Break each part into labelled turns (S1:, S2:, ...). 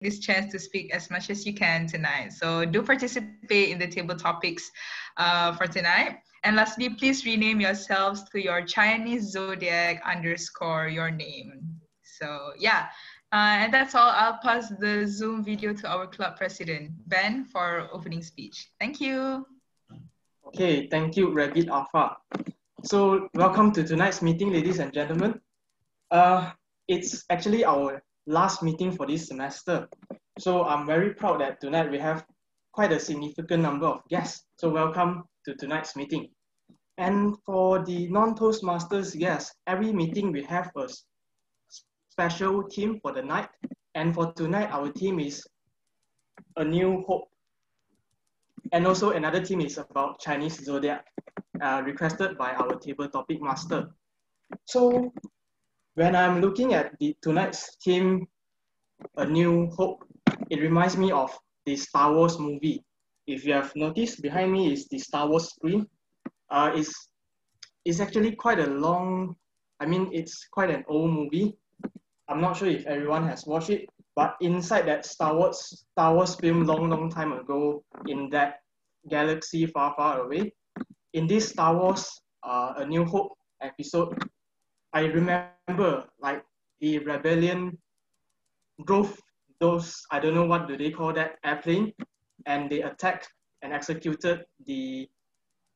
S1: this chance to speak as much as you can tonight. So do participate in the table topics for tonight. And lastly, please rename yourselves to your Chinese zodiac _ your name. So yeah, and that's all. I'll pass the Zoom video to our club president, Ben, for opening speech. Thank you.
S2: Okay, thank you, Rabbit Alpha. So welcome to tonight's meeting, ladies and gentlemen. It's actually our last meeting for this semester. So I'm very proud that tonight we have quite a significant number of guests. So welcome to tonight's meeting. And for the non-Toastmasters guests, every meeting we have a special theme for the night. And for tonight, our theme is A New Hope. And also another theme is about Chinese zodiac, requested by our table topic master. So when I'm looking at tonight's theme, A New Hope, it reminds me of the Star Wars movie. If you have noticed, behind me is the Star Wars screen. It's actually quite a long, it's quite an old movie. I'm not sure if everyone has watched it, but inside that Star Wars film long time ago, in that galaxy far away, in this Star Wars A New Hope episode, I remember like the rebellion drove those, I don't know what do they call that, airplane, and they attacked and executed the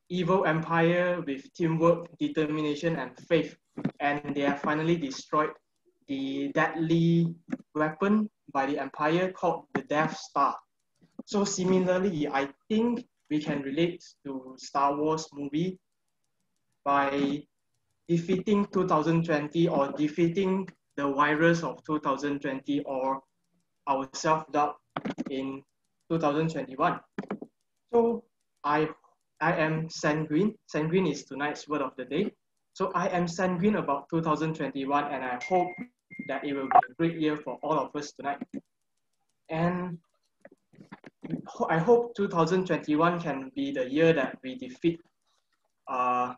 S2: evil empire with teamwork, determination, and faith. And they have finally destroyed the deadly weapon by the empire called the Death Star. So similarly, I think we can relate to Star Wars movie by defeating 2020 or defeating the virus of 2020 or our self-doubt in 2021. So I am sanguine. Sanguine is tonight's word of the day. So I am sanguine about 2021, and I hope that it will be a great year for all of us tonight. And I hope 2021 can be the year that we defeat our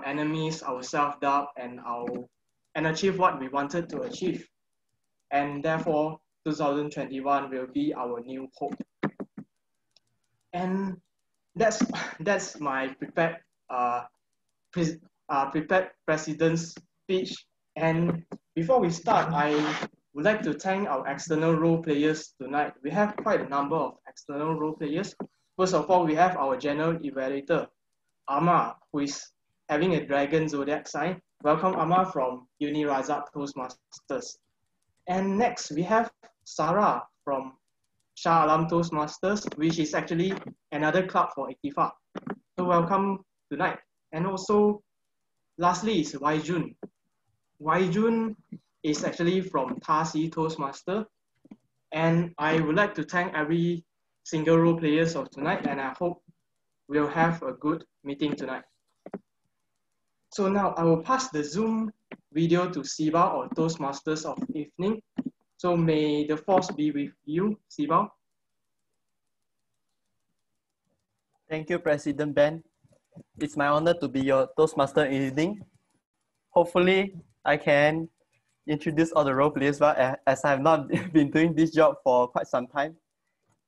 S2: enemies, our self-doubt, and achieve what we wanted to achieve. And therefore, 2021 will be our new hope. And that's my prepared president's speech. And before we start, I would like to thank our external role players tonight. We have quite a number of external role players. First of all, we have our general evaluator, Amma, who is having a dragon zodiac sign. Welcome, Amma, from Uni Razak Toastmasters. And next, we have Sarah from Shah Alam Toastmasters, which is actually another club for Iktifa. So welcome tonight. And also, lastly is Waijun. Waijun is actually from Tasi Toastmaster. And I would like to thank every single role players of tonight, and I hope we'll have a good meeting tonight. So now I will pass the Zoom video to Siba, or Toastmasters of Evening. So may the force be with you, Siba.
S3: Thank you, President Ben. It's my honor to be your Toastmaster evening. Hopefully, I can introduce all the role players well, as I have not been doing this job for quite some time.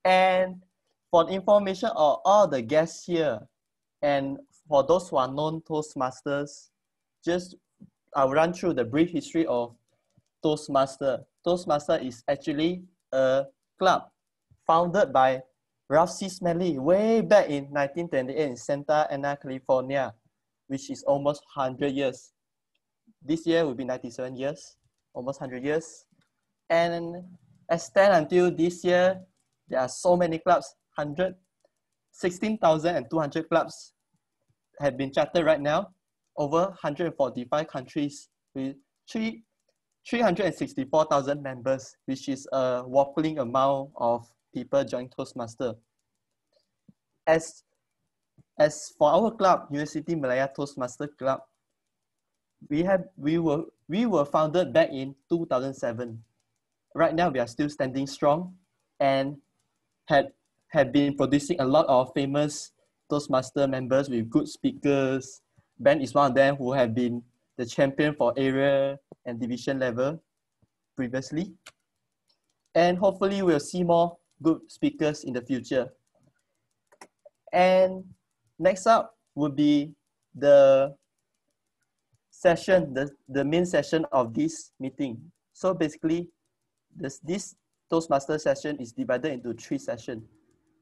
S3: And for the information of all the guests here, and for those who are non-Toastmasters, I'll run through the brief history of Toastmaster. Toastmaster is actually a club founded by Ralph C. Smedley way back in 1928 in Santa Ana, California, which is almost 100 years. This year will be 97 years, almost 100 years. And extend until this year, there are so many clubs, 16,200 clubs have been chartered right now, over 145 countries with 364,000 members, which is a whopping amount of people join Toastmaster. As for our club, University Malaya Toastmaster Club, we were founded back in 2007. Right now, we are still standing strong and have been producing a lot of famous Toastmaster members with good speakers. Ben is one of them who have been the champion for area and division level previously. And hopefully we'll see more good speakers in the future. And next up would be the session, the main session of this meeting. So basically, this Toastmaster session is divided into 3 sessions.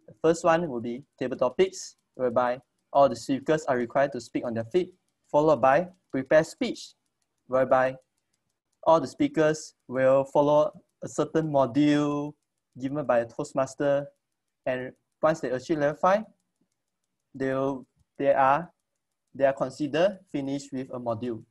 S3: The first one will be table topics, whereby all the speakers are required to speak on their feet, followed by prepared speech, whereby all the speakers will follow a certain module given by a Toastmaster, and once they achieve level 5, they are considered finished with a module.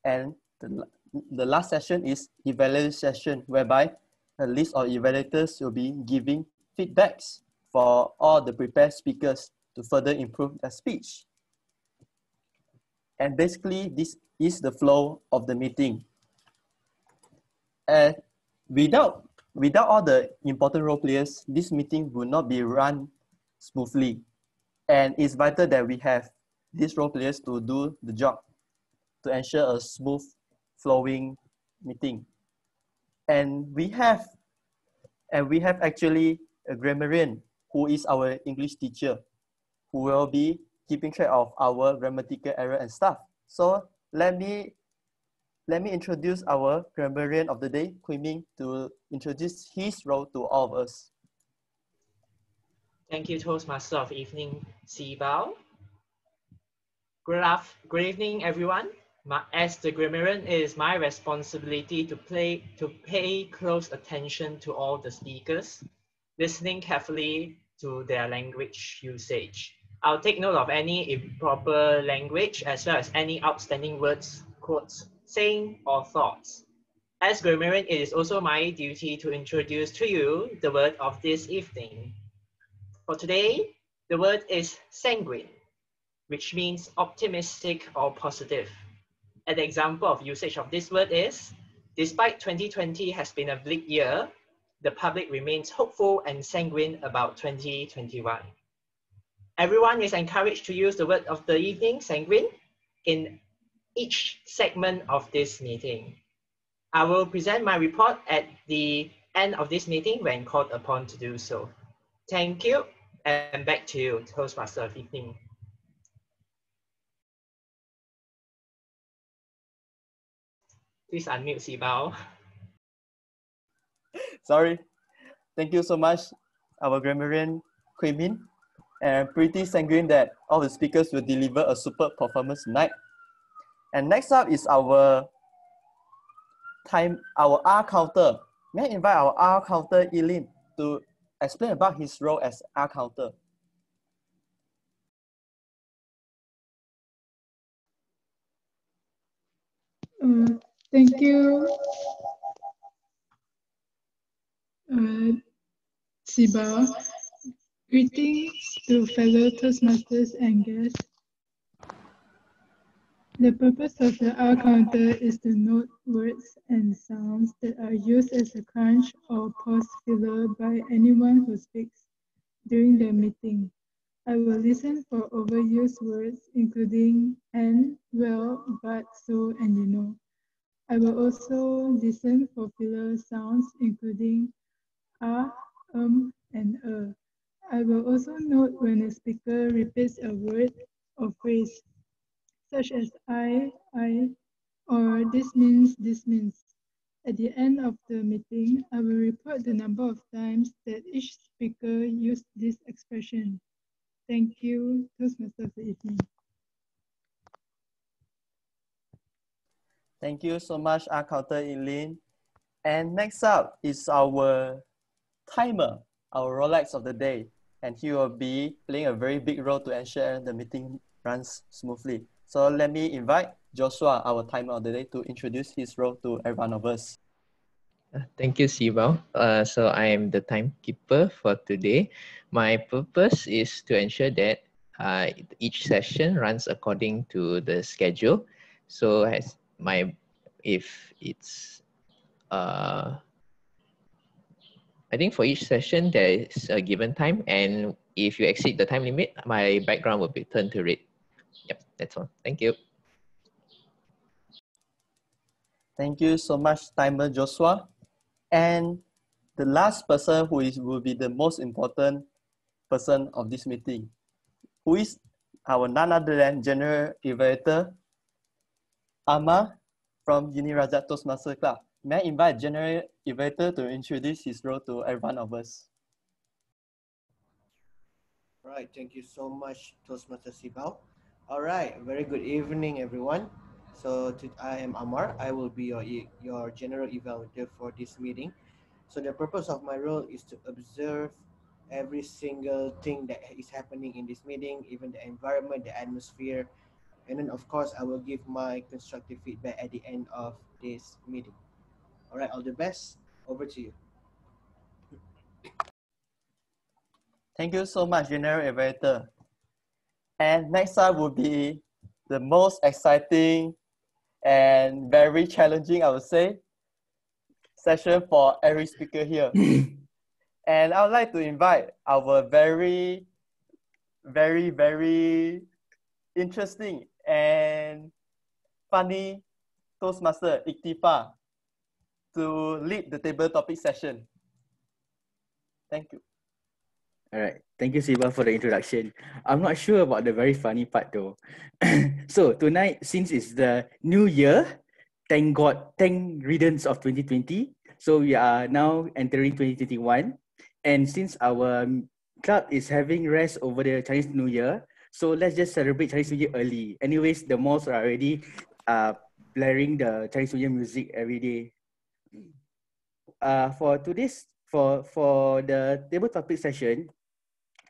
S3: And the last session is evaluation session, whereby a list of evaluators will be giving feedbacks for all the prepared speakers to further improve their speech. And basically, this is the flow of the meeting. Without all the important role players, this meeting will not be run smoothly. And it's vital that we have these role players to do the job to ensure a smooth flowing meeting. And we have actually a grammarian who is our English teacher, who will be keeping track of our grammatical error and stuff. So let me introduce our grammarian of the day, Kui Ming, to introduce his role to all of us.
S4: Thank you, Toastmaster of Evening, Si Bao. Good evening, everyone. As the grammarian, it is my responsibility to pay close attention to all the speakers, listening carefully to their language usage. I'll take note of any improper language as well as any outstanding words, quotes, saying, or thoughts. As grammarian, it is also my duty to introduce to you the word of this evening. For today, the word is sanguine, which means optimistic or positive. An example of usage of this word is, despite 2020 has been a bleak year, the public remains hopeful and sanguine about 2021. Everyone is encouraged to use the word of the evening, sanguine, in each segment of this meeting. I will present my report at the end of this meeting when called upon to do so. Thank you, and back to you, Toastmaster of Evening. Please unmute Si Bao.
S3: Sorry. Thank you so much, our grammarian, Kui Ming. And pretty sanguine that all the speakers will deliver a superb performance tonight. And next up is our R counter. May I invite our R counter, Eileen, to explain about his role as R counter.
S5: Thank you, Si Bao. Greetings to fellow Toastmasters and guests. The purpose of the R counter is to note words and sounds that are used as a crunch or pause filler by anyone who speaks during the meeting. I will listen for overused words including and, well, but, so, and you know. I will also listen for filler sounds including and I will also note when a speaker repeats a word or phrase, such as I, or this means. At the end of the meeting, I will report the number of times that each speaker used this expression. Thank you, Toastmaster of the evening.
S3: Thank you so much, R counter, Eileen. And next up is our timer, our Rolex of the day. And he will be playing a very big role to ensure the meeting runs smoothly. So let me invite Joshua, our timer of the day, to introduce his role to every one of us.
S4: Thank you, Si Bao. So I am the timekeeper for today. My purpose is to ensure that each session runs according to the schedule. So if it's I think for each session there is a given time, and if you exceed the time limit, my background will be turned to red. Yep, that's all. Thank you.
S3: Thank you so much, timer Joshua. And the last person will be the most important person of this meeting, who is our none other than General Evaluator, Amar from Unirazak Toastmaster Club. May I invite General Evaluator to introduce his role to every one of us?
S6: All right, thank you so much, Toastmaster Sibao. All right, very good evening, everyone. So I am Amar. I will be your general evaluator for this meeting. So the purpose of my role is to observe every single thing that is happening in this meeting, even the environment, the atmosphere, and then of course I will give my constructive feedback at the end of this meeting. All right, all the best. Over to you.
S3: Thank you so much, General Evaluator. And next up will be the most exciting and very challenging, I would say, session for every speaker here. And I would like to invite our very interesting and funny Toastmaster, Iktifa, to lead the table topic session. Thank you.
S7: All right. Thank you, Siva, for the introduction. I'm not sure about the very funny part though. So tonight, since it's the new year, thank God, thank riddance of 2020. So we are now entering 2021. And since our club is having rest over the Chinese New Year, so let's just celebrate Chinese New Year early. Anyways, the malls are already blaring the Chinese New Year music every day. For today's, for the table topic session,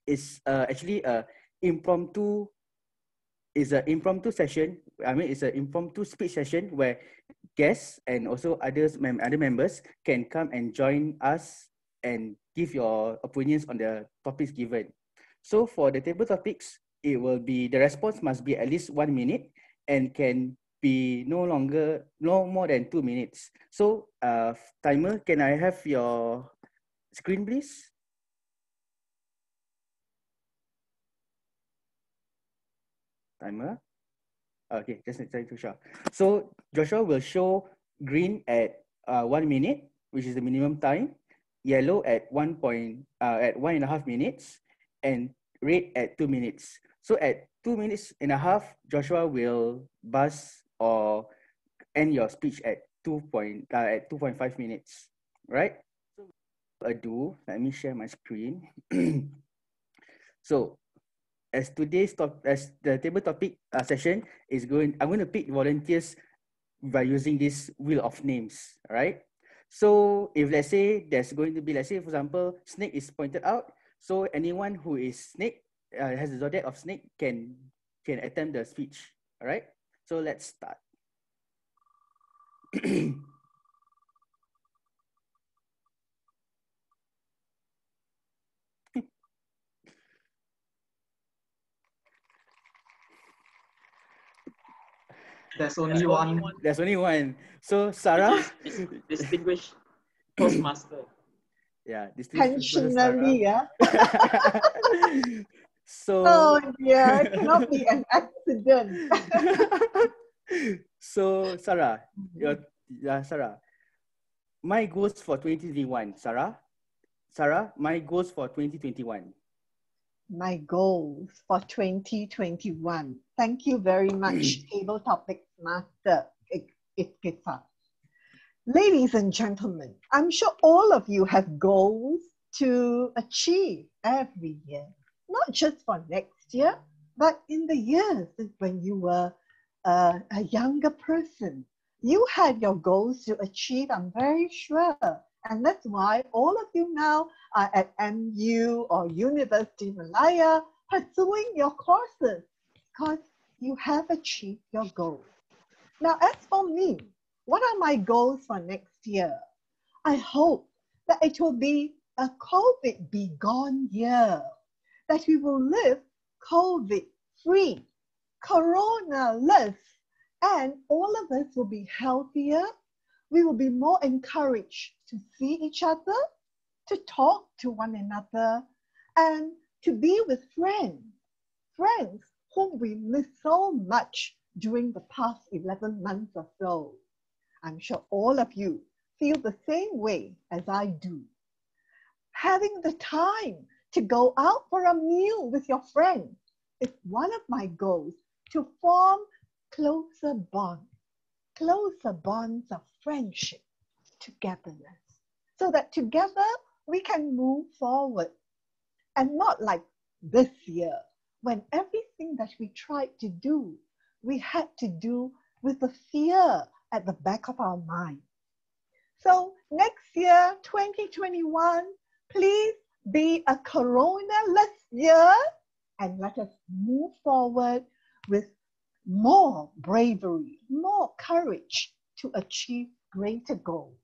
S7: is actually a impromptu session. I mean, it's an impromptu speech session where guests and also other members can come and join us and give your opinions on the topics given. So for the table topics, it will be, the response must be at least 1 minute and can be no more than 2 minutes. So timer, can I have your screen, please? Timer. Okay, just trying to show. So Joshua will show green at 1 minute, which is the minimum time, yellow at 1.5 minutes, and red at 2 minutes. So at 2 minutes and a half, Joshua will buzz or end your speech at 2.5 minutes, right? So let me share my screen. So as the table topic session is I'm going to pick volunteers by using this wheel of names, right? So if let's say there's going to be, let's say for example, snake is pointed out. So anyone who is snake, has the zodiac of snake can attempt the speech, all right? So let's start.
S2: There's only one.
S7: There's only one. So Sarah,
S4: distinguished Toastmaster.
S7: Yeah, distinguished
S8: Intentionally, yeah.
S7: So.
S8: Oh yeah, it cannot be an accident.
S7: So Sarah, Sarah, my goals for 2021. Sarah, my goals for 2021.
S8: My goals for 2021. Thank you very much, Table Topics Master Iktifa. Ladies and gentlemen, I'm sure all of you have goals to achieve every year, not just for next year, but in the years when you were a younger person. You had your goals to achieve, I'm very sure. And that's why all of you now are at MU or University Malaya pursuing your courses, because you have achieved your goals. Now, as for me, what are my goals for next year? I hope that it will be a COVID begone year, that we will live COVID-free, Corona-less, and all of us will be healthier. We will be more encouraged to see each other, to talk to one another, and to be with friends whom we miss so much during the past 11 months or so. I'm sure all of you feel the same way as I do. having the time to go out for a meal with your friends is one of my goals, to form closer bonds of friendship, togetherness, so that together we can move forward. And not like this year, when everything that we tried to do, we had to do with the fear at the back of our mind. So next year, 2021, please be a corona-less year, and let us move forward with more bravery, more courage to achieve greater goals.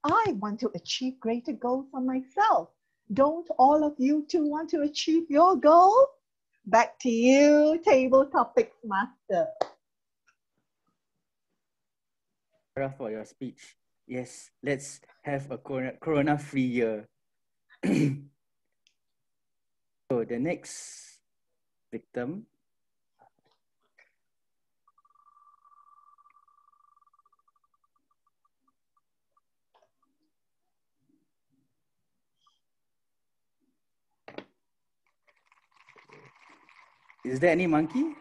S8: I want to achieve greater goals for myself. Don't all of you too want to achieve your goal? Back to you, Table Topics Master.
S7: For your speech. Yes, let's have a corona-free year. So the next victim. Is there any monkey?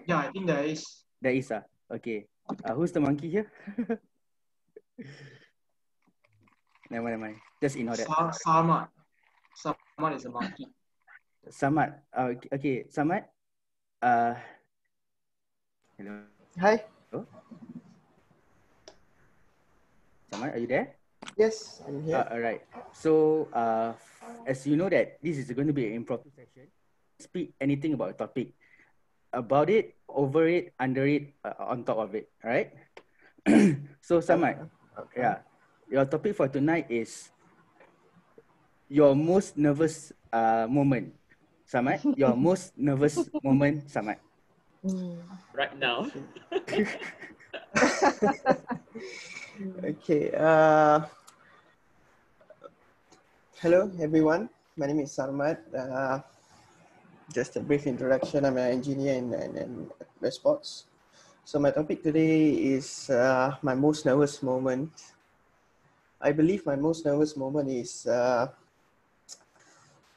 S2: Yeah, I think there is.
S7: There is. Okay. Who's the monkey here? Never mind. Just ignore that.
S2: Samad. Samad is a monkey.
S7: Samad. Okay. Samad. Hello.
S6: Hi.
S7: Hello? Samad, are you there?
S6: Yes, I'm here.
S7: All right. So, as you know that this is going to be an impromptu session, speak anything about a topic. About it, over it, under it, on top of it. All right. So, Samad, yeah, your topic for tonight is your most nervous moment. Samad, your most nervous moment, Samad.
S4: Right now.
S6: Okay. Hello, everyone. My name is Sarmat. Just a brief introduction. I'm an engineer in sports. So my topic today is my most nervous moment. I believe my most nervous moment is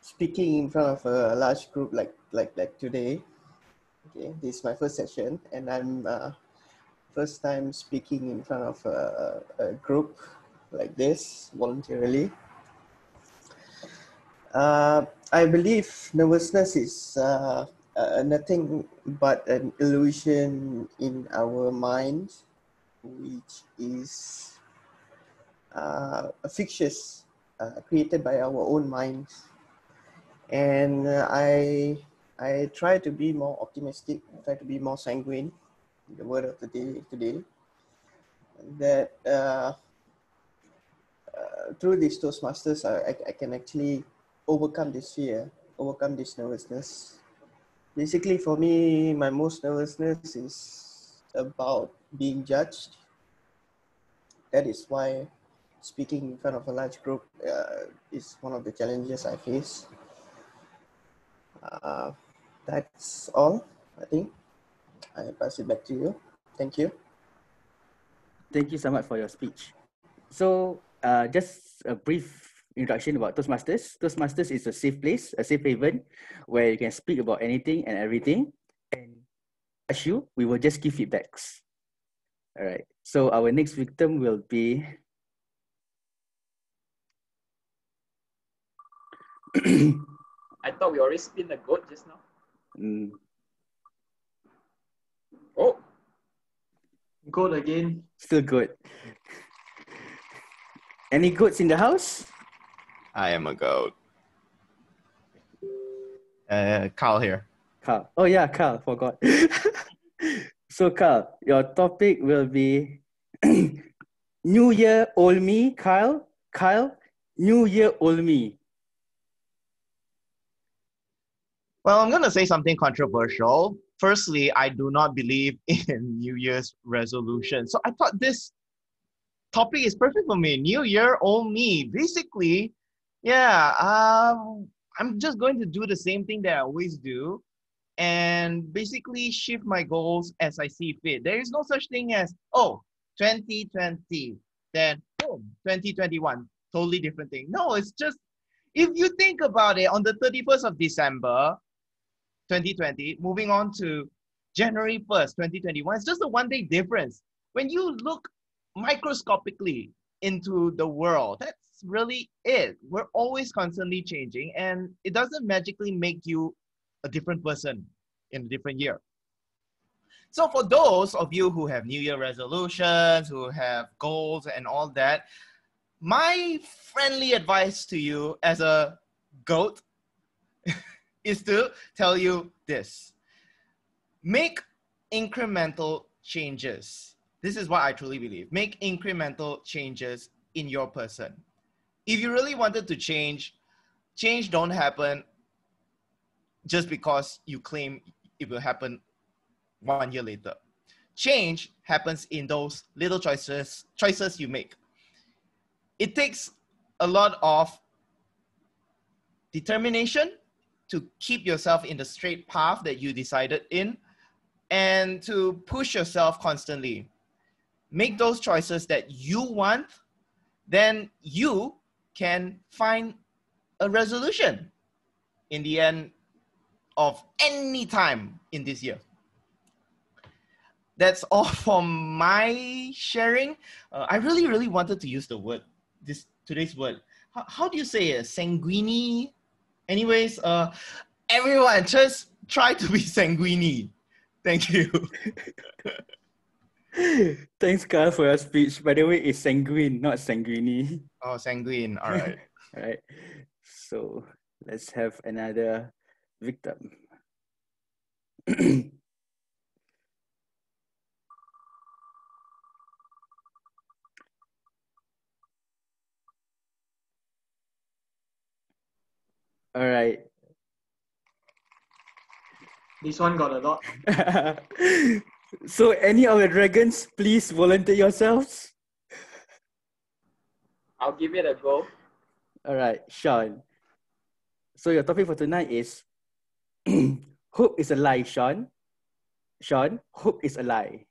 S6: speaking in front of a large group like today. Okay, this is my first session, and I'm first time speaking in front of a group like this voluntarily. I believe nervousness is nothing but an illusion in our mind, which is fictitious, created by our own minds. And I try to be more optimistic, try to be more sanguine, the word of the day today, that through these Toastmasters, I can actually overcome this fear, overcome this nervousness. Basically, for me, my most nervousness is about being judged. That is why speaking in front of a large group is one of the challenges I face. That's all, I think. I pass it back to you. Thank you.
S7: Thank you so much for your speech. So, just a brief introduction about Toastmasters. Toastmasters is a safe place, a safe haven, where you can speak about anything and everything. And as you, we will just give feedbacks. All right. So our next victim will be.
S4: I thought we already spin the goat just now. Oh.
S2: Goat again.
S7: Still good. Any goats in the house?
S9: I am a goat. Carl here.
S7: Carl. Oh yeah, Carl, forgot. So Carl, your topic will be New Year Old Me, Kyle. Kyle, New Year Old Me.
S9: Well, I'm going to say something controversial. Firstly, I do not believe in New Year's resolution. So I thought this topic is perfect for me. New Year, old me. Basically, yeah, I'm just going to do the same thing that I always do and basically shift my goals as I see fit. There is no such thing as, oh, 2020, then boom, 2021, totally different thing. No, it's just, if you think about it, on the 31st of December, 2020, moving on to January 1st, 2021, it's just a one-day difference. When you look microscopically into the world, that's really it. We're always constantly changing, and it doesn't magically make you a different person in a different year. So for those of you who have New Year resolutions, who have goals and all that, my friendly advice to you as a goat is to tell you this. Make incremental changes. This is what I truly believe. Make incremental changes in your person. If you really wanted to change don't happen just because you claim it will happen 1 year later. Change happens in those little choices you make. It takes a lot of determination to keep yourself in the straight path that you decided in, and to push yourself constantly. Make those choices that you want, then you can find a resolution in the end of any time in this year. That's all for my sharing. I really wanted to use the word, today's word. How do you say it? Sanguine? Anyways, everyone, just try to be sanguine. Thank you.
S7: Thanks, Carl, for your speech. By the way, it's sanguine, not sanguine.
S9: Oh, sanguine. All right.
S7: All right. So let's have another victim. All right.
S2: This one got a lot.
S7: So any of the dragons, please volunteer yourselves.
S4: I'll give it a go.
S7: All right, Sean. So your topic for tonight is hope is a lie, Sean. Sean, hope is a lie.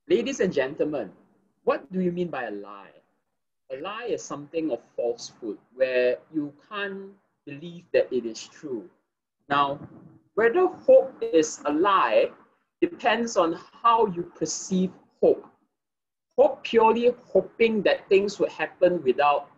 S10: Ladies and gentlemen, what do you mean by a lie? A lie is something of falsehood where you can't believe that it is true. Now, whether hope is a lie depends on how you perceive hope. Hope purely hoping that things would happen without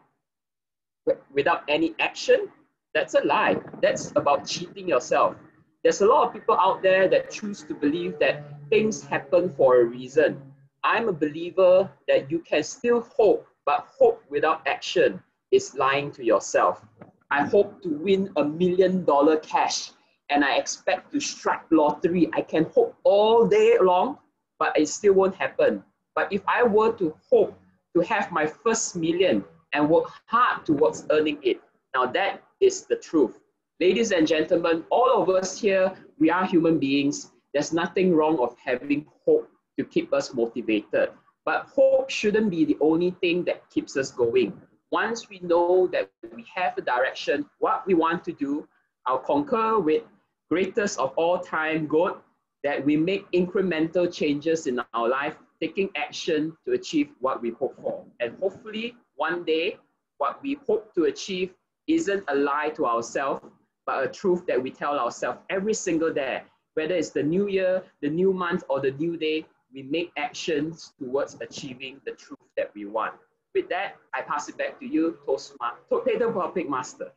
S10: any action, that's a lie. That's about cheating yourself. There's a lot of people out there that choose to believe that things happen for a reason. I'm a believer that you can still hope, but hope without action is lying to yourself. I hope to win $1 million cash and I expect to strike lottery. I can hope all day long, but it still won't happen. But if I were to hope to have my first million and work hard towards earning it, now that is the truth. Ladies and gentlemen, all of us here, we are human beings. There's nothing wrong of having hope to keep us motivated. But hope shouldn't be the only thing that keeps us going. Once we know that we have a direction, what we want to do, I'll concur with greatest of all time, God, that we make incremental changes in our life, taking action to achieve what we hope for. And hopefully one day, what we hope to achieve isn't a lie to ourselves, but a truth that we tell ourselves every single day. Whether it's the new year, the new month, or the new day, we make actions towards achieving the truth that we want. With that, I pass it back to you, Table Topic Master.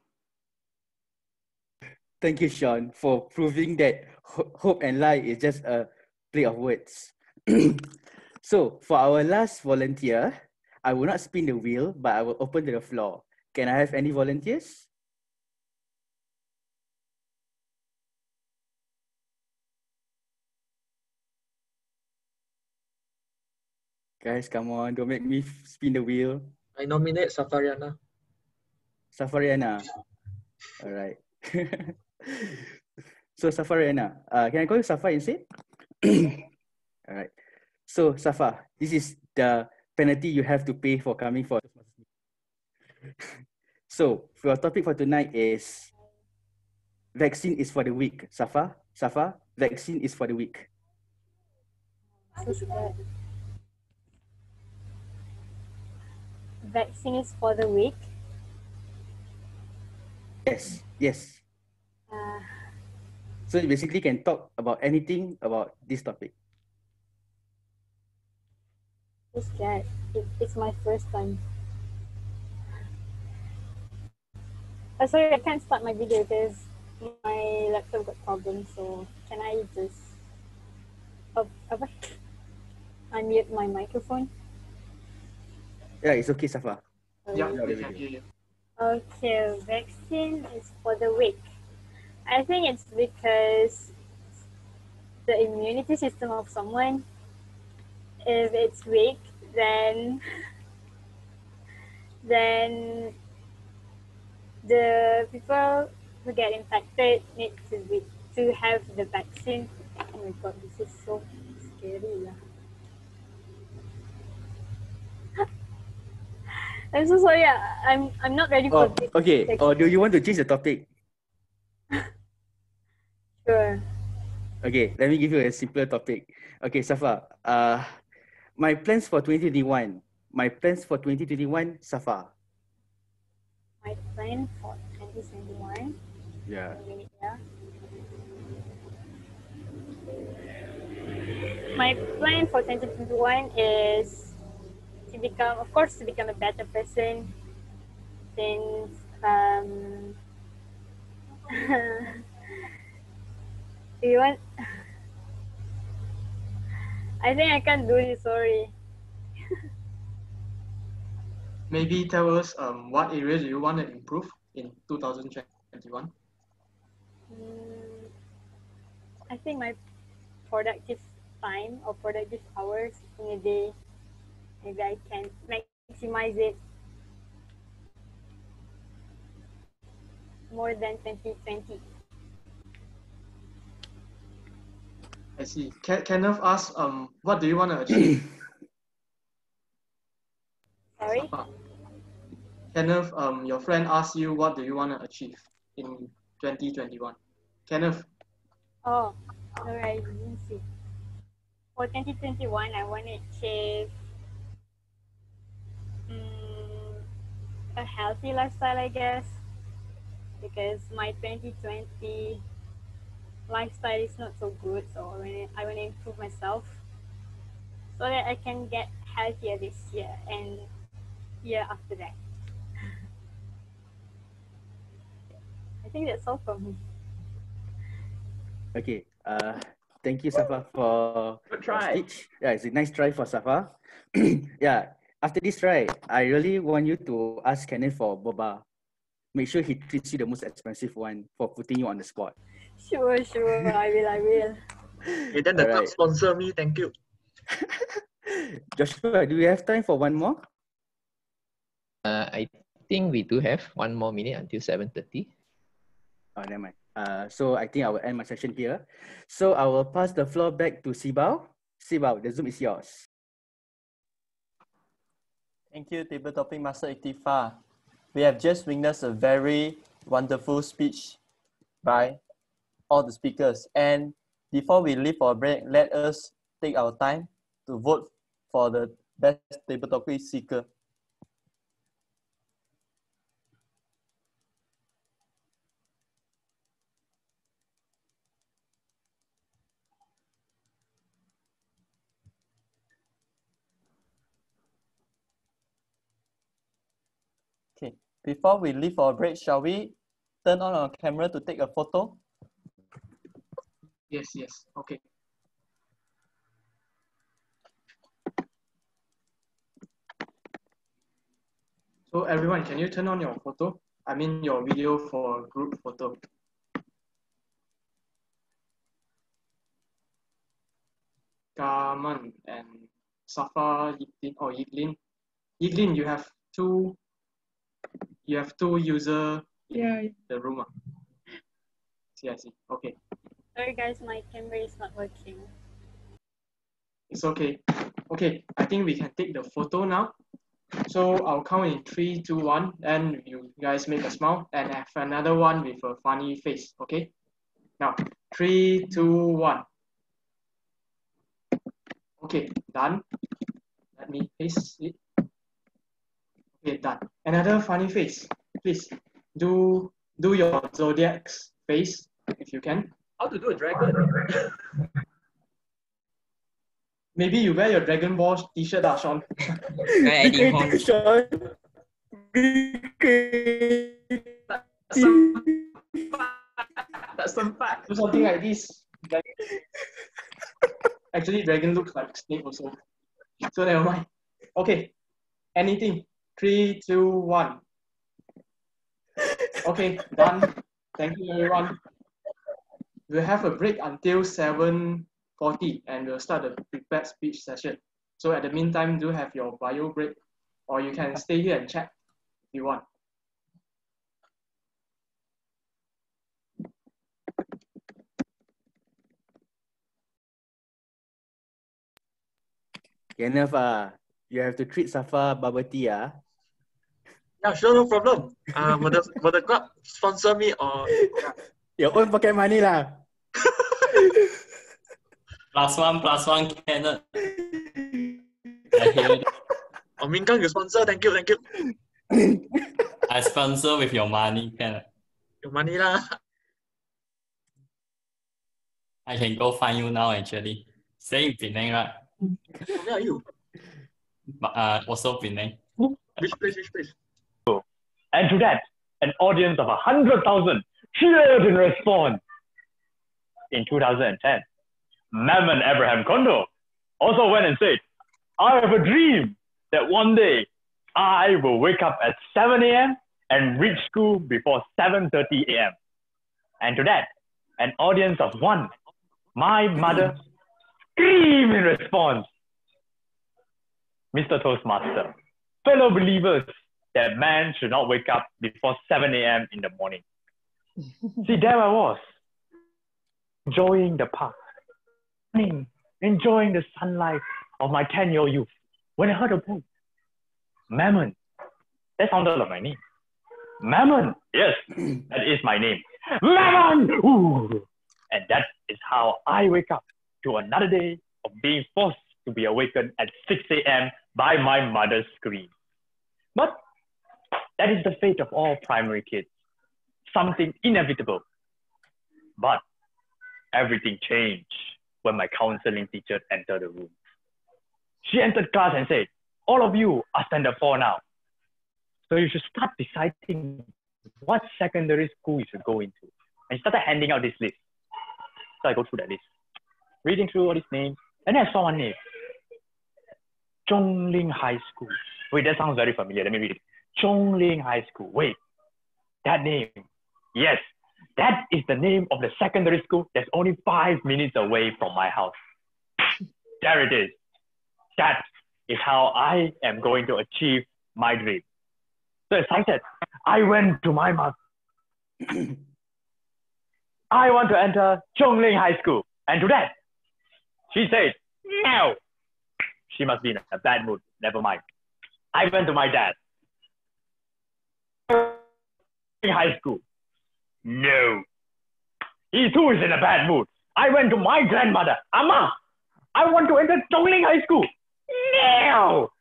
S7: Thank you, Sean, for proving that hope and lie is just a play of words. So for our last volunteer, I will not spin the wheel, but I will open to the floor. Can I have any volunteers? Guys, come on, don't make me spin the wheel.
S11: I nominate Safariana.
S7: Safariana. All right. So Safariana, can I call you Safa instead? All right. So Safa, this is the penalty you have to pay for coming for. So your topic for tonight is vaccine is for the weak. Safa, vaccine is for the weak.
S12: So scared. Vaccine is for the weak.
S7: Yes, yes.
S12: Uh,
S7: So you basically can talk about anything about this topic.
S12: so scared. It's my first time. Sorry, I can't start my video because my laptop got problems. So can I just apa? Unmute my microphone?
S7: Yeah, it's okay, Safa.
S2: Yeah,
S12: Okay.
S2: we can hear you.
S12: Okay, vaccine is for the weak. I think it's because the immunity system of someone, if it's weak, then the people who get infected need to have the vaccine. Oh my god, this is so scary. Yeah. I'm so sorry. I'm not ready for
S7: Oh,
S12: this.
S7: okay. Or do you want to change the topic?
S12: Sure.
S7: Okay, let me give you a simpler topic. Okay, Safa. My plans for 2021. My plans for 2021, Safa.
S12: My plan for 2021.
S7: Yeah.
S12: One minute, yeah. My plan for 2021 is to become, of course, to become a better person. Since do you want? I think I can't do this. Sorry.
S2: Maybe tell us what areas do you want to improve in 2021?
S12: I think my productive time or productive hours in a day, maybe I can maximize it more than 2020.
S2: I see. Kenneth asked, what do you want to achieve?
S12: Sorry?
S2: Kenneth, your friend asked you, what do you want to achieve in 2021? Kenneth.
S12: Oh, alright, I didn't see. For 2021, I want to achieve a healthy lifestyle, I guess, because my 2020 lifestyle is not so good. So I want to improve myself so that I can get healthier this year and year after that. I think that's all from me.
S7: Okay. Thank you, Safa, for your speech. Yeah, it's a nice try for Safa. Yeah. After this, right, I really want you to ask Kenneth for boba. Make sure he treats you the most expensive one for putting you on the spot.
S12: Sure, I will.
S11: Okay, then the club sponsor me, thank you.
S7: Joshua, do we have time for one more?
S13: I think we do have one more minute until 7:30.
S7: Oh, never mind. So I think I will end my session here. So I will pass the floor back to Sibao. Sibao, the Zoom is yours.
S3: Thank you, Table Topic Master Iktifa. We have just witnessed a very wonderful speech by all the speakers. And before we leave for a break, let us take our time to vote for the best table topic seeker. Okay, before we leave for a break, shall we turn on our camera to take a photo?
S2: Yes, okay. So everyone, can you turn on your photo? I mean your video for group photo. Garman and Safa, Yiglin, or Yiglin. Yiglin, you have two users in the room. I see. Okay.
S12: Sorry guys, my camera is not working.
S2: It's okay. Okay, I think we can take the photo now. So I'll count in 3, 2, 1, and you guys make a smile and have another one with a funny face. Okay. Now 3, 2, 1. Okay, done. Let me paste it. Okay, done. Another funny face. Please do your zodiac's face if you can.
S10: How to do a dragon?
S2: Maybe you wear your Dragon Ball t-shirt, Sean.
S7: Be creative, Sean. Be creative.
S10: That's some fact.
S2: Do something like this. Actually, dragon looks like snake also. So never mind. Okay. Anything. 3, 2, 1. Okay, done. Thank you, everyone. We'll have a break until 7:40 and we'll start the prepared speech session. So at the meantime, do have your bio break or you can stay here and chat if you want.
S7: Kenneth, you have to treat Safa bubble tea.
S11: Yeah, sure, no problem. Will the club sponsor me or?
S7: Your own pocket money lah.
S14: +1 Kenneth.
S11: Oh, Minkang, you sponsor. Thank you.
S14: I sponsor with your money, Kenneth.
S11: Your money lah.
S14: I can go find you now actually. Stay in Penang, right?
S11: Where are you?
S14: Also Penang.
S11: Which place?
S15: And to that, an audience of 100,000 cheered in response. In 2010, Mammon Abraham Kondo also went and said, I have a dream that one day I will wake up at 7 a.m. and reach school before 7:30 a.m. And to that, an audience of one, my mother, screamed in response. Mr. Toastmaster, fellow believers, that man should not wake up before 7 a.m. in the morning. See, there I was, enjoying the park, enjoying the sunlight of my 10-year-old youth, when I heard a voice. Mammon. That sounded like my name. Mammon. Yes, that is my name. Mammon! Ooh. And that is how I wake up to another day of being forced to be awakened at 6 a.m. by my mother's scream. But that is the fate of all primary kids. Something inevitable. But everything changed when my counseling teacher entered the room. She entered class and said, all of you are standard 4 now. So you should start deciding what secondary school you should go into. And she started handing out this list. So I go through that list, reading through all these names, and then I saw one name. Zhongling High School. Wait, that sounds very familiar. Let me read it. Zhongling High School. Wait, that name. Yes, that is the name of the secondary school that's only 5 minutes away from my house. There it is. That is how I am going to achieve my dream. So excited, I went to my mother. I want to enter Zhongling High School. And to that, she said, no. She must be in a bad mood. Never mind. I went to my dad. High school. No. He too is in a bad mood. I went to my grandmother. Amma, I want to enter Zhongling High School. No.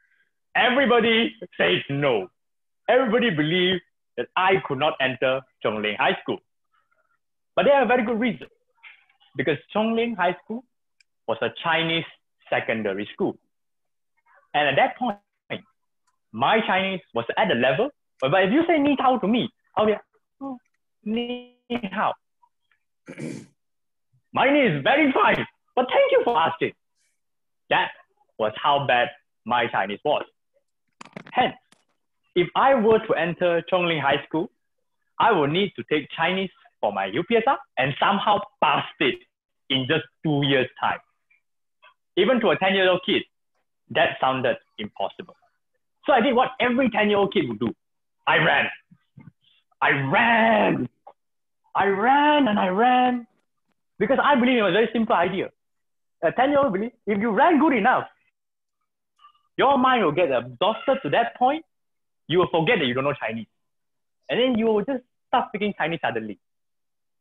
S15: Everybody says no. Everybody believes that I could not enter Zhongling High School. But they have a very good reason. Because Zhongling High School was a Chinese secondary school. And at that point, my Chinese was at the level whereby if you say ni hao to me, I'll be like, oh, ni hao. Mine is very fine, but thank you for asking. That was how bad my Chinese was. Hence, if I were to enter Zhongling High School, I would need to take Chinese for my UPSR and somehow pass it in just 2 years' time. Even to a 10-year-old kid, that sounded impossible. So I did what every 10-year-old kid would do. I ran. Because I believe it was a very simple idea. A 10-year-old believe if you ran good enough, your mind will get exhausted to that point, you will forget that you don't know Chinese. And then you will just start speaking Chinese suddenly.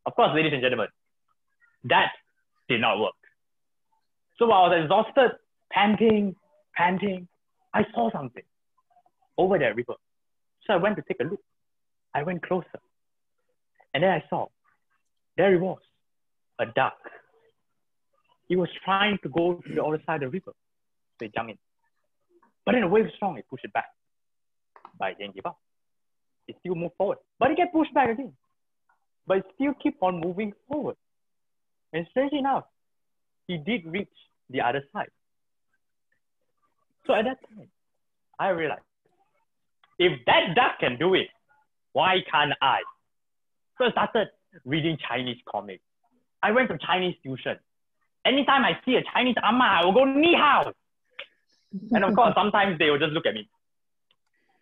S15: Of course, ladies and gentlemen, that did not work. So while I was exhausted panting. I saw something over that river. So I went to take a look. I went closer. And then I saw, there it was, a duck. He was trying to go to the other side of the river. So he jumped in. But then the wave was strong, he pushed it back. But he didn't give up. It still moved forward. But it get pushed back again. But it still keep on moving forward. And strangely enough, he did reach the other side. So at that time, I realized, if that duck can do it, why can't I? So I started reading Chinese comics. I went to Chinese tuition. Anytime I see a Chinese amma, I will go, ni hao. And of course, sometimes they will just look at me.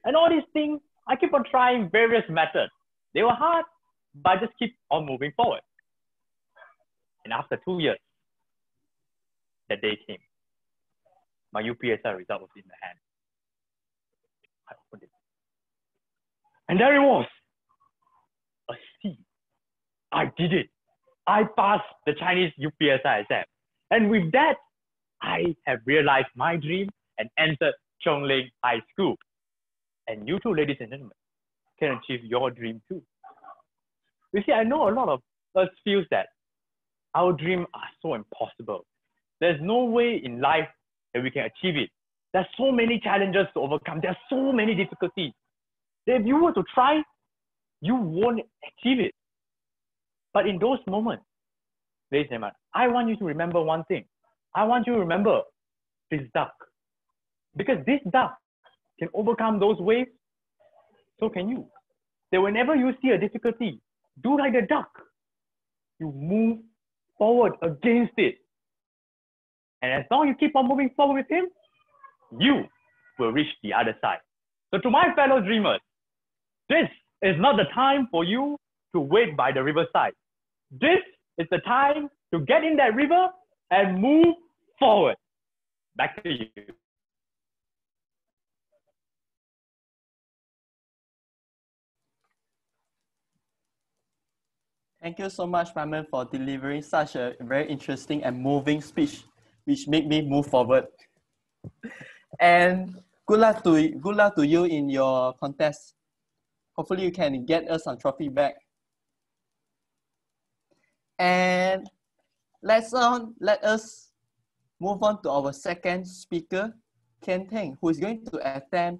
S15: And all these things, I keep on trying various methods. They were hard, but I just keep on moving forward. And after 2 years, that day came. My UPSI result was in the hand. I opened it. And there it was. A C. I did it. I passed the Chinese UPSI exam. And with that, I have realized my dream and entered Chongling High School. And you too, ladies and gentlemen, can achieve your dream too. You see, I know a lot of us feels that our dreams are so impossible. There's no way in life that we can achieve it. There's so many challenges to overcome. There's so many difficulties. That if you were to try, you won't achieve it. But in those moments, ladies and gentlemen, I want you to remember one thing. I want you to remember this duck. Because this duck can overcome those waves, so can you. That whenever you see a difficulty, do like the duck. You move forward against it. And as long as you keep on moving forward with him, you will reach the other side. So to my fellow dreamers, this is not the time for you to wait by the riverside. This is the time to get in that river and move forward. Back to you.
S3: Thank you so much, Raman, for delivering such a very interesting and moving speech, which made me move forward. And good luck to you in your contest. Hopefully you can get us some trophy back. And let us move on to our second speaker, Ken Teng, who is going to attend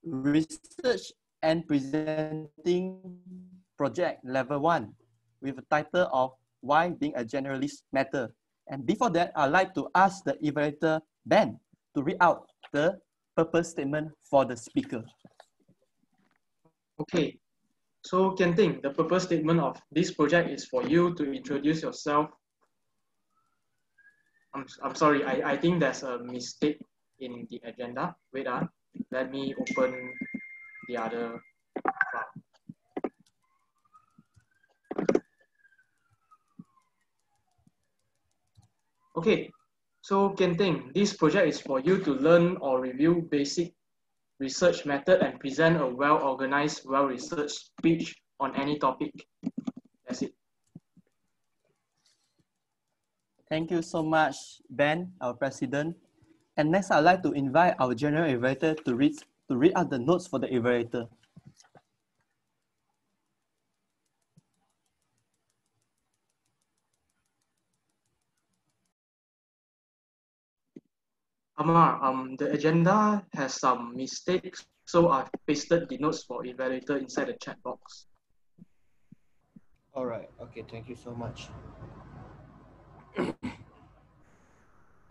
S3: Research and Presenting Project Level 1 with the title of Why Being a Generalist Matters. And before that, I'd like to ask the evaluator, Ben, to read out the purpose statement for the speaker.
S2: Okay, so Ken Ting, the purpose statement of this project is for you to introduce yourself. I'm sorry, I think there's a mistake in the agenda. Wait, let me open the other file. Okay, so Ken Ting, this project is for you to learn or review basic research method and present a well-organized, well-researched speech on any topic. That's it.
S3: Thank you so much, Ben, our president. And next, I'd like to invite our general evaluator to read out the notes for the evaluator.
S2: Amar, the agenda has some mistakes, so I've pasted the notes for evaluator inside the chat box.
S6: All right. Okay. Thank you so much.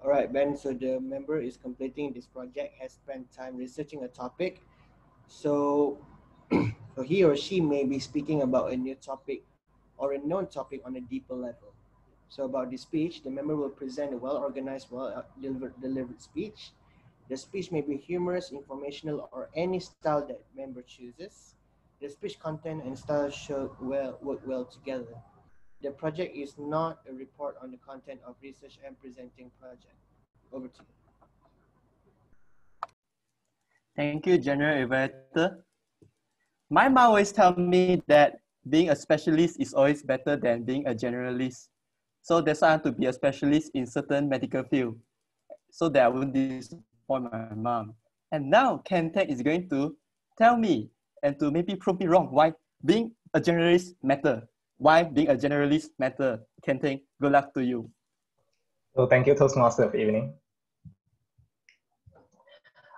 S6: All right, Ben. So the member is completing this project, has spent time researching a topic. So he or she may be speaking about a new topic or a known topic on a deeper level. So about this speech, the member will present a well-organized, well-delivered speech. The speech may be humorous, informational, or any style that member chooses. The speech content and style should work well together. The project is not a report on the content of research and presenting project. Over to you.
S3: Thank you, General Evaluator. My mom always tells me that being a specialist is always better than being a generalist. So that's why I want to be a specialist in certain medical field. so that I won't disappoint my mom. And now Kentech is going to tell me and to maybe prove me wrong why being a generalist matter. Why being a generalist matter. Kentech, good luck to you.
S16: So thank you, Toastmaster of Evening.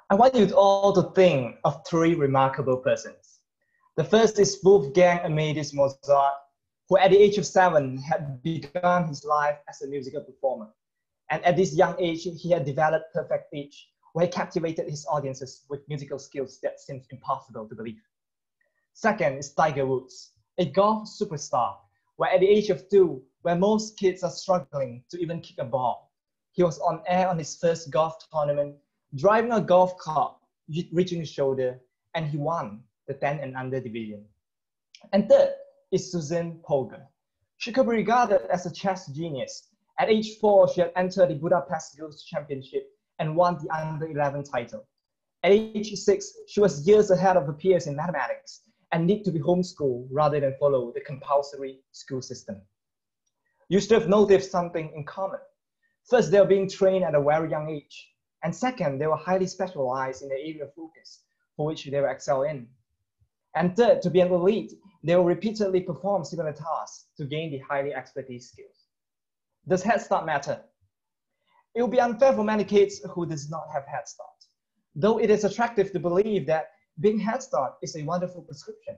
S16: I want you all to think of three remarkable persons. The first is Wolfgang Amadeus Mozart, who at the age of 7 had begun his life as a musical performer. And at this young age, he had developed perfect pitch, where he captivated his audiences with musical skills that seems impossible to believe. Second is Tiger Woods, a golf superstar, where at the age of 2, where most kids are struggling to even kick a ball, he was on air on his first golf tournament, driving a golf cart, reaching his shoulder, and he won the 10 and under division. And third is Susan Polgar. She could be regarded as a chess genius. At age 4, she had entered the Budapest Girls' Championship and won the under 11 title. At age 6, she was years ahead of her peers in mathematics and need to be homeschooled rather than follow the compulsory school system. You should have noticed something in common. First, they were being trained at a very young age. And second, they were highly specialized in the area of focus for which they were excel in. And third, to be an elite, they will repeatedly perform similar tasks to gain the highly expertise skills. Does head start matter? It will be unfair for many kids who does not have head start, though it is attractive to believe that being head start is a wonderful prescription,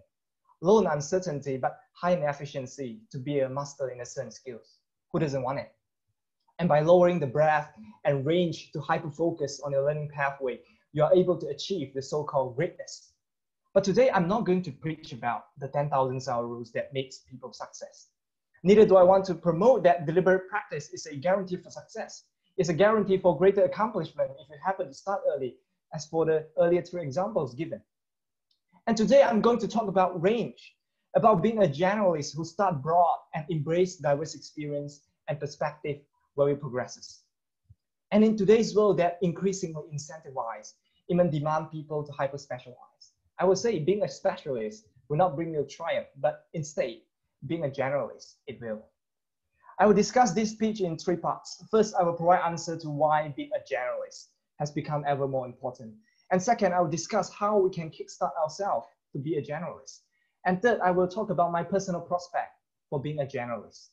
S16: low in uncertainty but high in efficiency to be a master in a certain skills. Who doesn't want it? And by lowering the breadth and range to hyper-focus on your learning pathway, you are able to achieve the so-called greatness. But today, I'm not going to preach about the 10,000 hour rules that makes people success. Neither do I want to promote that deliberate practice is a guarantee for success. It's a guarantee for greater accomplishment if you happen to start early, as for the earlier 3 examples given. And today, I'm going to talk about range, about being a generalist who start broad and embrace diverse experience and perspective where it progresses. And in today's world that increasingly incentivize, even demand people to hyper-specialize, I would say being a specialist will not bring you triumph, but instead, being a generalist, it will. I will discuss this speech in 3 parts. First, I will provide answer to why being a generalist has become ever more important. And second, I will discuss how we can kickstart ourselves to be a generalist. And third, I will talk about my personal prospect for being a generalist.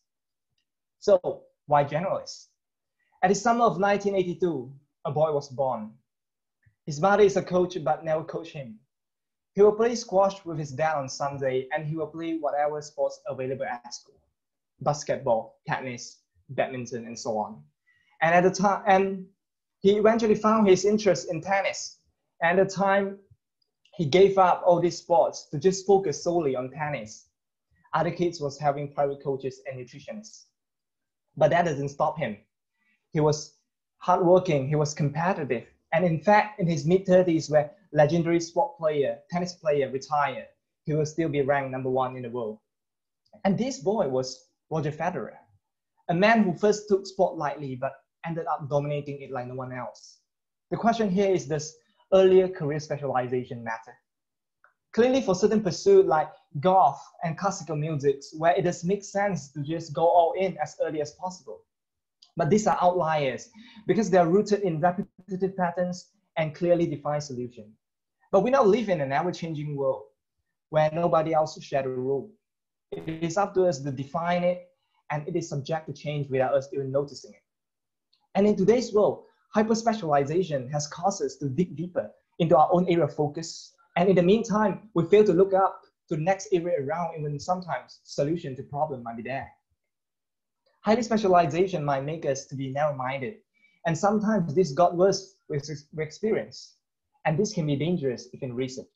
S16: So, why generalist? At the summer of 1982, a boy was born. His mother is a coach but never coached him. He will play squash with his dad on Sunday and he will play whatever sports available at school. Basketball, tennis, badminton, and so on. And at the time, and he eventually found his interest in tennis. And at the time, he gave up all these sports to just focus solely on tennis. Other kids was having private coaches and nutritionists. But that doesn't stop him. He was hardworking, he was competitive. And in fact, in his mid-30s, where legendary sport player, tennis player retired, he will still be ranked #1 in the world. And this boy was Roger Federer, a man who first took sport lightly, but ended up dominating it like no one else. The question here is, does earlier career specialization matter? Clearly for certain pursuits like golf and classical music, where it does make sense to just go all in as early as possible. But these are outliers because they are rooted in repetitive patterns and clearly defined solutions. But we now live in an ever-changing world where nobody else shares the rule. It is up to us to define it, and it is subject to change without us even noticing it. And in today's world, hyper-specialization has caused us to dig deeper into our own area of focus. And in the meantime, we fail to look up to the next area around, even sometimes solution to problem might be there. Highly specialization might make us to be narrow-minded. And sometimes this got worse with experience. And this can be dangerous if in research.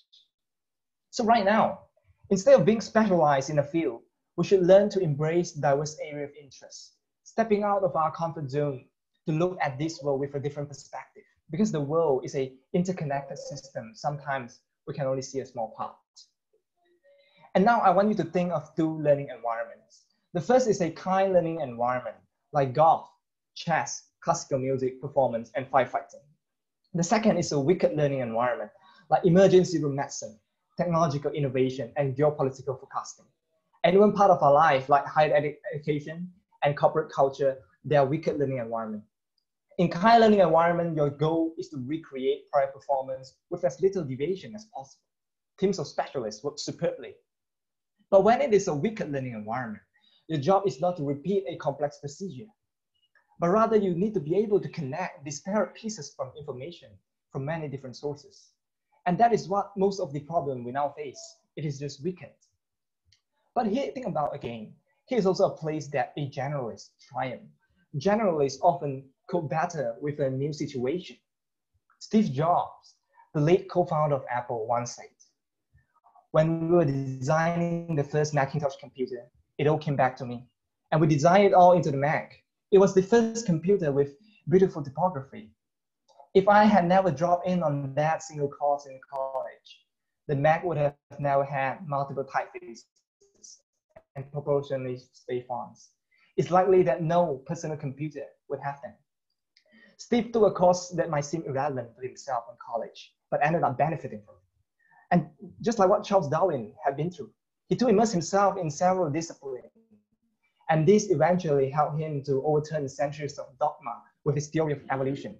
S16: So right now, instead of being specialized in a field, we should learn to embrace diverse area of interest, stepping out of our comfort zone to look at this world with a different perspective. Because the world is an interconnected system, sometimes we can only see a small part. And now I want you to think of 2 learning environments. The first is a kind learning environment, like golf, chess, classical music, performance, and firefighting. The second is a wicked learning environment, like emergency room medicine, technological innovation, and geopolitical forecasting. And even part of our life, like higher education and corporate culture, they are wicked learning environment. In kind learning environment, your goal is to recreate prior performance with as little deviation as possible. Teams of specialists work superbly. But when it is a wicked learning environment, your job is not to repeat a complex procedure, but rather you need to be able to connect disparate pieces from information from many different sources. And that is what most of the problem we now face. It is just wicked. But here, think about again, here's also a place that a generalist triumph. Generalists often cope better with a new situation. Steve Jobs, the late co-founder of Apple, once said, when we were designing the first Macintosh computer, it all came back to me. And we designed it all into the Mac. It was the first computer with beautiful typography. If I had never dropped in on that single course in college, the Mac would have never had multiple typefaces and proportionally spaced fonts. It's likely that no personal computer would have them. Steve took a course that might seem irrelevant to himself in college, but ended up benefiting from it. And just like what Charles Darwin had been through, he too immersed himself in several disciplines. And this eventually helped him to overturn centuries of dogma with his theory of evolution.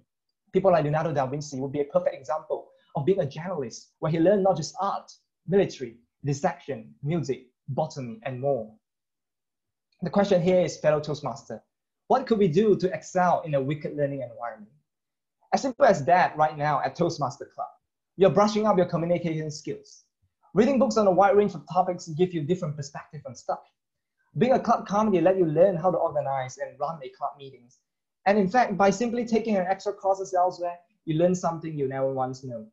S16: People like Leonardo da Vinci would be a perfect example of being a generalist, where he learned not just art, military, dissection, music, botany, and more. The question here is, fellow Toastmaster, what could we do to excel in a wicked learning environment? As simple as that, right now at Toastmaster Club, you're brushing up your communication skills. Reading books on a wide range of topics give you different perspective on stuff. Being a club committee let you learn how to organize and run a club meetings. And in fact, by simply taking an extra courses elsewhere, you learn something you never once knew.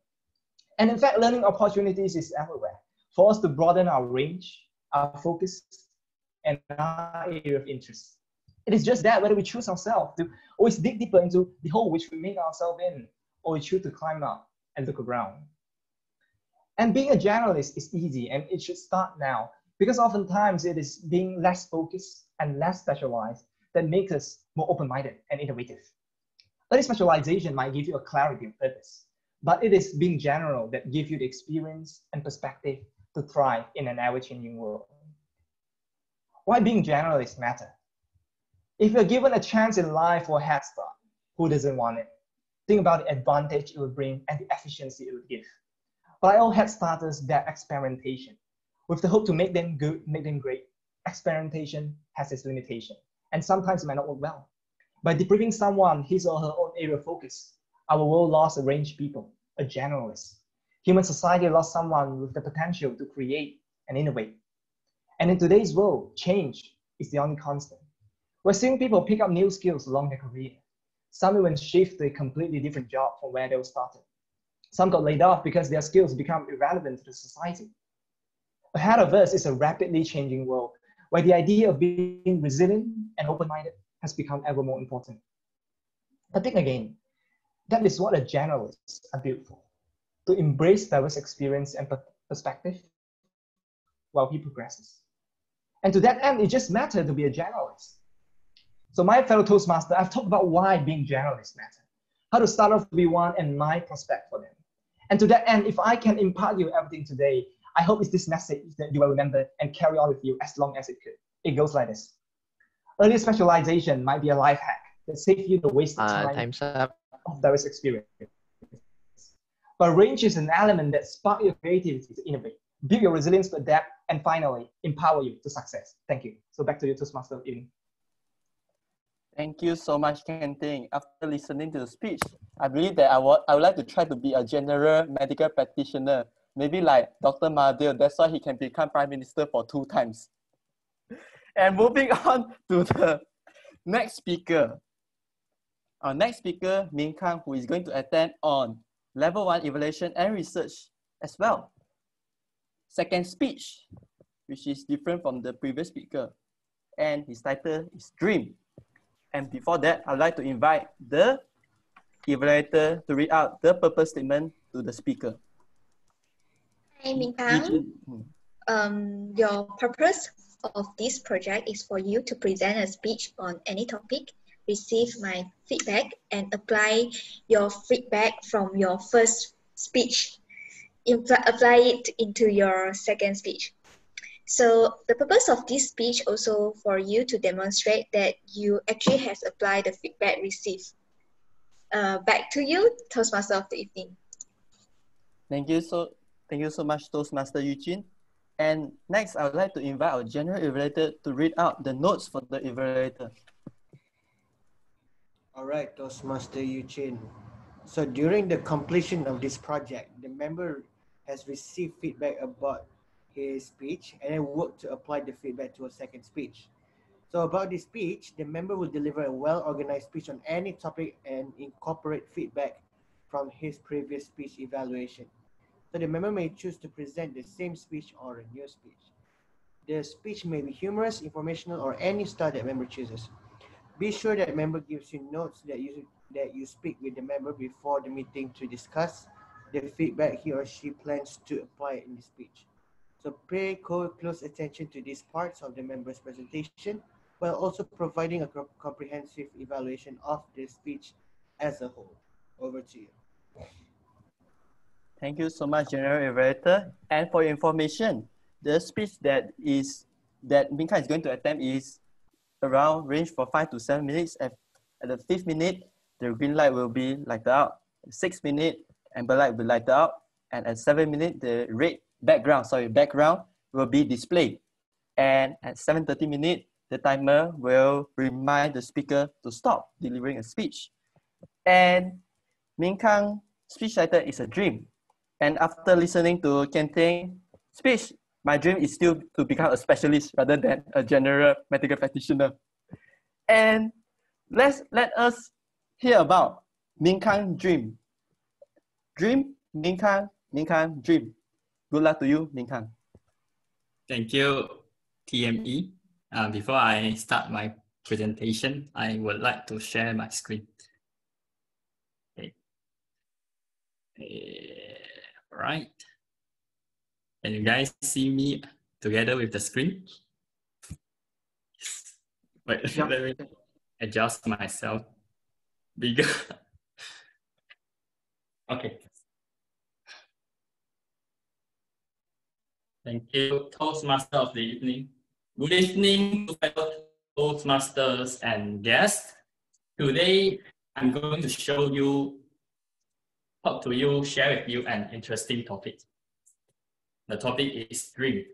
S16: And in fact, learning opportunities is everywhere for us to broaden our range, our focus, and our area of interest. It is just that whether we choose ourselves to always dig deeper into the hole which we make ourselves in, or we choose to climb up and look around. And being a generalist is easy, and it should start now, because oftentimes it is being less focused and less specialized that makes us more open-minded and innovative. Early specialization might give you a clarity of purpose, but it is being general that gives you the experience and perspective to thrive in an ever-changing world. Why being generalist matter? If you're given a chance in life for a head start, who doesn't want it? Think about the advantage it will bring and the efficiency it will give. By all head starters, that experimentation, with the hope to make them good, make them great. Experimentation has its limitation, and sometimes it might not work well. By depriving someone his or her own area of focus, our world lost a range of people, a generalist. Human society lost someone with the potential to create and innovate. And in today's world, change is the only constant. We're seeing people pick up new skills along their career. Some even shift to a completely different job from where they started. Some got laid off because their skills become irrelevant to the society. Ahead of us is a rapidly changing world where the idea of being resilient and open-minded has become ever more important. But think again, that is what a generalist are built for, to embrace diverse experience and perspective while he progresses. And to that end, it just matters to be a generalist. So my fellow Toastmaster, I've talked about why being generalist matter, how to start off to be one, and my prospect for them. And to that end, if I can impart you everything today, I hope it's this message that you will remember and carry on with you as long as it could. It goes like this. Early specialization might be a life hack that saves you the wasted time
S13: Time's up.
S16: of diverse experience. But range is an element that sparks your creativity to innovate, build your resilience to adapt, and finally, empower you to success. Thank you. So back to you, Toastmaster Evening.
S3: Thank you so much, Ken Ting. After listening to the speech, I believe that I would like to try to be a general medical practitioner, maybe like Dr. Mahathir. That's why he can become Prime Minister for 2 times. And moving on to the next speaker. Our next speaker, Min Kang, who is going to attend on Level 1 Evaluation and Research as well. Second speech, which is different from the previous speaker. And his title is Dream. And before that, I'd like to invite the evaluator to read out the purpose statement to the speaker.
S17: Hi, Min Kang. Your purpose of this project is for you to present a speech on any topic, receive my feedback, and apply your feedback from your first speech. Apply it into your second speech. So the purpose of this speech also for you to demonstrate that you actually have applied the feedback received. Back to you, Toastmaster of the evening.
S3: Thank you so much, Toastmaster Eugene. And next, I would like to invite our general evaluator to read out the notes for the evaluator.
S6: All right, Toastmaster Eugene. So during the completion of this project, the member has received feedback about his speech and then worked to apply the feedback to a second speech. So about this speech, the member will deliver a well-organized speech on any topic and incorporate feedback from his previous speech evaluation. So the member may choose to present the same speech or a new speech. The speech may be humorous, informational, or any style that member chooses. Be sure that member gives you notes that you speak with the member before the meeting to discuss the feedback he or she plans to apply in the speech. So pay close attention to these parts of the member's presentation while also providing a comprehensive evaluation of the speech as a whole. Over to you.
S3: Thank you so much, General Evaluator. And for your information, the speech that Minka is going to attempt is around range for 5 to 7 minutes. At the 5th minute, the green light will be lighted out. 6th minute, amber light will be lighted out. And at 7 minutes, the red background will be displayed. And at 7:30 minutes, the timer will remind the speaker to stop delivering a speech. And Minkang's speech title is a dream. And after listening to Kenteng's speech, my dream is still to become a specialist rather than a general medical practitioner. And let us hear about Minkang's dream. Dream, Minkang, dream. Good luck to you, Minkang.
S14: Thank you, TME. Before I start my presentation, I would like to share my screen. Okay. All right. Can you guys see me together with the screen? Wait, let me adjust myself bigger. Okay. Thank you, Toastmaster of the evening. Good evening to fellow Toastmasters and guests. Today, I'm going to share with you an interesting topic. The topic is dream.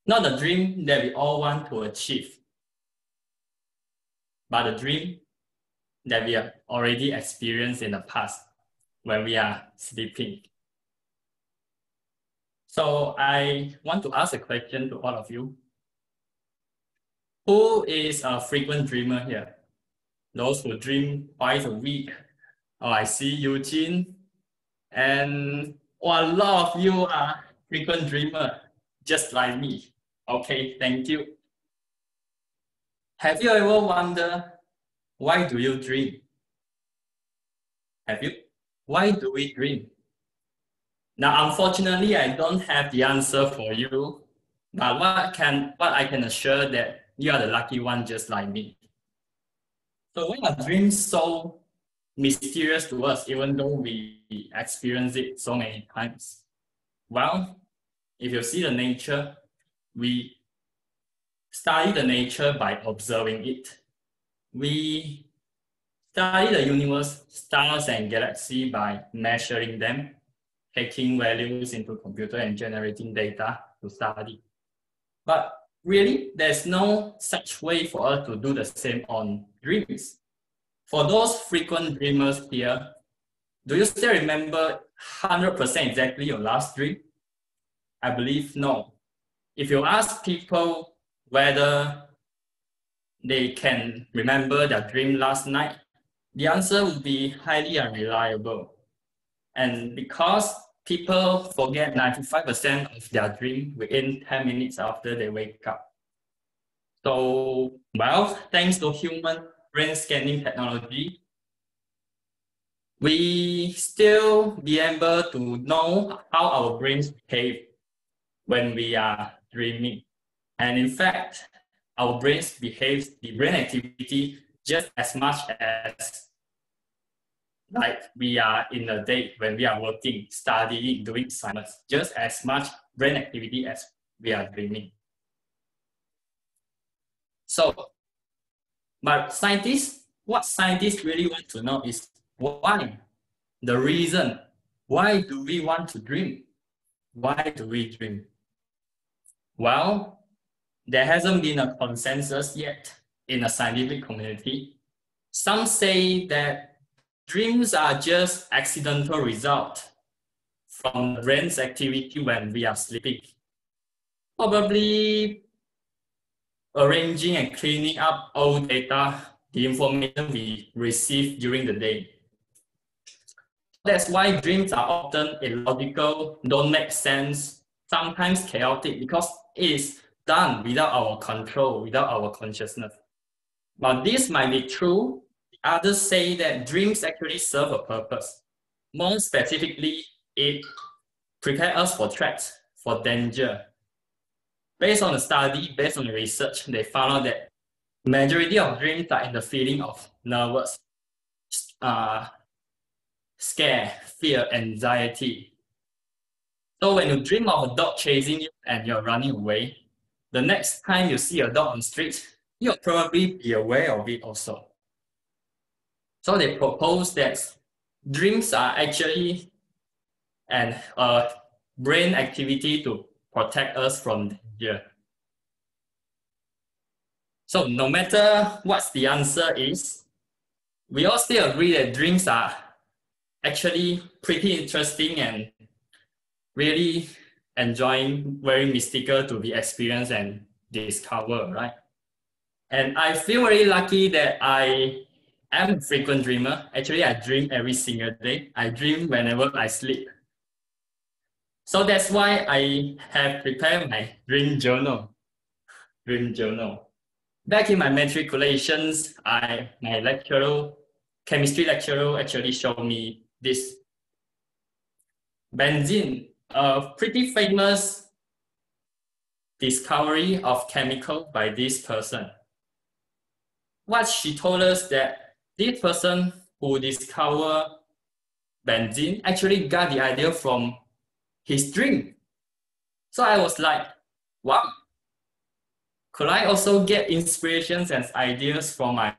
S14: Not the dream that we all want to achieve, but the dream that we have already experienced in the past when we are sleeping. So I want to ask a question to all of you. Who is a frequent dreamer here? Those who dream twice a week. Oh, I see Eugene. And a lot of you are frequent dreamer, just like me. Okay, thank you. Have you ever wondered, why do you dream? Have you? Why do we dream? Now, unfortunately, I don't have the answer for you, but what I can assure that you are the lucky one just like me. So why are dreams so mysterious to us, even though we experience it so many times? Well, if you see the nature, we study the nature by observing it. We study the universe, stars and galaxies by measuring them, taking values into computer and generating data to study. But really, there's no such way for us to do the same on dreams. For those frequent dreamers here, do you still remember 100% exactly your last dream? I believe no. If you ask people whether they can remember their dream last night, the answer will be highly unreliable. And because people forget 95% of their dream within 10 minutes after they wake up. So, well, thanks to human brain scanning technology, we still be able to know how our brains behave when we are dreaming. And in fact, our brains behave the brain activity just as much as like we are in a day when we are working, studying, doing science, just as much brain activity as we are dreaming. So, but what scientists really want to know is Why? The reason. Why do we want to dream? Why do we dream? Well, there hasn't been a consensus yet in the scientific community. Some say that dreams are just accidental result from the brain's activity when we are sleeping. Probably arranging and cleaning up all data, the information we receive during the day. That's why dreams are often illogical, don't make sense, sometimes chaotic, because it is done without our control, without our consciousness. But this might be true. Others say that dreams actually serve a purpose. More specifically, it prepares us for threats, for danger. Based on the study, based on the research, they found out that majority of dreams are in the feeling of nervous, scare, fear, anxiety. So when you dream of a dog chasing you and you're running away, the next time you see a dog on the street, you'll probably be aware of it also. So they propose that dreams are actually a brain activity to protect us from danger. So no matter what the answer is, we all still agree that dreams are actually pretty interesting and really enjoying, very mystical to be experienced and discovered, right? And I feel very lucky that I am a frequent dreamer. Actually, I dream every single day. I dream whenever I sleep. So that's why I have prepared my dream journal. Back in my matriculations, my chemistry lecturer actually showed me this. Benzene, a pretty famous discovery of chemical by this person. What she told us that this person who discovered benzene actually got the idea from his dream. So I was like, wow, could I also get inspirations and ideas from my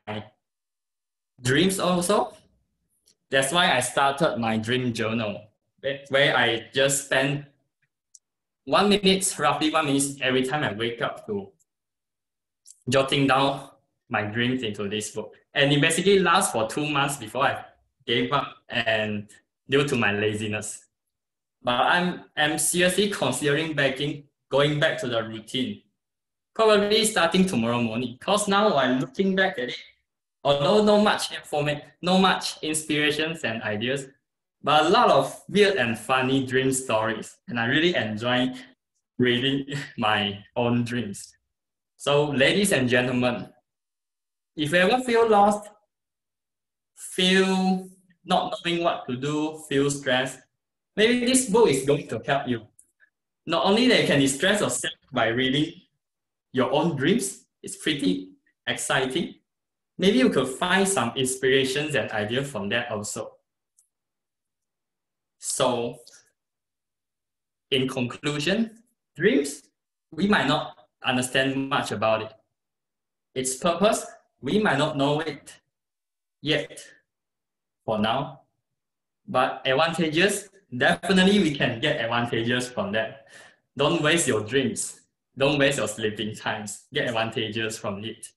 S14: dreams also? That's why I started my dream journal, where I just spend roughly 1 minute every time I wake up to jotting down my dreams into this book. And it basically lasts for 2 months before I gave up and due to my laziness. But I'm seriously considering going back to the routine. Probably starting tomorrow morning. Because now I'm looking back at it, although no much inspirations and ideas, but a lot of weird and funny dream stories. And I really enjoy reading my own dreams. So ladies and gentlemen, if you ever feel lost, feel not knowing what to do, feel stressed, maybe this book is going to help you. Not only that you can distress yourself by reading your own dreams, it's pretty exciting. Maybe you could find some inspirations and ideas from that also. So, in conclusion, dreams, we might not understand much about it. Its purpose, we might not know it yet for now. But advantages, definitely we can get advantages from that. Don't waste your dreams. Don't waste your sleeping times. Get advantages from it.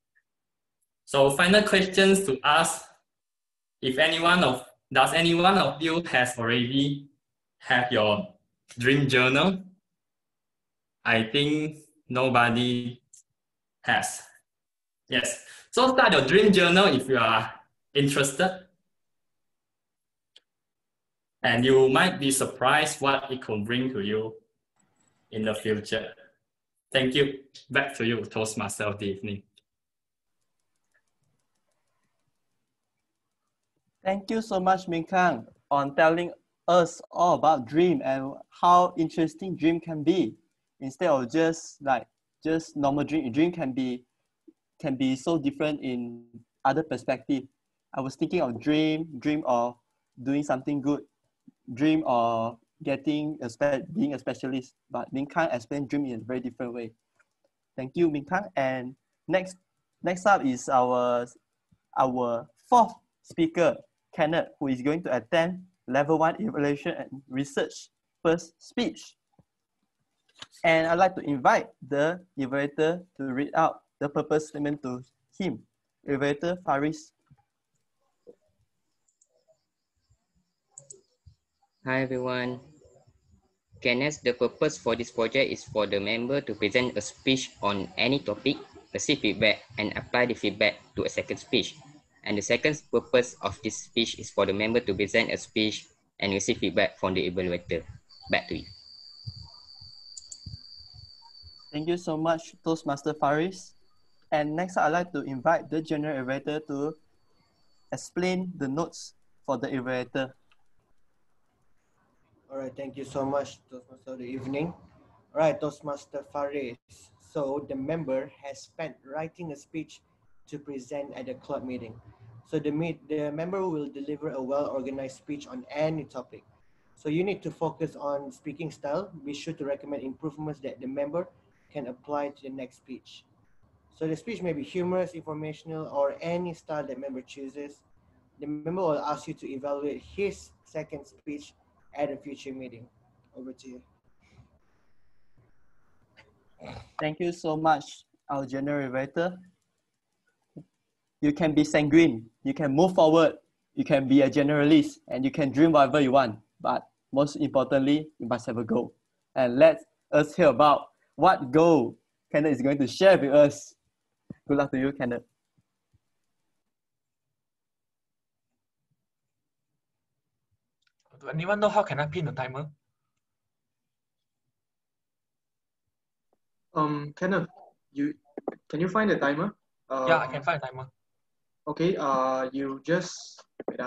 S14: So final questions to ask, does any one of you has already have your dream journal? I think nobody has. Yes. So start your dream journal if you are interested. And you might be surprised what it could bring to you in the future. Thank you. Back to you, Toastmaster of the evening.
S3: Thank you so much, Min Kang, on telling us all about dream and how interesting dream can be. Instead of just normal dream, dream can be so different in other perspective. I was thinking of dream of doing something good, dream of being a specialist, but Min Kang explained dream in a very different way. Thank you, Min Kang. And next up is our fourth speaker, Kenneth, who is going to attend Level 1 Evaluation and Research first speech. And I'd like to invite the evaluator to read out the purpose statement to him. Evaluator Faris.
S18: Hi everyone. Kenneth, the purpose for this project is for the member to present a speech on any topic, receive feedback, and apply the feedback to a second speech. And the second purpose of this speech is for the member to present a speech and receive feedback from the evaluator. Back to you.
S3: Thank you so much, Toastmaster Faris. And next, I'd like to invite the general evaluator to explain the notes for the evaluator.
S6: All right, thank you so much, Toastmaster. Good evening. All right, Toastmaster Faris. So the member has spent writing a speech to present at the club meeting. So the member will deliver a well-organized speech on any topic. So you need to focus on speaking style. Be sure to recommend improvements that the member can apply to the next speech. So the speech may be humorous, informational, or any style that member chooses. The member will ask you to evaluate his second speech at a future meeting. Over to you.
S3: Thank you so much, our general evaluator. You can be sanguine, you can move forward, you can be a generalist, and you can dream whatever you want. But most importantly, you must have a goal. And let us hear about what goal Kenneth is going to share with us. Good luck to you, Kenneth.
S11: Do anyone know how can I pin the timer?
S2: Kenneth, can you find the timer?
S11: Yeah, I can find a timer.
S2: Okay, you just wait.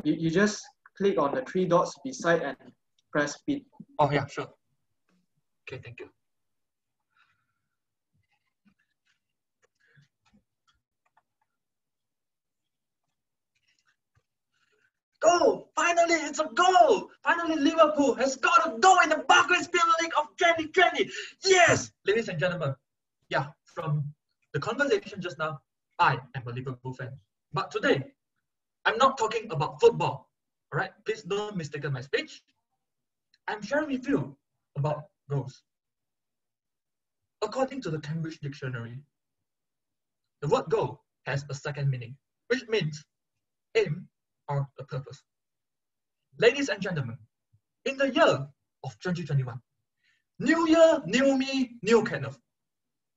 S2: You just click on the 3 dots beside and press pin.
S11: Oh yeah, sure. Okay, thank you. Goal! Finally, it's a goal! Finally, Liverpool has got a goal in the Barclays Premier League of 2020. Yes, ladies and gentlemen. Yeah, from the conversation just now, I am a Liverpool fan. But today, I'm not talking about football. All right, please don't mistake my speech. I'm sharing with you about goals. According to the Cambridge Dictionary, the word goal has a second meaning, which means aim or a purpose. Ladies and gentlemen, in the year of 2021, new year, new me, new Kenneth.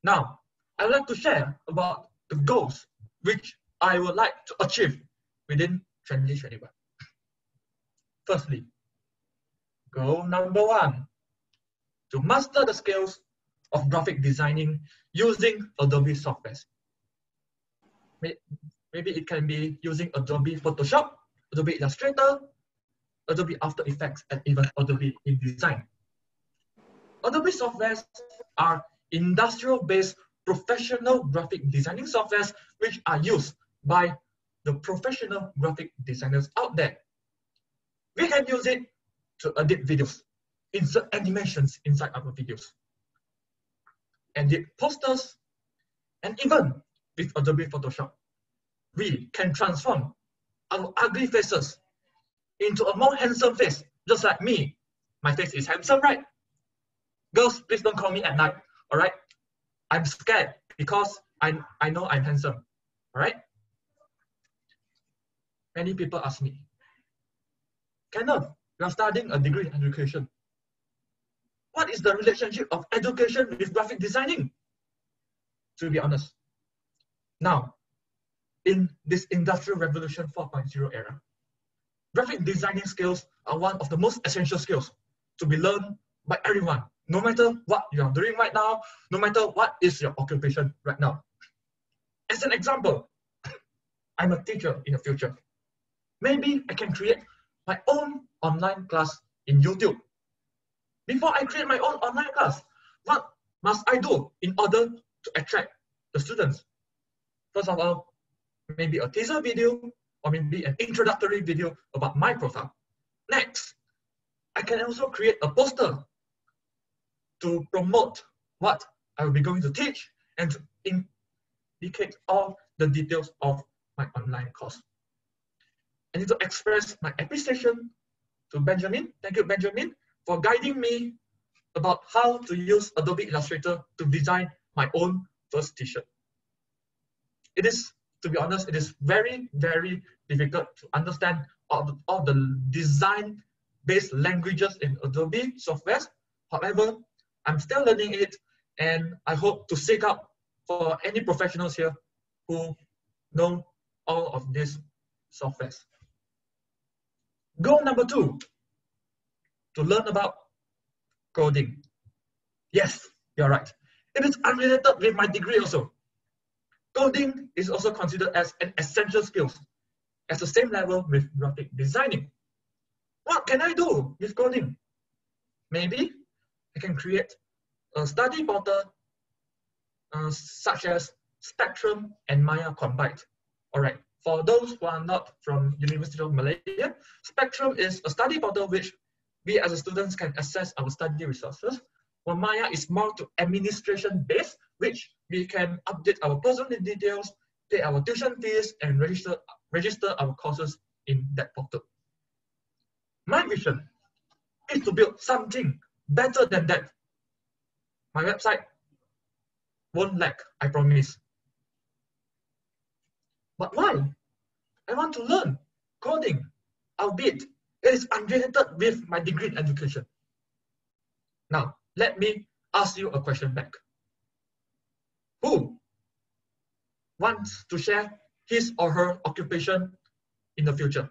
S11: Now, I'd like to share about the goals which I would like to achieve within 2021. Firstly, goal number 1, to master the skills of graphic designing using Adobe software. Maybe it can be using Adobe Photoshop, Adobe Illustrator, Adobe After Effects, and even Adobe InDesign. Adobe softwares are industrial-based professional graphic designing softwares which are used by the professional graphic designers out there. We can use it to edit videos, insert animations inside our videos, edit posters, and even with Adobe Photoshop, we can transform our ugly faces into a more handsome face, just like me. My face is handsome, right? Girls, please don't call me at night, all right? I'm scared because I know I'm handsome, all right? Many people ask me, Kenneth, you are studying a degree in education. What is the relationship of education with graphic designing? To be honest, now, in this Industrial Revolution 4.0 era, graphic designing skills are one of the most essential skills to be learned by everyone, no matter what you are doing right now, no matter what is your occupation right now. As an example, I'm a teacher in the future. Maybe I can create my own online class in YouTube. Before I create my own online class, what must I do in order to attract the students? First of all, maybe a teaser video, or maybe an introductory video about my profile. Next, I can also create a poster to promote what I will be going to teach and to indicate all the details of my online course. I need to express my appreciation to Benjamin. Thank you, Benjamin, for guiding me about how to use Adobe Illustrator to design my own first t-shirt. It is, to be honest, it is very, very difficult to understand all the design-based languages in Adobe software. However, I'm still learning it, and I hope to seek out for any professionals here who know all of these softwares. Goal number 2, to learn about coding. Yes, you're right. It is unrelated with my degree also. Coding is also considered as an essential skill at the same level with graphic designing. What can I do with coding? Maybe I can create a study portal such as Spectrum and Maya combined. All right, for those who are not from University of Malaysia, Spectrum is a study portal which we as students can access our study resources, while Maya is more to administration based, which we can update our personal details, pay our tuition fees, and register our courses in that portal. My vision is to build something better than that. My website won't lack, I promise. But why? I want to learn coding, albeit it is unrelated with my degree in education. Now, let me ask you a question back. Who wants to share his or her occupation in the future?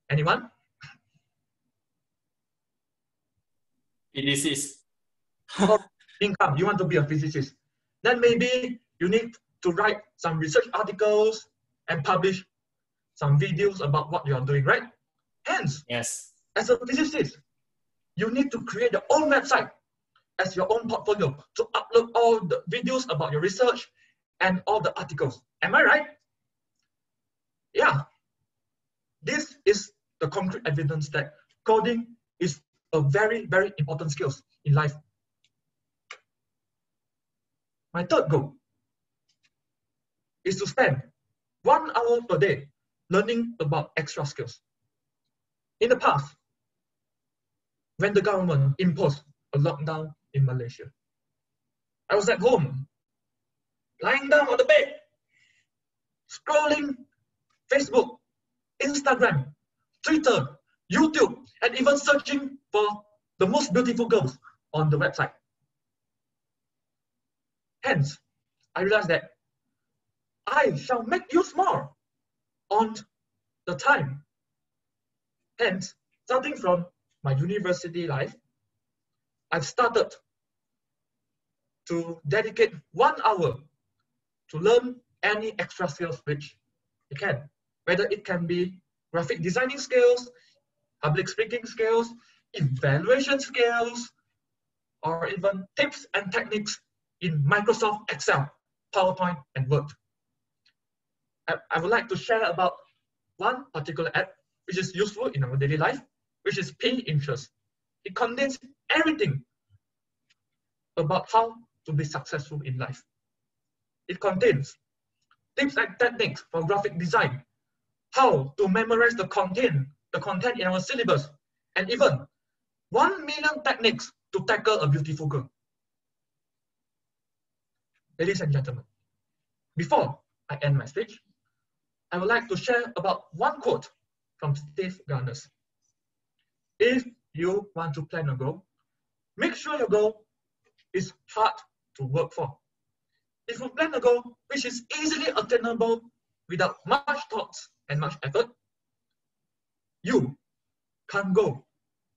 S11: Anyone?
S14: Physicist.
S11: Income, you want to be a physicist. Then maybe you need to write some research articles and publish some videos about what you are doing, right? Hence,
S14: yes,
S11: as a physicist, you need to create your own website as your own portfolio to upload all the videos about your research and all the articles. Am I right? Yeah. This is the concrete evidence that coding is a very, very important skill in life. My third goal is to spend 1 hour per day learning about extra skills. In the past, when the government imposed a lockdown in Malaysia, I was at home, lying down on the bed, scrolling Facebook, Instagram, Twitter, YouTube, and even searching for the most beautiful girls on the website. Hence, I realized that I shall make use more on the time. Hence, starting from my university life, I've started to dedicate 1 hour to learn any extra skills which I can. Whether it can be graphic designing skills, public speaking skills, evaluation skills, or even tips and techniques in Microsoft Excel, PowerPoint, and Word. I would like to share about one particular app which is useful in our daily life, which is Pay Interest. It contains everything about how to be successful in life. It contains tips and techniques for graphic design, how to memorize the content in our syllabus, and even 1 million techniques to tackle a beautiful girl. Ladies and gentlemen, before I end my speech, I would like to share about one quote from Steve Garners. If you want to plan a goal, make sure your goal is hard to work for. If you plan a goal which is easily attainable without much thoughts and much effort, you can go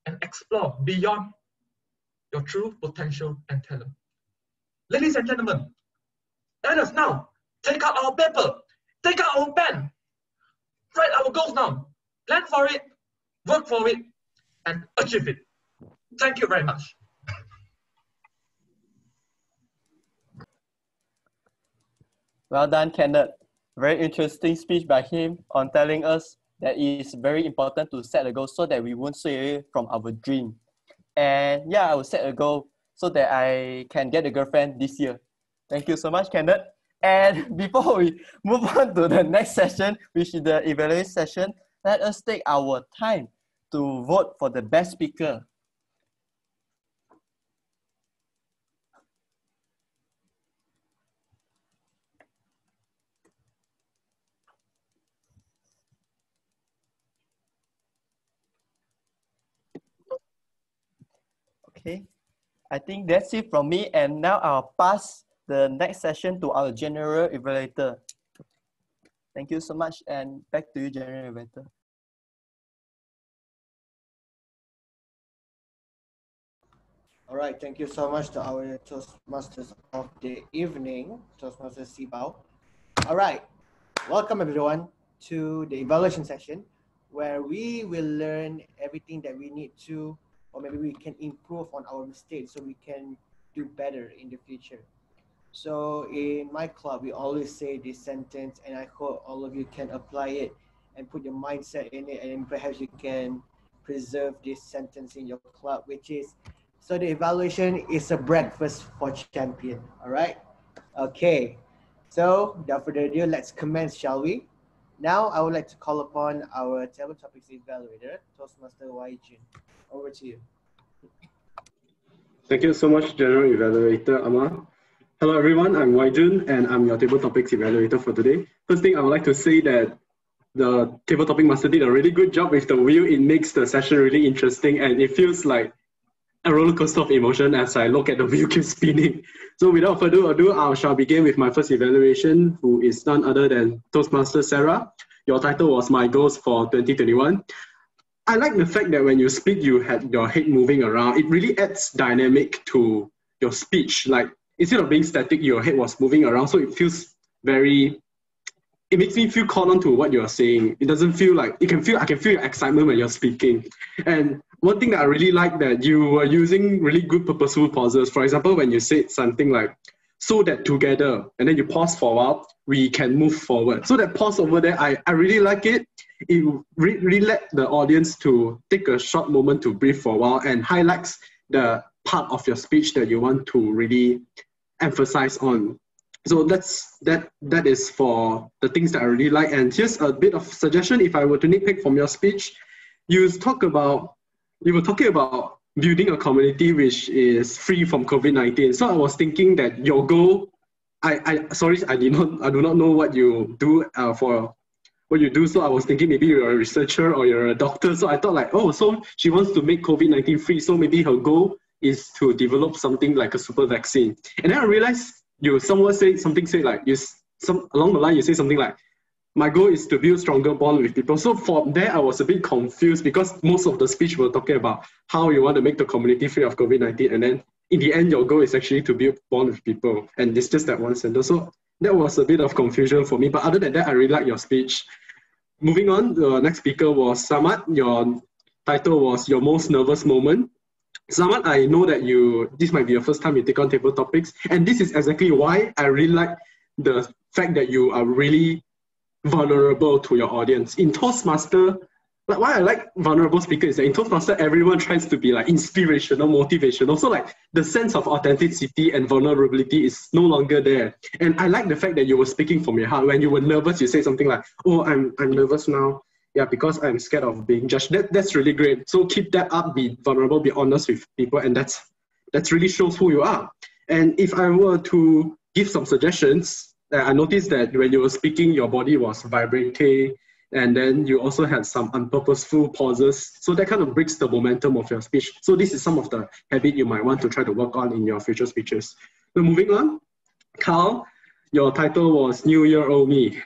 S11: and explore beyond your true potential and talent. Ladies and gentlemen, let us now take out our paper, take out our pen, write our goals down, plan for it, work for it, and achieve it. Thank you very much.
S3: Well done, Kenneth. Very interesting speech by him on telling us that it is very important to set a goal so that we won't stray away from our dream. And yeah, I will set a goal so that I can get a girlfriend this year. Thank you so much, Kenneth. And before we move on to the next session, which is the evaluation session, let us take our time to vote for the best speaker. Okay, I think that's it from me. And now I'll pass the next session to our general evaluator. Thank you so much, and back to you, general evaluator.
S6: All right, thank you so much to our Toastmasters of the evening, Toastmaster Sibao. All right, welcome everyone to the evaluation session where we will learn everything that we need to, or maybe we can improve on our mistakes so we can do better in the future. So in my club, we always say this sentence, and I hope all of you can apply it and put your mindset in it, and perhaps you can preserve this sentence in your club, which is, so the evaluation is a breakfast for champion. All right? Okay. So without further ado, let's commence, shall we? Now I would like to call upon our table topics evaluator, Toastmaster Jun. Over to you.
S19: Thank you so much, General Evaluator Amar. Hello everyone, I'm Jun and I'm your table topics evaluator for today. First thing I would like to say that the table topic master did a really good job with the wheel. It makes the session really interesting and it feels like a roller coaster of emotion as I look at the wheel keep spinning. So without further ado, I shall begin with my first evaluation, who is none other than Toastmaster Sarah. Your title was My Goals for 2021. I like the fact that when you speak, you had your head moving around. It really adds dynamic to your speech. Like instead of being static, your head was moving around. So it feels very, it makes me feel caught on to what you're saying. It doesn't feel like, I can feel your excitement when you're speaking. And one thing that I really like that you were using really good purposeful pauses. For example, when you said something like, so that together, and then you pause for a while, we can move forward. So that pause over there, I really like it. It really let the audience to take a short moment to breathe for a while and highlights the part of your speech that you want to really emphasize on. So that is for the things that I really like. And here's a bit of suggestion. If I were to nitpick from your speech, you were talking about building a community which is free from COVID-19. So I was thinking that your goal, I do not know what you do for what you do. So I was thinking maybe you're a researcher or you're a doctor. So I thought like, oh, so she wants to make COVID-19 free. So maybe her goal is to develop something like a super vaccine. And then I realized along the line, you say something like, my goal is to build stronger bond with people. So from there, I was a bit confused because most of the speech were talking about how you want to make the community free of COVID-19. And then in the end, your goal is actually to build bond with people. And it's just that one sentence. So that was a bit of confusion for me. But other than that, I really like your speech. Moving on, the next speaker was Samad. Your title was Your Most Nervous Moment. Samad, I know that this might be your first time you take on table topics. And this is exactly why I really like the fact that you are really vulnerable to your audience. In Toastmaster, like why I like vulnerable speakers is that in Toastmaster, everyone tries to be like inspirational, motivational. So like the sense of authenticity and vulnerability is no longer there. And I like the fact that you were speaking from your heart. When you were nervous, you say something like, oh, I'm nervous now. Yeah, because I'm scared of being judged. That's really great. So keep that up, be vulnerable, be honest with people, and that's really shows who you are. And if I were to give some suggestions, I noticed that when you were speaking, your body was vibrating, and then you also had some unpurposeful pauses. So that kind of breaks the momentum of your speech. So this is some of the habit you might want to try to work on in your future speeches. So moving on, Carl, your title was New Year Old Me.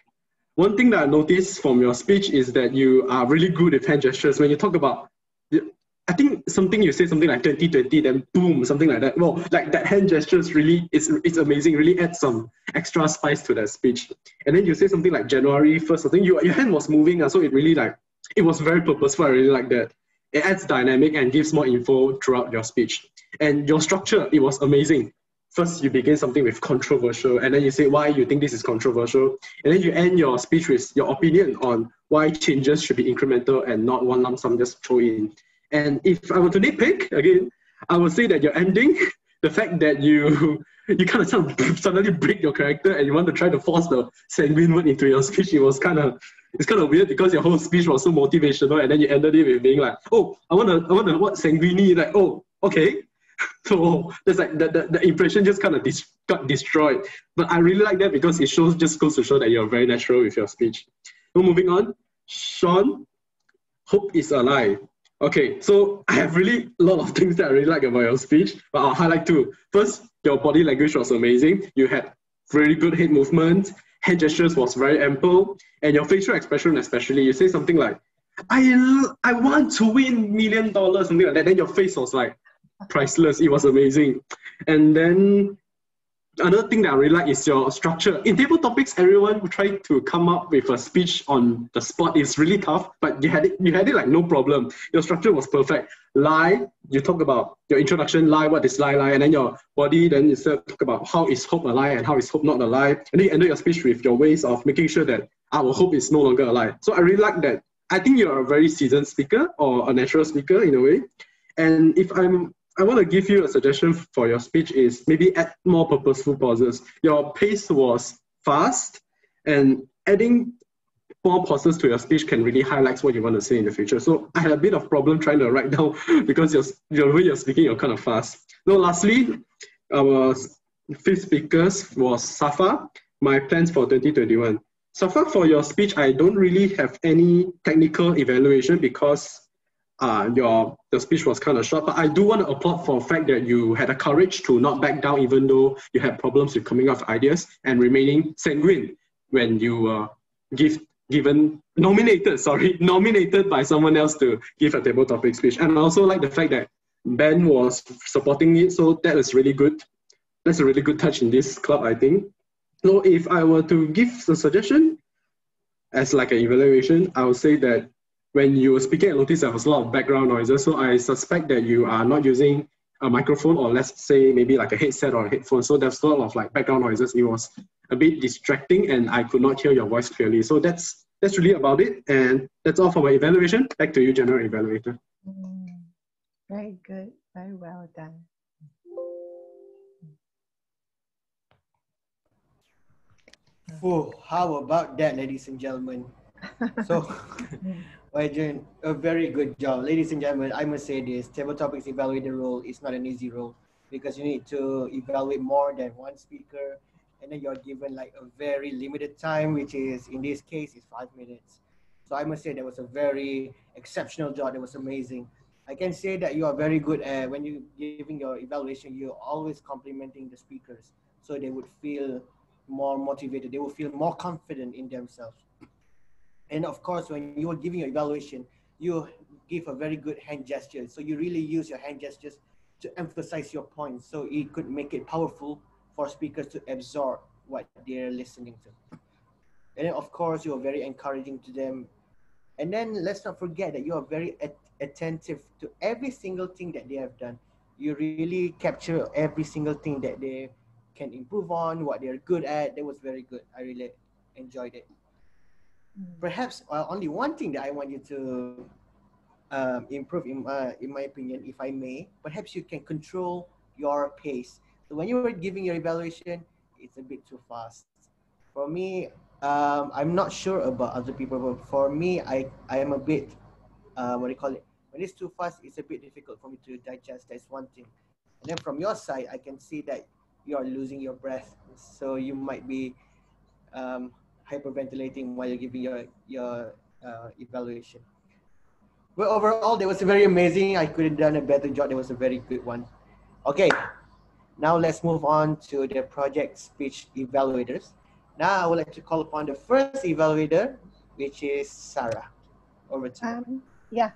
S19: One thing that I noticed from your speech is that you are really good with hand gestures. When you talk about, I think you say something like 2020, then boom, something like that. Well, like that hand gestures really, it's amazing, really adds some extra spice to that speech. And then you say something like January 1st, I think your hand was moving, so it really it was very purposeful. I really like that. It adds dynamic and gives more info throughout your speech. And your structure, it was amazing. First, you begin something with controversial, and then you say why you think this is controversial. And then you end your speech with your opinion on why changes should be incremental and not one lump sum just throw in. And if I were to nitpick, again, I would say that your ending, the fact that you kind of suddenly break your character and you want to try to force the sanguine word into your speech, it's kind of weird because your whole speech was so motivational, and then you ended it with being like, oh, I want to what sanguine, like, oh, okay. So that's like the impression just kind of got destroyed. But I really like that because it just goes to show that you're very natural with your speech. So moving on, Sean, hope is a lie. Okay, so I have really a lot of things that I really like about your speech, but I'll highlight two. First, your body language was amazing. You had very good head movement, hand gestures was very ample, and your facial expression especially, you say something like, I want to win $1 million, something like that. Then your face was like priceless. It was amazing. And then another thing that I really like is your structure. In table topics, everyone tried to come up with a speech on the spot. It's really tough, but you had it like no problem. Your structure was perfect. Lie, you talk about your introduction, lie, what is lie, and then your body, then you talk about how is hope a lie and how is hope not a lie. And then you ended your speech with your ways of making sure that our hope is no longer a lie. So I really like that. I think you're a very seasoned speaker or a natural speaker in a way. And if I want to give you a suggestion for your speech is maybe add more purposeful pauses. Your pace was fast, and adding more pauses to your speech can really highlight what you want to say in the future. So I had a bit of problem trying to write down because the way you're speaking, you're kind of fast. Now, lastly, our fifth speaker was Safa, my plans for 2021. Safa, for your speech, I don't really have any technical evaluation because your speech was kind of short, but I do want to applaud for the fact that you had the courage to not back down even though you had problems with coming up with ideas and remaining sanguine when you were nominated by someone else to give a table topic speech. And I also like the fact that Ben was supporting it, so that is really good. That's a really good touch in this club, I think. So if I were to give a suggestion as like an evaluation, I would say that when you were speaking, I noticed there was a lot of background noises. So I suspect that you are not using a microphone or let's say maybe like a headset or a headphone. So there's a lot of like background noises. It was a bit distracting and I could not hear your voice clearly. So that's really about it. And that's all for my evaluation. Back to you, General Evaluator.
S8: Very good. Very well done.
S6: Oh, how about that, ladies and gentlemen? So, Wai-Jun, a very good job. Ladies and gentlemen, I must say this, table topics evaluator role is not an easy role because you need to evaluate more than one speaker, and then you're given like a very limited time, which is, in this case, is 5 minutes. So I must say that was a very exceptional job. That was amazing. I can say that you are very good at, when you're giving your evaluation, you're always complimenting the speakers so they would feel more motivated. They will feel more confident in themselves. And of course, when you are giving your evaluation, you give a very good hand gesture. So you really use your hand gestures to emphasize your points. So it could make it powerful for speakers to absorb what they're listening to. And then of course, you are very encouraging to them. And then let's not forget that you are very attentive to every single thing that they have done. You really capture every single thing that they can improve on, what they're good at. That was very good. I really enjoyed it. Perhaps only one thing that I want you to improve, in my opinion, if I may, perhaps you can control your pace. So when you were giving your evaluation, it's a bit too fast. For me, I'm not sure about other people, but for me, I am a bit, what do you call it? When it's too fast, it's a bit difficult for me to digest. That's one thing. And then from your side, I can see that you are losing your breath. So you might be hyperventilating while you're giving your evaluation. But overall, that was very amazing. I could have done a better job. That was a very good one. Okay, now let's move on to the project speech evaluators. Now I would like to call upon the first evaluator, which is Sarah. Over to you.
S8: Yeah,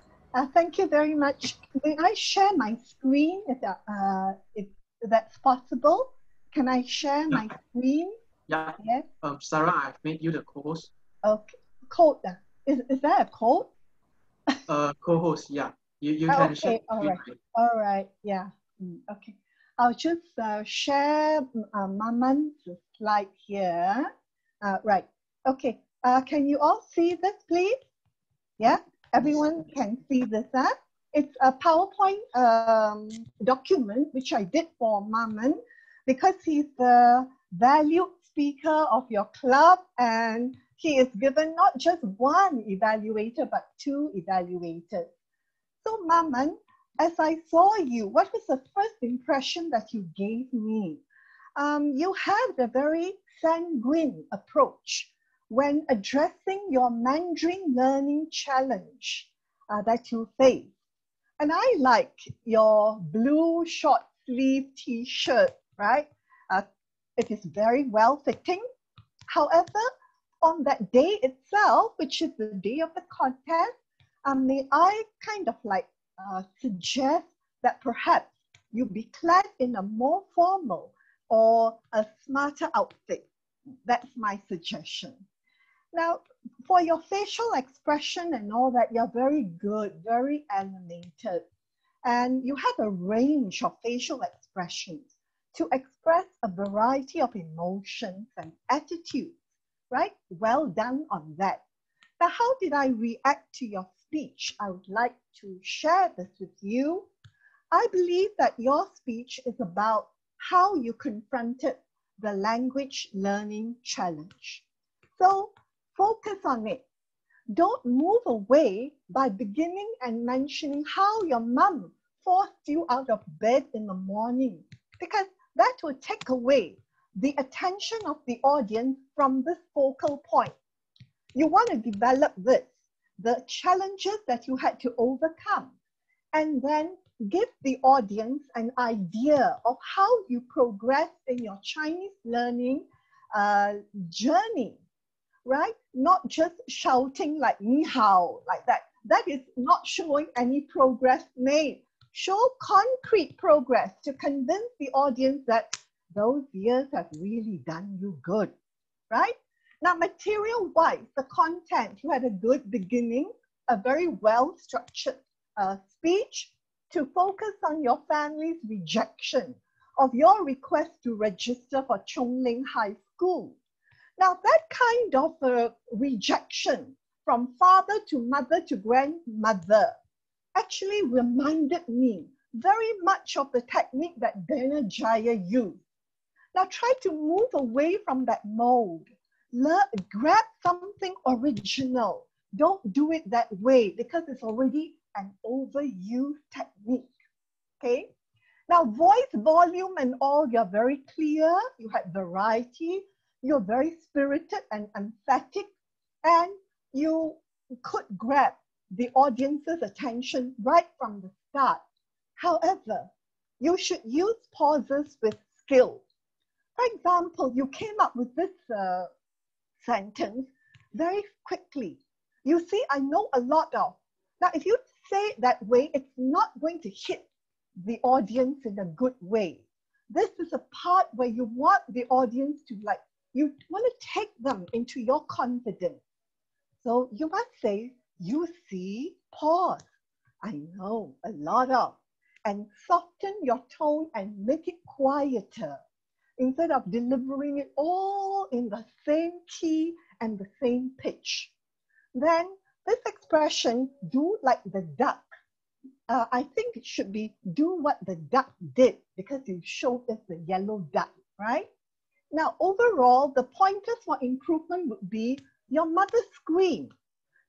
S8: thank you very much. May I share my screen if that's possible? Can I share my screen?
S2: Yeah.
S8: Yes.
S2: Sarah, I've made you the co-host.
S8: Okay. Code. Is that a code?
S2: Co-host, yeah. You can share.
S8: Okay. All right. All right. Yeah. Okay. I'll just share Maman's slide here. Right. Okay. Can you all see this, please? Yeah. Everyone can see this, huh? It's a PowerPoint document which I did for Maman because he's the valued speaker of your club and he is given not just one evaluator but 2 evaluators. So Maman, as I saw you, what was the first impression that you gave me? You had a very sanguine approach when addressing your Mandarin learning challenge that you face. And I like your blue short sleeve t-shirt, right? It is very well fitting. However, on that day itself, which is the day of the contest, may I kind of like suggest that perhaps you be clad in a more formal or a smarter outfit. That's my suggestion. Now, for your facial expression and all that, you're very good, very animated. And you have a range of facial expressions to express a variety of emotions and attitudes, right? Well done on that. Now, how did I react to your speech? I would like to share this with you. I believe that your speech is about how you confronted the language learning challenge. So focus on it. Don't move away by beginning and mentioning how your mum forced you out of bed in the morning, because that will take away the attention of the audience from this focal point. You want to develop this, the challenges that you had to overcome, and then give the audience an idea of how you progress in your Chinese learning journey, right? Not just shouting like ni hao, like that. That is not showing any progress made. Show concrete progress to convince the audience that those years have really done you good, right? Now, material-wise, the content, you had a good beginning, a very well-structured speech to focus on your family's rejection of your request to register for Chongling High School. Now, that kind of rejection from father to mother to grandmother actually reminded me very much of the technique that Dana Jaya used. Now, try to move away from that mold. Grab something original. Don't do it that way because it's already an overused technique, okay? Now, voice volume and all, you're very clear, you had variety, you're very spirited and emphatic, and you could grab the audience's attention right from the start. However, you should use pauses with skill. For example, you came up with this sentence very quickly. You see, I know a lot of. Now, if you say it that way, it's not going to hit the audience in a good way. This is a part where you want the audience to like, you want to take them into your confidence. So you must say, you see, pause. I know a lot of, and soften your tone and make it quieter instead of delivering it all in the same key and the same pitch. Then this expression, do like the duck. I think it should be do what the duck did because you showed us the yellow duck, right? Now, overall, the pointers for improvement would be your mother's scream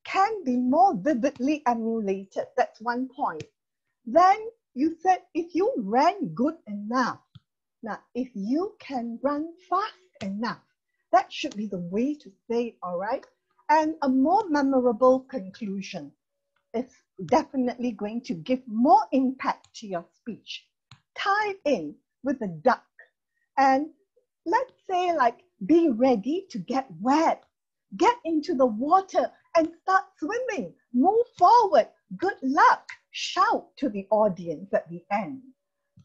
S8: can be more vividly emulated. That's one point. Then you said, if you ran good enough, now, if you can run fast enough, that should be the way to say it, all right? And a more memorable conclusion is definitely going to give more impact to your speech. Tie in with the duck. And let's say like, be ready to get wet. Get into the water and start swimming. Move forward. Good luck. Shout to the audience at the end.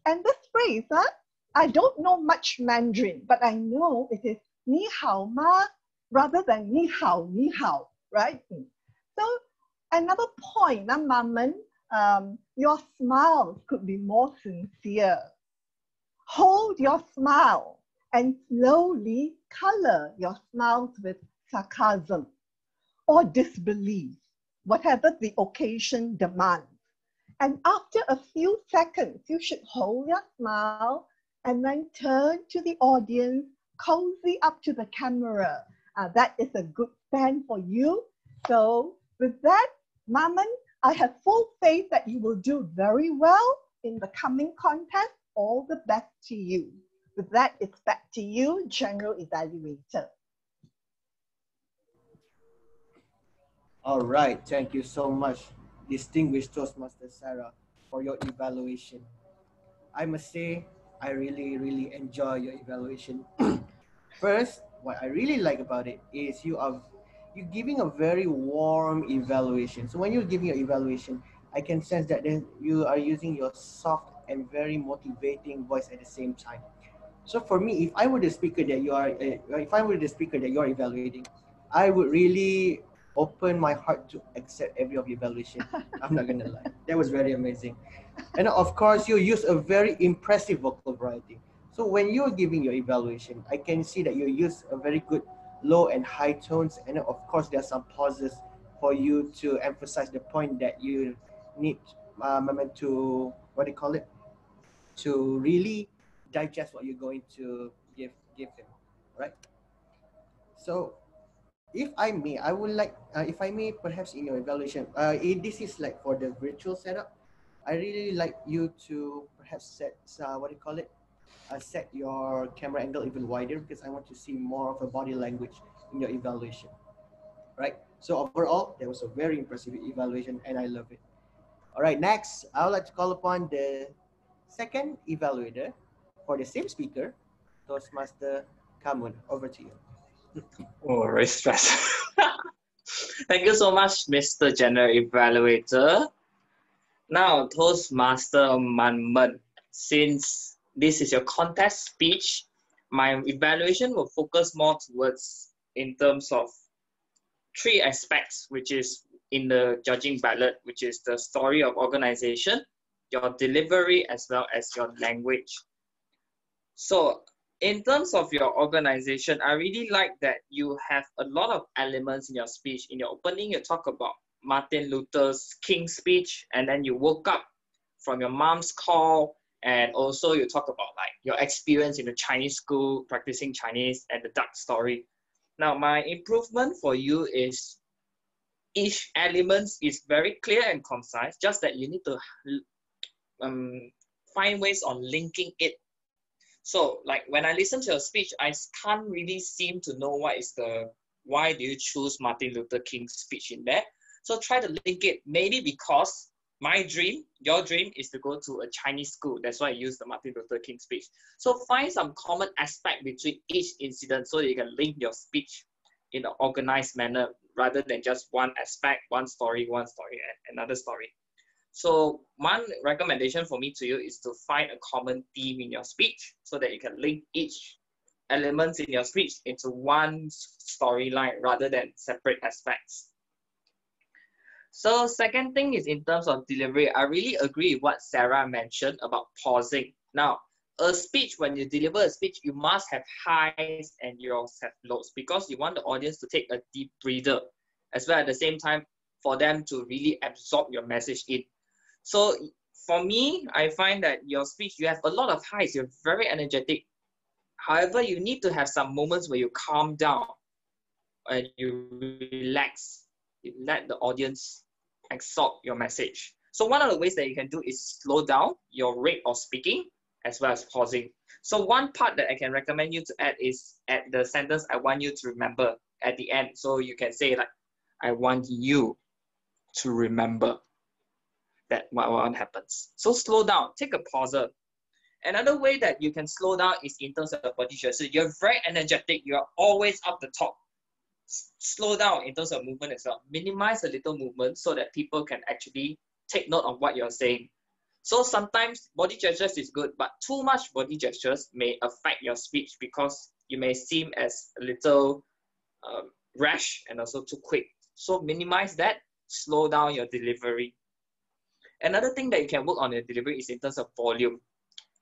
S8: And this phrase, I don't know much Mandarin, but I know it is ni hao ma rather than ni hao, right? So another point, Maman, your smiles could be more sincere. Hold your smile and slowly color your smiles with sarcasm or disbelief, whatever the occasion demands. And after a few seconds, you should hold your smile and then turn to the audience, cozy up to the camera. That is a good stand for you. So with that, Maman, I have full faith that you will do very well in the coming contest. All the best to you. With that, it's back to you, General Evaluator.
S6: All right, thank you so much, distinguished Toastmaster Sarah, for your evaluation. I must say, I really enjoy your evaluation. First, what I really like about it is you're giving a very warm evaluation. So when you're giving your evaluation, I can sense that you are using your soft and very motivating voice at the same time. So for me, if I were the speaker that you are evaluating, I would really open my heart to accept every of your evaluation. I'm not gonna lie, that was very amazing. And of course, you use a very impressive vocal variety. So when you're giving your evaluation, I can see that you use a very good low and high tones, and of course there are some pauses for you to emphasize the point that you need to, what do you call it, to really digest what you're going to give them, right? So if I may, I would like, if I may, perhaps in your evaluation, this is like for the virtual setup, I really like you to perhaps set, what do you call it, set your camera angle even wider, because I want to see more of a body language in your evaluation, right? So overall, that was a very impressive evaluation and I love it. All right, next, I would like to call upon the second evaluator for the same speaker, Toastmaster Kamun. Over to you.
S14: Oh, very stressful. Thank you so much, Mr. General Evaluator. Now, Toastmaster Manman, since this is your contest speech, my evaluation will focus more towards in terms of three aspects, which is in the judging ballot, which is the story of organization, your delivery, as well as your language. So in terms of your organization, I really like that you have a lot of elements in your speech. In your opening, you talk about Martin Luther King's speech, and then you woke up from your mom's call, and also you talk about like your experience in the Chinese school, practicing Chinese, and the duck story. Now, my improvement for you is each element is very clear and concise, just that you need to find ways on linking it. So like when I listen to your speech, I can't really seem to know why do you choose Martin Luther King's speech in there. So try to link it, maybe because my dream, your dream is to go to a Chinese school. That's why I use the Martin Luther King speech. So find some common aspect between each incident so you can link your speech in an organized manner rather than just one aspect, one story, and another story. So one recommendation for me to you is to find a common theme in your speech so that you can link each element in your speech into one storyline rather than separate aspects. So second thing is in terms of delivery, I really agree with what Sarah mentioned about pausing. Now, a speech, when you deliver a speech, you must have highs and you also have lows because you want the audience to take a deep breather, as well at the same time for them to really absorb your message in. So for me, I find that your speech, you have a lot of highs, you're very energetic. However, you need to have some moments where you calm down and you relax, you let the audience absorb your message. So one of the ways that you can do is slow down your rate of speaking as well as pausing. So one part that I can recommend you to add is at the sentence, I want you to remember at the end. So you can say like, I want you to remember that what happens. So slow down, take a pause. Another way that you can slow down is in terms of body gesture. So you're very energetic, you're always up the top. Slow down in terms of movement as well. Minimize a little movement so that people can actually take note of what you're saying. So sometimes body gestures is good, but too much body gestures may affect your speech because you may seem as a little rash and also too quick. So minimize that, slow down your delivery. Another thing that you can work on your delivery is in terms of volume.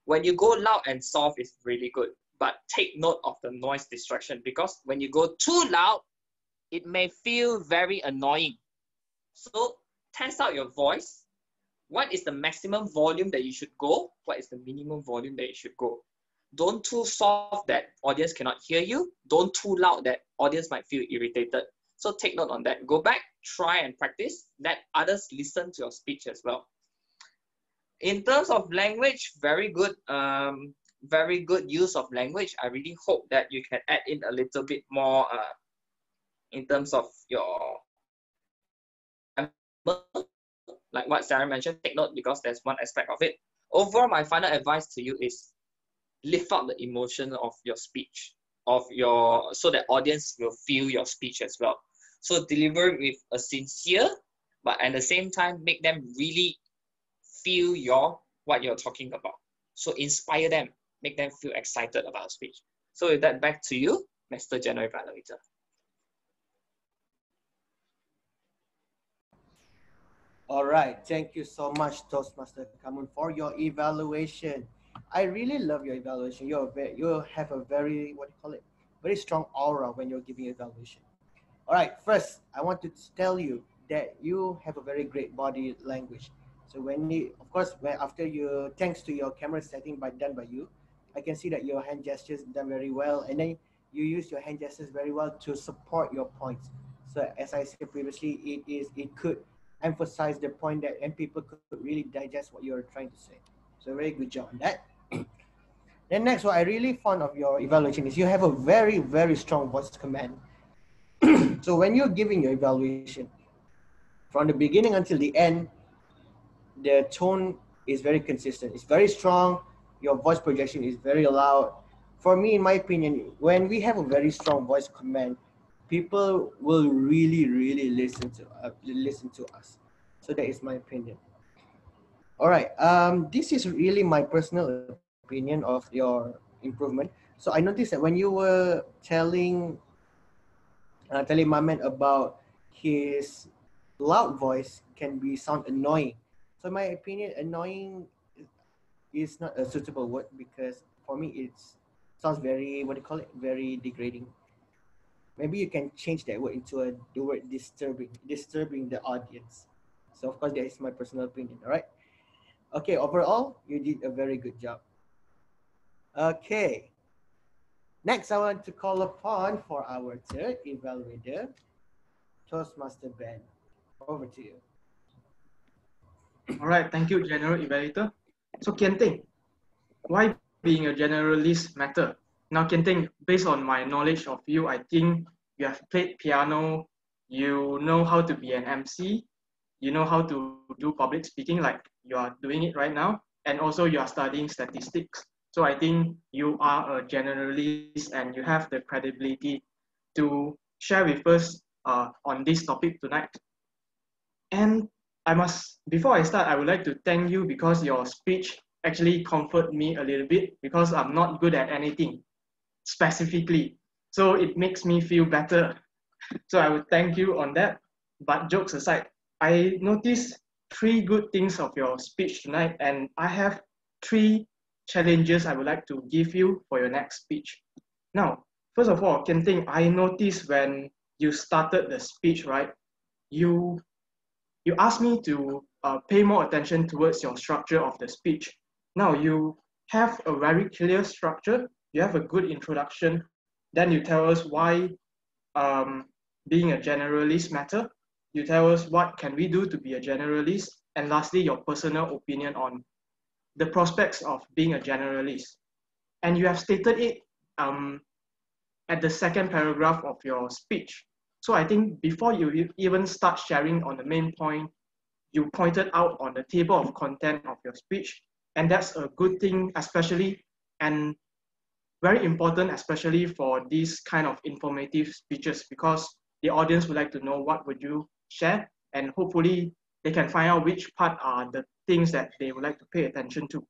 S14: When you go loud and soft, it's really good, but take note of the noise distraction because when you go too loud, it may feel very annoying. So test out your voice,
S20: What is the maximum volume that you should go? What is the minimum volume that you should go? Don't too soft that audience cannot hear you. Don't too loud that audience might feel irritated. So take note on that. Go back, try and practice. Let others listen to your speech as well. In terms of language, very good use of language. I really hope that you can add in a little bit more in terms of your, like what Sarah mentioned, take note because there's one aspect of it. Overall, my final advice to you is lift up the emotion of your speech, so that audience will feel your speech as well. So deliver with a sincere, but at the same time, make them really feel what you're talking about. So inspire them, make them feel excited about speech. So with that, back to you, Mr. General Evaluator.
S6: All right, thank you so much, Toastmaster Kamun, for your evaluation. I really love your evaluation. You have a very, very strong aura when you're giving evaluation. All right, first, I want to tell you that you have a very great body language. So thanks to your camera setting done by you, I can see that your hand gestures done very well, and then you use your hand gestures very well to support your points. So as I said previously, it could emphasize the point and people could really digest what you're trying to say. So very good job on that. Then next, what I really found of your evaluation is you have a very, very strong voice command. So when you're giving your evaluation, from the beginning until the end, the tone is very consistent. It's very strong. Your voice projection is very loud. For me, in my opinion, when we have a very strong voice command, people will really, really listen to us. So that is my opinion. All right. This is really my personal opinion of your improvement. So I noticed that when you were telling Mamet about his loud voice can sound annoying. So in my opinion, annoying is not a suitable word because for me it sounds very, very degrading. Maybe you can change that word into the word disturbing the audience. So of course that is my personal opinion, all right? Okay, overall, you did a very good job. Okay. Next, I want to call upon for our third evaluator, Toastmaster Ben. Over to you.
S2: All right, thank you, General Evaluator. So Kian-Ting, why being a generalist matter? Now Kian-Ting, based on my knowledge of you, I think you have played piano, you know how to be an MC, you know how to do public speaking like you are doing it right now, and also you are studying statistics. So I think you are a generalist and you have the credibility to share with us on this topic tonight. And before I start, I would like to thank you because your speech actually comforted me a little bit because I'm not good at anything specifically. So it makes me feel better. So I would thank you on that. But jokes aside, I noticed 3 good things of your speech tonight, and I have 3 challenges I would like to give you for your next speech. Now, first of all, Kian-Ting, I noticed when you started the speech, right, you asked me to pay more attention towards your structure of the speech. Now, you have a very clear structure, you have a good introduction, then you tell us why being a generalist matter, you tell us what can we do to be a generalist, and lastly, your personal opinion on the prospects of being a generalist. And you have stated it at the second paragraph of your speech. So I think before you even start sharing on the main point, you pointed out on the table of content of your speech. And that's a good thing, especially, and very important, especially for these kind of informative speeches, because the audience would like to know what would you share, and hopefully they can find out which part are the things that they would like to pay attention to.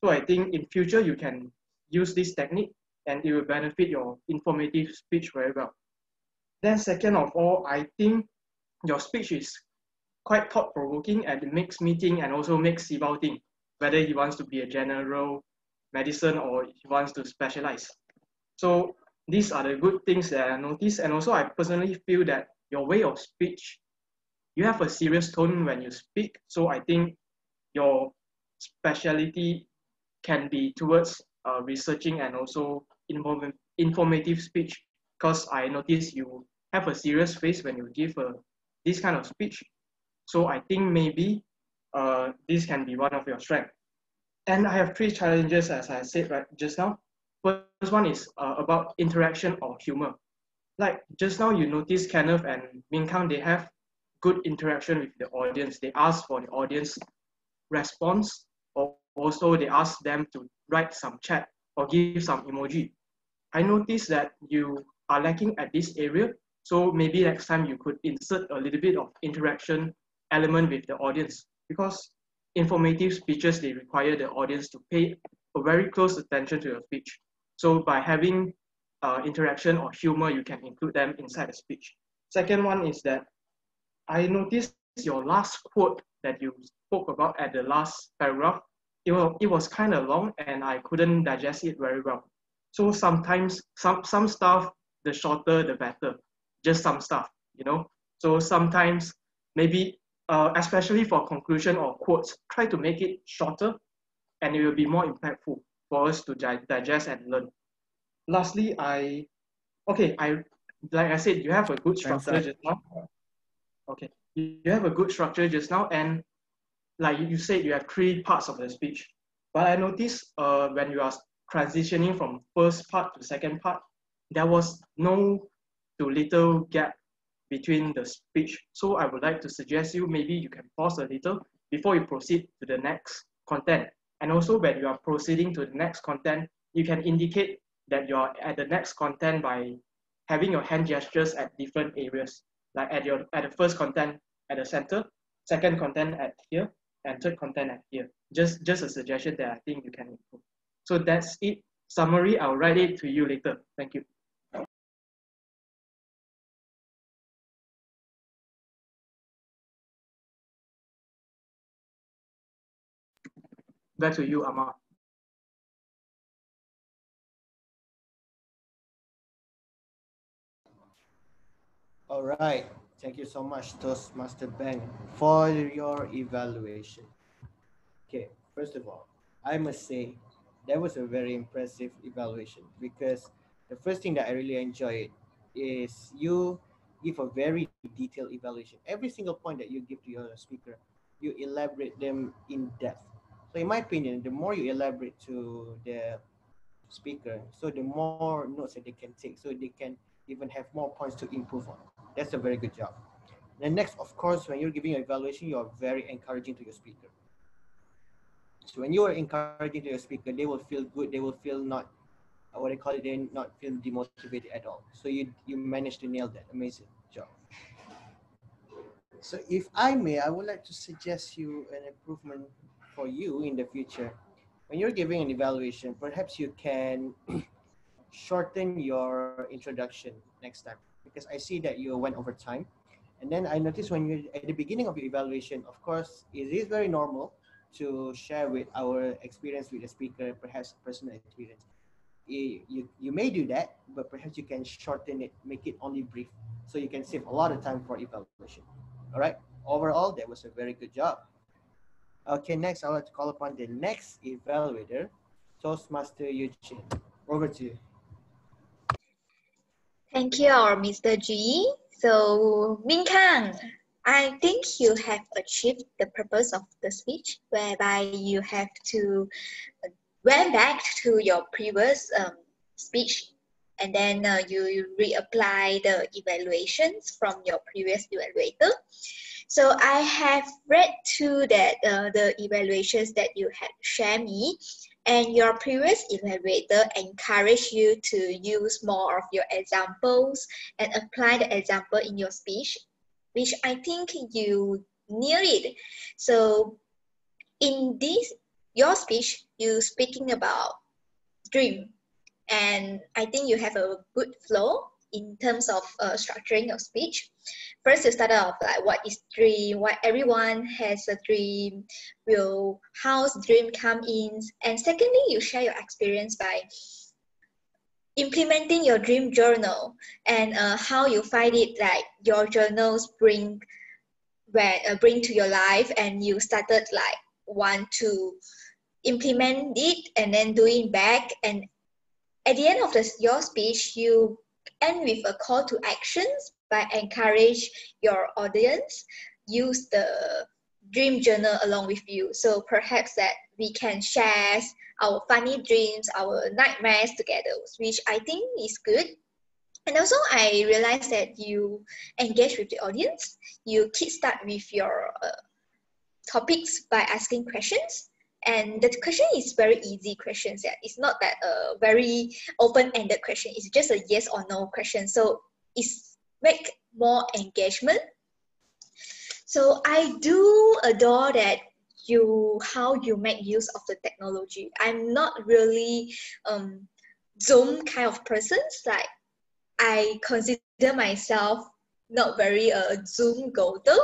S2: So I think in future you can use this technique and it will benefit your informative speech very well. Then second of all, I think your speech is quite thought-provoking and it makes me think and also makes Sibao think whether he wants to be a general medicine or he wants to specialize. So these are the good things that I noticed, and also I personally feel that your way of speech, you have a serious tone when you speak. So I think your specialty can be towards researching and also informative speech, because I notice you have a serious face when you give this kind of speech. So I think maybe this can be one of your strengths. And I have 3 challenges, as I said right just now. First one is about interaction or humor. Like just now you notice Kenneth and Min Kang, they have good interaction with the audience. They ask for the audience response, or also they ask them to write some chat or give some emoji. I noticed that you are lacking at this area, so maybe next time you could insert a little bit of interaction element with the audience, because informative speeches, they require the audience to pay a very close attention to your speech. So by having interaction or humor, you can include them inside the speech. Second one is that I noticed your last quote that you spoke about at the last paragraph, it was kind of long and I couldn't digest it very well. So sometimes some stuff, the shorter the better, just some stuff, you know. So sometimes maybe, especially for conclusion or quotes, try to make it shorter and it will be more impactful for us to digest and learn. Lastly, like I said, you have a good structure just now. Okay, you have a good structure just now, and like you said, you have 3 parts of the speech. But I noticed when you are transitioning from first part to second part, there was no to little gap between the speech. So I would like to suggest you, maybe you can pause a little before you proceed to the next content. And also when you are proceeding to the next content, you can indicate that you're at the next content by having your hand gestures at different areas, like at the first content at the center, second content at here, and third content at here. Just a suggestion that I think you can improve. So that's it. Summary, I'll write it to you later. Thank you. Back to you, Amar.
S6: All right. Thank you so much, Toastmaster Ben, for your evaluation. Okay, first of all, I must say that was a very impressive evaluation, because the first thing that I really enjoyed is you give a very detailed evaluation. Every single point that you give to your speaker, you elaborate them in depth. So in my opinion, the more you elaborate to the speaker, so the more notes that they can take, so they can even have more points to improve on. That's a very good job. Then next, of course, when you're giving an evaluation, you are very encouraging to your speaker. So when you are encouraging to your speaker, they will feel good. They will feel not, what they call it, they not feel demotivated at all. So you managed to nail that. Amazing job. So if I may, I would like to suggest you an improvement for you in the future. When you're giving an evaluation, perhaps you can shorten your introduction next time, because I see that you went over time. And then I noticed when you're at the beginning of your evaluation, of course, it is very normal to share with our experience with the speaker, perhaps personal experience. You may do that, but perhaps you can shorten it, make it only brief, so you can save a lot of time for evaluation. All right. Overall, that was a very good job. Okay, next I'd like to call upon the next evaluator, Toastmaster Eugene. Over to you.
S17: Thank you, our Mr. G. So, Min Kang, I think you have achieved the purpose of the speech, whereby you have to went back to your previous speech, and then you reapply the evaluations from your previous evaluator. So I have read through that the evaluations that you had shared me, and your previous evaluator encouraged you to use more of your examples and apply the example in your speech, which I think you nailed it. So in your speech, you speaking about dream, and I think you have a good flow in terms of structuring your speech. First, you start off like what is dream, why everyone has a dream, how's dream come in, and secondly, you share your experience by implementing your dream journal and how you find it like your journals bring to your life, and you started like want to implement it and then doing back. And at the end of your speech, you end with a call to actions by encourage your audience use the dream journal along with you. So perhaps that we can share our funny dreams, our nightmares together, which I think is good. And also I realized that you engage with the audience. You kickstart with your topics by asking questions. And the question is very easy questions. Yeah. It's not that a very open-ended question. It's just a yes or no question. So it's make more engagement. So I do adore that how you make use of the technology. I'm not really Zoom kind of person. Like I consider myself not very Zoom go-to.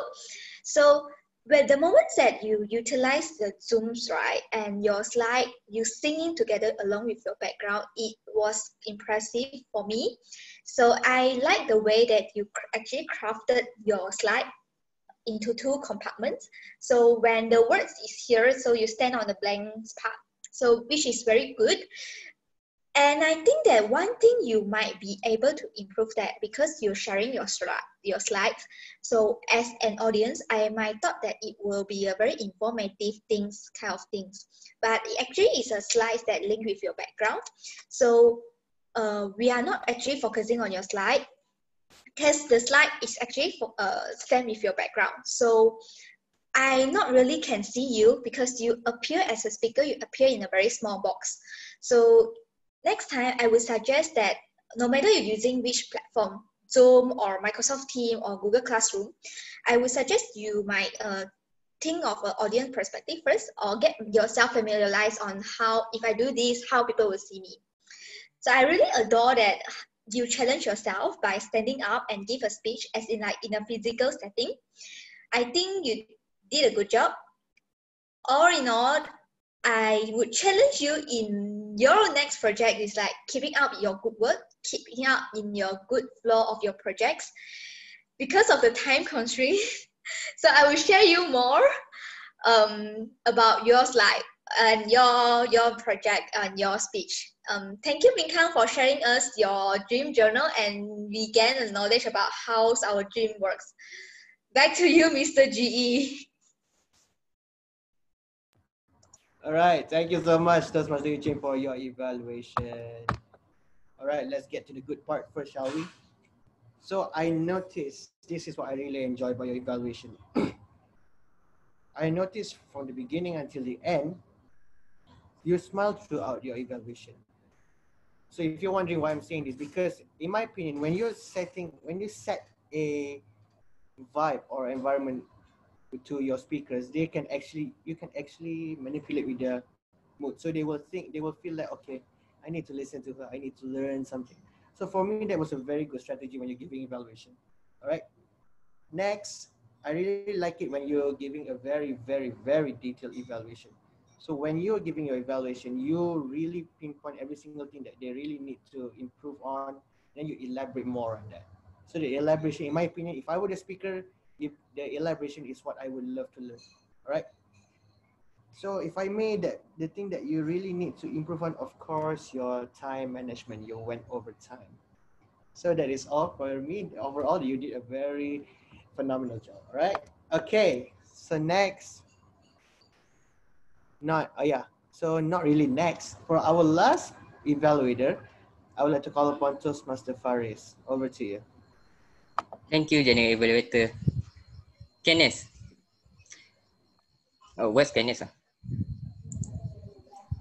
S17: So but the moments that you utilize the Zooms, right, and your slide, you singing together along with your background, it was impressive for me. So I like the way that you actually crafted your slide into 2 compartments. So when the words is here, so you stand on the blank part, so which is very good. And I think that one thing you might be able to improve that because you're sharing your slides. So as an audience, I might thought that it will be a very informative kind of things. But it actually is a slides that link with your background. So we are not actually focusing on your slide because the slide is actually stand with your background. So I not really can see you because you appear as a speaker, you appear in a very small box. So next time, I would suggest that no matter you're using which platform, Zoom or Microsoft Teams or Google Classroom, I would suggest you might think of an audience perspective first or get yourself familiarized on how, if I do this, how people will see me. So I really adore that you challenge yourself by standing up and give a speech as in like in a physical setting. I think you did a good job. All in all, I would challenge you in your next project is like keeping up your good work, keeping up in your good flow of your projects. Because of the time constraint, so I will share you more about your slide and your project and your speech. Thank you, Min Kang, for sharing us your dream journal, and we gain a knowledge about how our dream works. Back to you, Mr. GE.
S6: All right, thank you so much, Toastmaster Yuching, for your evaluation. All right, let's get to the good part first, shall we? So I noticed, this is what I really enjoy about your evaluation. I noticed from the beginning until the end, you smiled throughout your evaluation. So if you're wondering why I'm saying this, because in my opinion, when you set a vibe or environment to your speakers, you can actually manipulate with their mood. So they will feel like, okay, I need to listen to her, I need to learn something. So for me, that was a very good strategy when you're giving evaluation. All right. Next, I really like it when you're giving a very, very, very detailed evaluation. So when you're giving your evaluation, you really pinpoint every single thing that they really need to improve on, then you elaborate more on that. So the elaboration, in my opinion, if I were the speaker, if the elaboration is what I would love to learn. All right. So if I made that, the thing that you really need to improve on, of course, your time management, you went over time. So that is all for me. Overall, you did a very phenomenal job. All right. Okay. So next, not really next. For our last evaluator, I would like to call upon Toastmaster Faris. Over to you.
S18: Thank you, General Evaluator. Kenneth. Oh, where's Kenneth?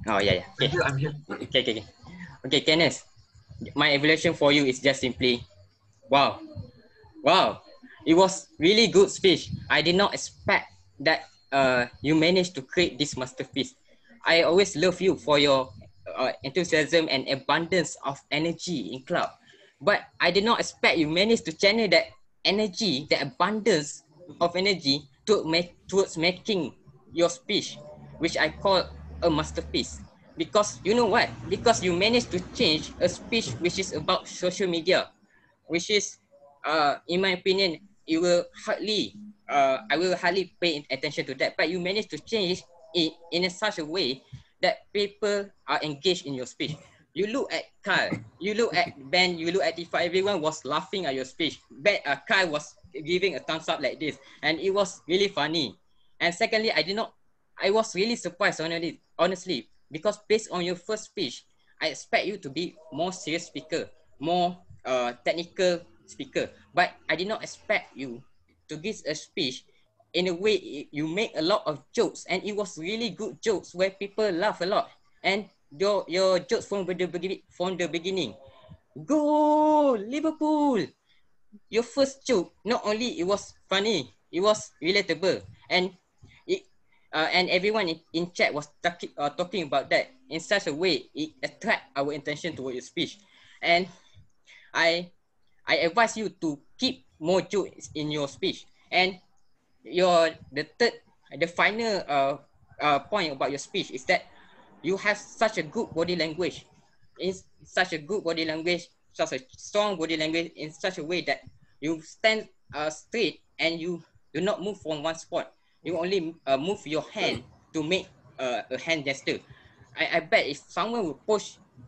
S18: Oh, yeah. Okay.
S11: I'm here.
S18: Okay, Kenneth. My evaluation for you is just simply, wow. It was really good speech. I did not expect that you managed to create this masterpiece. I always love you for your enthusiasm and abundance of energy in club. But I did not expect you managed to channel that energy, the abundance of energy towards making your speech, which I call a masterpiece. Because you know what? Because you managed to change a speech which is about social media, which is, in my opinion, I will hardly pay attention to that. But you managed to change in such a way that people are engaged in your speech. You look at Carl, you look at Ben, you look at Tifa, everyone was laughing at your speech. Carl was giving a thumbs up like this, and it was really funny. And secondly, I was really surprised honestly, because based on your first speech, I expect you to be more serious speaker, more technical speaker, but I did not expect you to give a speech in a way you make a lot of jokes, and it was really good jokes where people laugh a lot. And your jokes from the beginning, go Liverpool. Your first joke, not only it was funny, it was relatable, and it and everyone in chat was talking about that in such a way it attract our attention toward your speech. And I advise you to keep more jokes in your speech. And the final point about your speech is that you have such a good body language, in such a good body language, such a strong body language, in such a way that you stand straight and you do not move from one spot. You only move your hand to make a hand gesture. I bet if someone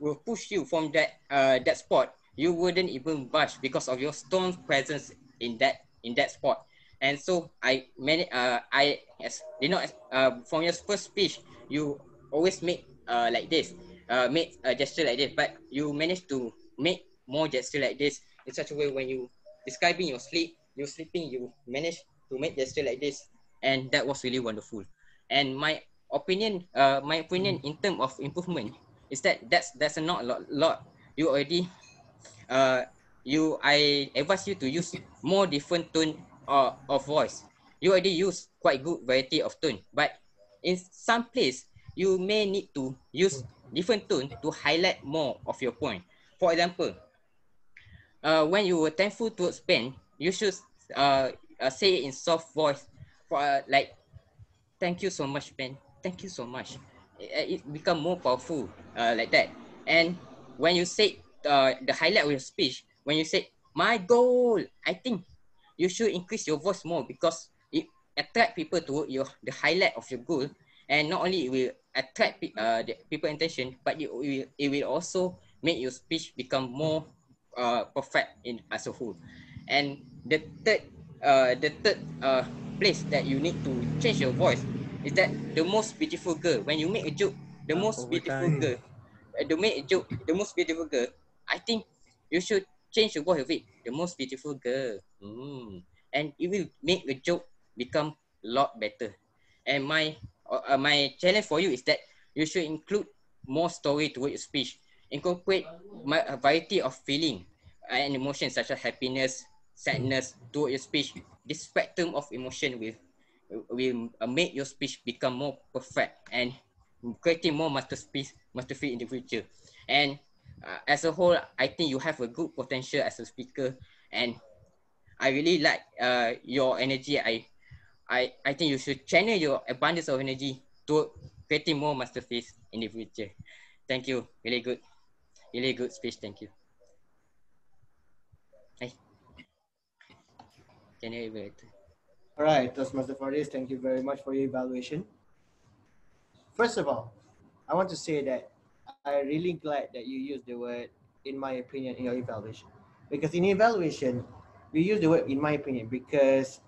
S18: will push you from that spot, you wouldn't even budge because of your strong presence in that spot. And so from your first speech, you always make like this, make a gesture like this, but you managed to make more gesture like this in such a way when you describing your sleeping, you managed to make gesture like this, and that was really wonderful. And my opinion in terms of improvement is that that's not a lot. You already I advise you to use more different tone of voice. You already use quite good variety of tone, but in some place you may need to use different tone to highlight more of your point. For example, when you were thankful towards Ben, you should say it in soft voice, for like, thank you so much, Ben. Thank you so much. It become more powerful like that. And when you say the highlight of your speech, when you say my goal, I think you should increase your voice more because it attract people to the highlight of your goal. And not only it will attract the people attention, but it will also make your speech become more perfect in as a whole. And the third place that you need to change your voice is that the most beautiful girl. When you make a joke, the most beautiful girl, the most beautiful girl, I think you should change the voice of it. The most beautiful girl. And it will make the joke become a lot better. And my challenge for you is that you should include more story toward your speech. Incorporate a variety of feeling and emotions such as happiness, sadness toward your speech. This spectrum of emotion will make your speech become more perfect and creating more masterpiece in the future. And as a whole, I think you have a good potential as a speaker, and I really like your energy. I think you should channel your abundance of energy to creating more masterpiece in the future. Thank you. Really good speech. Thank you. Hey. Can you evaluate?
S6: All right, Toastmaster Faris, thank you very much for your evaluation. First of all, I want to say that I'm really glad that you used the word, in my opinion, in your evaluation. Because in evaluation, we use the word, in my opinion, because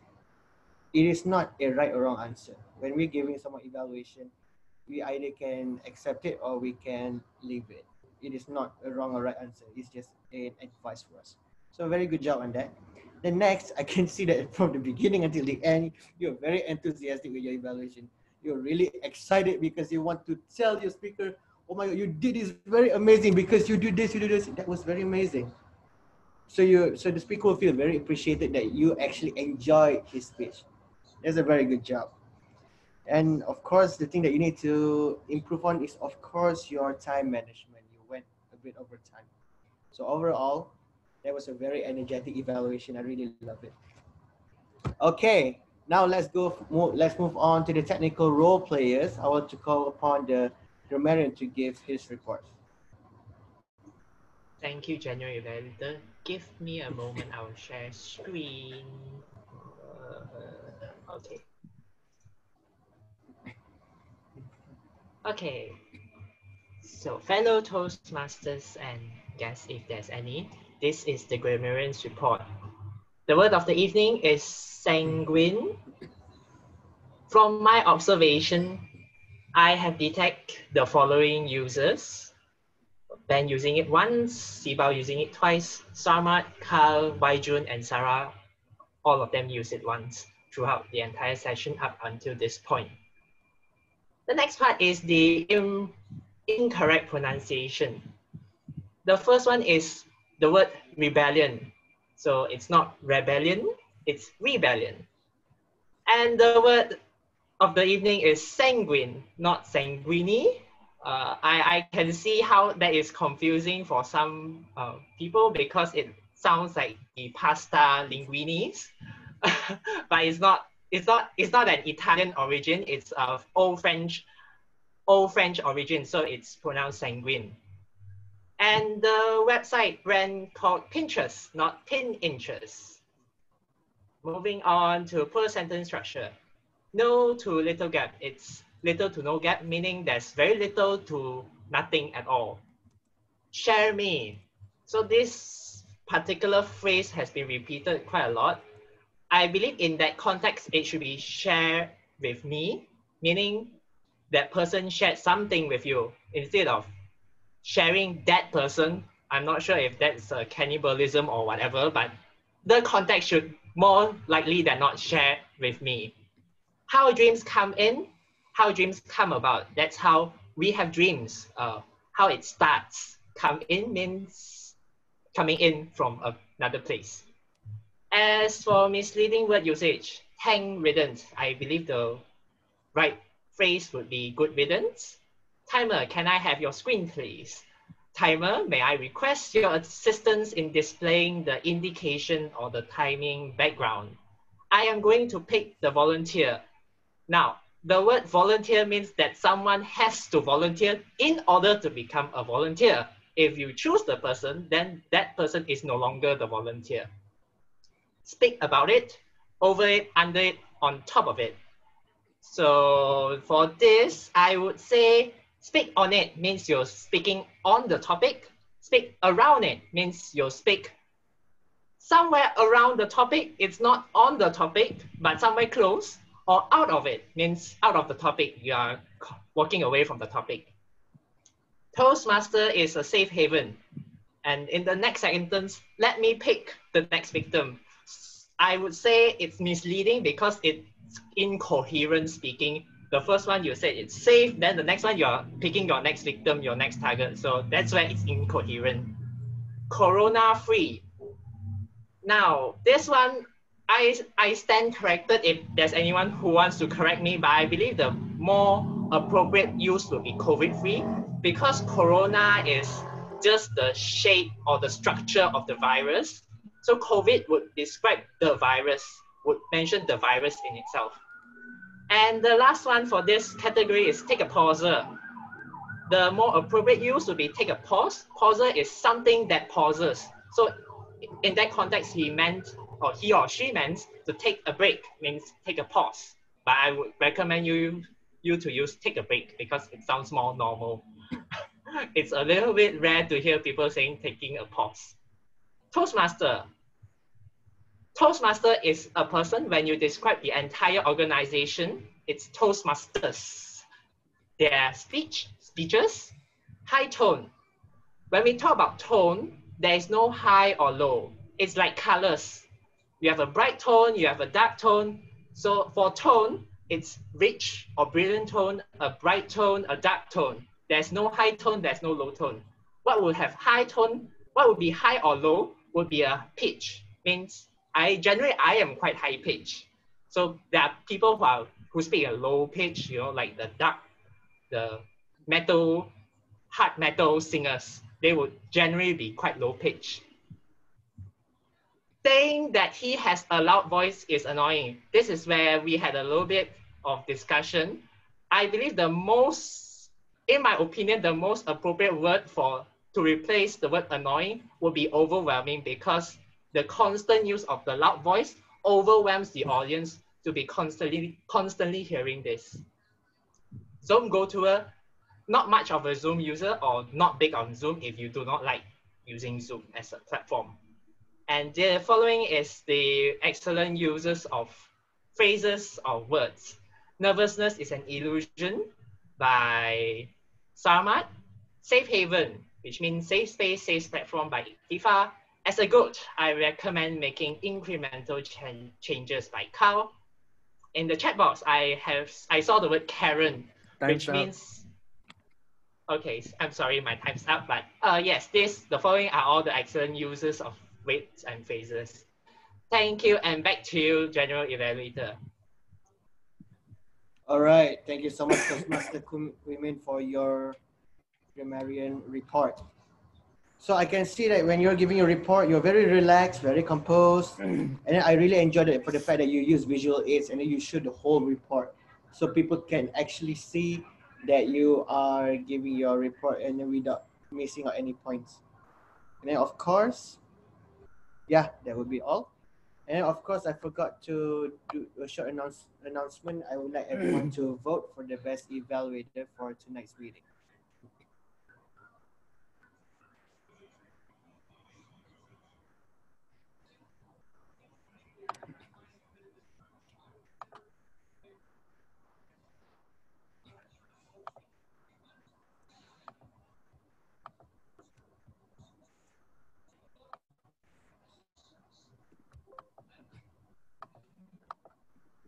S6: it is not a right or wrong answer. When we're giving someone evaluation, we either can accept it or we can leave it. It is not a wrong or right answer. It's just an advice for us. So very good job on that. Then next, I can see that from the beginning until the end, you're very enthusiastic with your evaluation. You're really excited because you want to tell your speaker, oh my God, you did this very amazing because you do this, you do this. That was very amazing. So the speaker will feel very appreciated that you actually enjoy his speech. That's a very good job. And of course, the thing that you need to improve on is, of course, your time management. You went a bit over time. So overall, that was a very energetic evaluation. I really love it. Okay, now let's move on to the technical role players. I want to call upon the grammarian to give his report.
S4: Thank you, General Evaluator. Give me a moment. I will share screen. Okay. Okay, so fellow Toastmasters and guests, if there's any, this is the Grammarian Report. The word of the evening is sanguine. From my observation, I have detected the following users. Ben using it once, Sibao using it twice, Sarmat, Carl, Waijun, and Sarah, all of them use it once throughout the entire session up until this point. The next part is the incorrect pronunciation. The first one is the word rebellion. So it's not rebellion, it's rebellion. And the word of the evening is sanguine, not sanguine. I can see how that is confusing for some people because it sounds like the pasta linguinis, but it's not an Italian origin. It's of old French origin, so it's pronounced sanguine. And the website brand called Pinterest, not Pinterest. Moving on to per sentence structure. No to little gap. It's little to no gap, meaning there's very little to nothing at all. Share me. So this particular phrase has been repeated quite a lot. I believe in that context, it should be share with me, meaning that person shared something with you instead of sharing that person. I'm not sure if that's a cannibalism or whatever, but the context should more likely than not share with me. How dreams come in, how dreams come about. That's how we have dreams, how it starts. Come in means coming in from another place. As for misleading word usage, hang riddance, I believe the right phrase would be good riddance. Timer, can I have your screen, please? Timer, may I request your assistance in displaying the indication or the timing background? I am going to pick the volunteer. Now, the word volunteer means that someone has to volunteer in order to become a volunteer. If you choose the person, then that person is no longer the volunteer. Speak about it, over it, under it, on top of it. So for this, I would say speak on it means you're speaking on the topic. Speak around it means you'll speak somewhere around the topic. It's not on the topic, but somewhere close. Or out of it means out of the topic. You are walking away from the topic. Toastmaster is a safe haven. And in the next sentence, let me pick the next victim. I would say it's misleading because it's incoherent speaking. The first one you said it's safe, then the next one you're picking your next victim, your next target. So that's where it's incoherent. Corona free. Now, this one, I stand corrected if there's anyone who wants to correct me, but I believe the more appropriate use would be COVID free because corona is just the shape or the structure of the virus. So COVID would describe the virus, would mention the virus in itself. And the last one for this category is take a pauser. The more appropriate use would be take a pause. Pauser is something that pauses. So in that context, he or she meant to take a break, means take a pause. But I would recommend you to use take a break because it sounds more normal. It's a little bit rare to hear people saying taking a pause. Toastmaster. Toastmaster is a person when you describe the entire organization, it's Toastmasters. Their speeches, high tone. When we talk about tone, there is no high or low. It's like colors. You have a bright tone, you have a dark tone. So for tone, it's rich or brilliant tone, a bright tone, a dark tone. There's no high tone, there's no low tone. What would have high tone, what would be high or low would be a pitch. Means I am quite high pitch. So there are people who speak a low pitch, like the hard metal singers. They would generally be quite low pitch. Saying that he has a loud voice is annoying. This is where we had a little bit of discussion. I believe in my opinion, the most appropriate word to replace the word annoying would be overwhelming because the constant use of the loud voice overwhelms the audience to be constantly hearing this. Zoom go tour, not much of a Zoom user or not big on Zoom if you do not like using Zoom as a platform. And the following is the excellent uses of phrases or words. Nervousness is an illusion by Sarmat. Safe haven, which means safe space, safe platform by Tifa. As a goat, I recommend making incremental changes by Carl. In the chat box, I saw the word Karen, which means, okay, I'm sorry, my time's up, but yes, the following are all the excellent uses of words and phrases. Thank you, and back to you, General Evaluator.
S6: All right, thank you so much, Toastmaster Kuimin, for your Grammarian report. So I can see that when you're giving your report, you're very relaxed, very composed, and I really enjoyed it for the fact that you use visual aids and then you show the whole report, so people can actually see that you are giving your report and then without missing out any points. And then of course, yeah, that would be all. And of course, I forgot to do a short announcement. I would like everyone to vote for the best evaluator for tonight's meeting.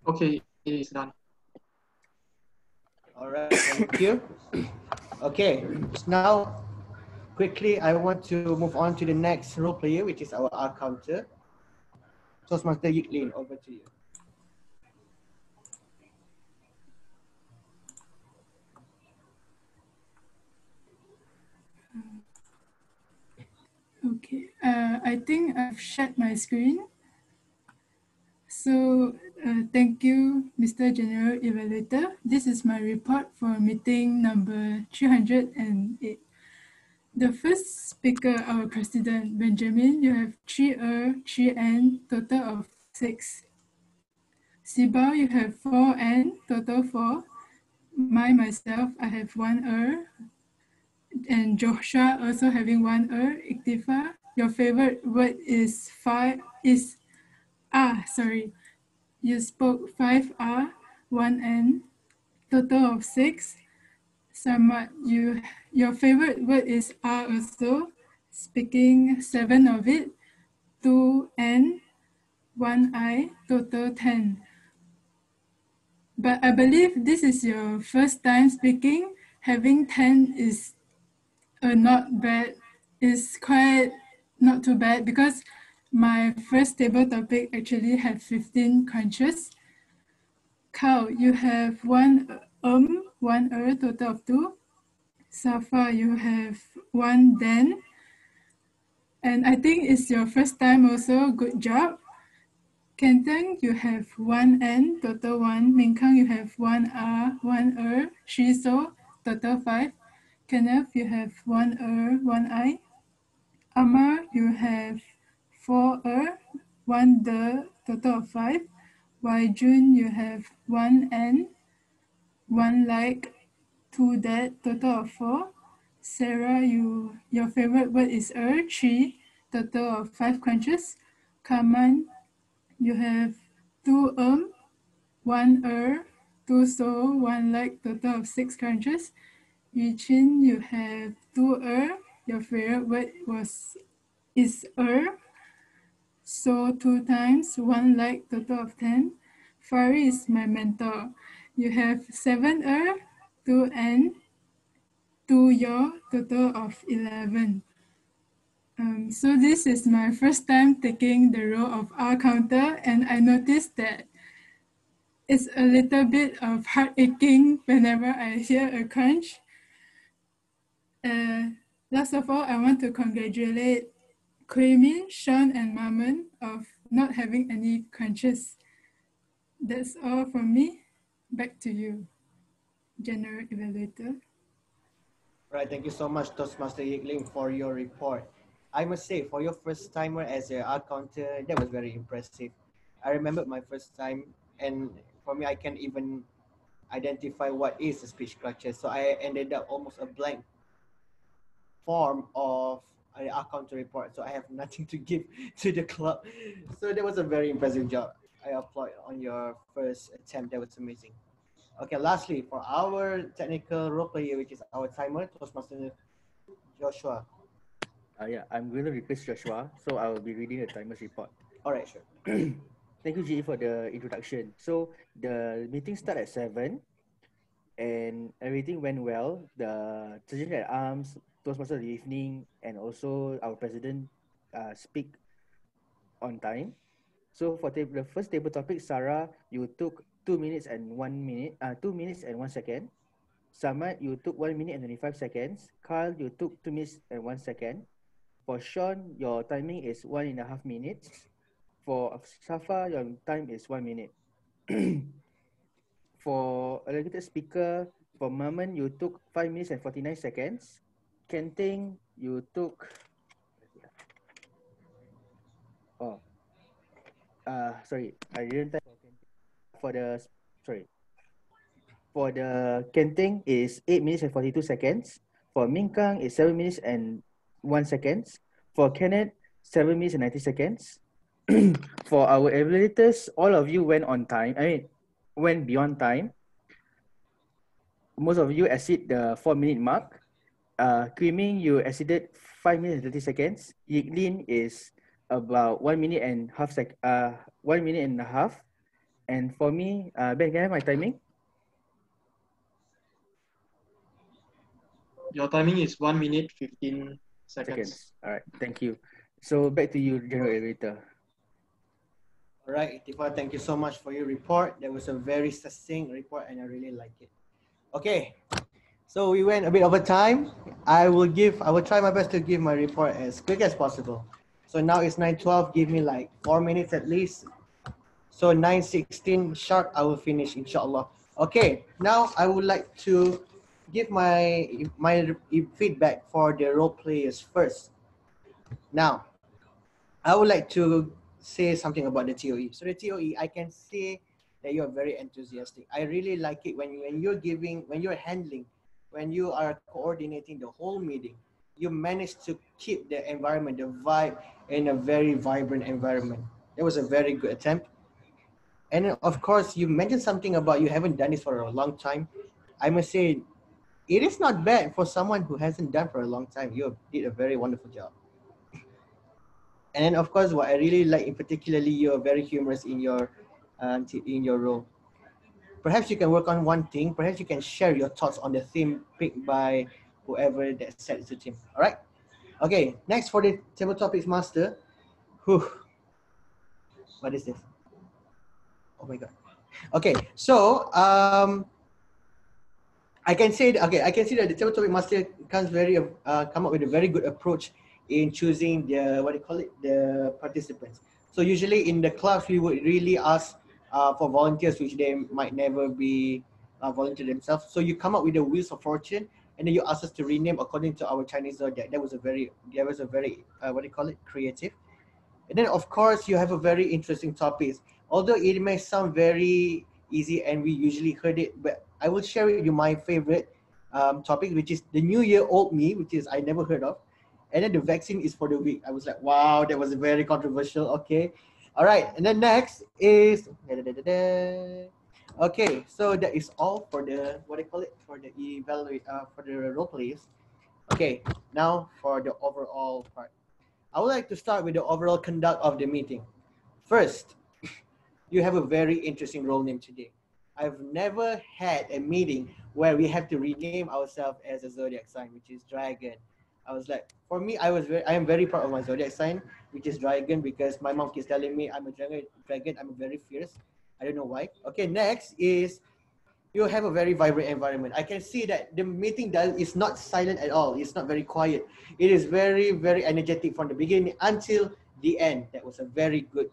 S2: Okay, it is done.
S6: All right, thank you. Okay, so now quickly I want to move on to the next role player, which is our R counter. Toastmaster Yiklin, over to you.
S5: Okay, I think I've shared my screen. So thank you, Mr. General Evaluator. This is my report for meeting number 308. The first speaker, our president, Benjamin, you have 3 3N, total of 6. Sibao, you have 4N, total 4. Myself, I have 1 and Joshua also having 1 Iktifa, your favorite word is sorry. You spoke 5 1 N, total of 6. Samat, your favorite word is also, speaking 7 of it, 2 N, 1 I, total 10. But I believe this is your first time speaking. Having 10 is not bad. It's quite not too bad because my first table topic actually had 15 crunches. Cow, you have 1 1 total of 2. Safa, you have 1 den. And I think it's your first time also. Good job. Kentang, you have 1 N, total 1. Minkang, you have 1 1 Shiso, total 5. Kenneth, you have 1 1 I. Amar, you have 4 1 the, total of 5. Waijun, you have 1 N, 1 like, 2 that, total of 4. Sarah, your favorite word is 3, total of 5 crunches. Kaman, you have 2 1 2 so, 1 like, total of 6 crunches. Yuchin, you have 2 your favorite word is so 2 times, 1 like, total of 10. Fari is my mentor. You have 7 2 N, 2 your, total of 11. So this is my first time taking the role of R counter, and I noticed that it's a little bit of heart aching whenever I hear a crunch. Last of all, I want to congratulate Kuimin, Sean, and Maman of not having any crunches. That's all from me. Back to you, General Evaluator.
S6: Right, thank you so much, Toastmaster Yikling, for your report. I must say, for your first timer as a R counter, that was very impressive. I remember my first time, and for me, I identify what is a speech structure. So I ended up almost a blank form of an account to report. So I have nothing to give to the club. So that was a very impressive job. I applaud on your first attempt. That was amazing. Okay, lastly, for our technical role player, which is our timer, Toastmaster Joshua.
S7: Yeah, I'm going to replace Joshua, so I will be reading the timer's report.
S6: All right, sure.
S7: Thank you, GE, for the introduction. So the meeting started at 7, and everything went well. The Sergeant at Arms, Toastmaster of the evening, and also our president speak on time. So for the first table topic, Sarah, you took 2 minutes and 1 minute, 2 minutes and 1 second. Samad, you took 1 minute and 25 seconds. Carl, you took 2 minutes and 1 second. For Sean, your timing is 1.5 minutes. For Safa, your time is 1 minute. For allocated speaker, for Maman, you took 5 minutes and 49 seconds. Kenting, you took sorry, I didn't type for the sorry. For the Kenting is 8 minutes and 42 seconds. For Minkang is 7 minutes and 1 seconds. For Kenneth, 7 minutes and 90 seconds. For our evaluators, all of you went on time. Went beyond time. Most of you exceed the 4-minute mark. Creaming, you exceeded 5 minutes and 30 seconds. Yiglin is about 1 minute and half 1 minute and a half. And for me, Ben, can I have my timing?
S2: Your timing is 1 minute 15 seconds.
S7: All right, thank you. So back to you, General Evaluator.
S6: All right, Itifa, thank you so much for your report. That was a very succinct report and I really like it. Okay, so we went a bit over time. I will try my best to give my report as quick as possible. So now it's 9:12, give me like 4 minutes at least. So 9:16 sharp, I will finish, inshallah. Okay, now I would like to give my feedback for the role players first. Now, I would like to say something about the TOE. So the TOE, I can say that you are very enthusiastic. I really like it when you're handling, when you are coordinating the whole meeting, you manage to keep the environment, the vibe in a very vibrant environment. It was a very good attempt. And then of course, you mentioned something about you haven't done this for a long time. I must say, it is not bad for someone who hasn't done for a long time. You did a very wonderful job. And then of course, what I really like in particularly, you're very humorous in your role. Perhaps you can work on one thing. Perhaps you can share your thoughts on the theme picked by whoever that sets the team. All right. Okay. Next for the table topics master. Whew. What is this? Oh my God. Okay. So I can say that the table topic master come up with a very good approach in choosing the participants. So usually in the clubs, we would really ask for volunteers, which they might never be volunteer themselves. So you come up with the wheels of fortune, and then you ask us to rename according to our Chinese zodiac. That was a very creative. And then of course you have a very interesting topics. Although it may sound very easy and we usually heard it, but I will share with you my favorite topic, which is the New Year Old Me, which is I never heard of. And then the vaccine is for the weak. I was like, wow, that was very controversial. Okay. All right. And then next is, okay. So that is all for the, for the role plays. Okay. Now for the overall part. I would like to start with the overall conduct of the meeting. First, you have a very interesting role name today. I've never had a meeting where we have to rename ourselves as a zodiac sign, which is dragon. I was like, for me, I am very proud of my zodiac sign, which is dragon, because my mom keeps telling me I'm a dragon. I'm very fierce. I don't know why. Okay, next is you have a very vibrant environment. I can see that the meeting is not silent at all. It's not very quiet. It is very, very energetic from the beginning until the end. That was a very good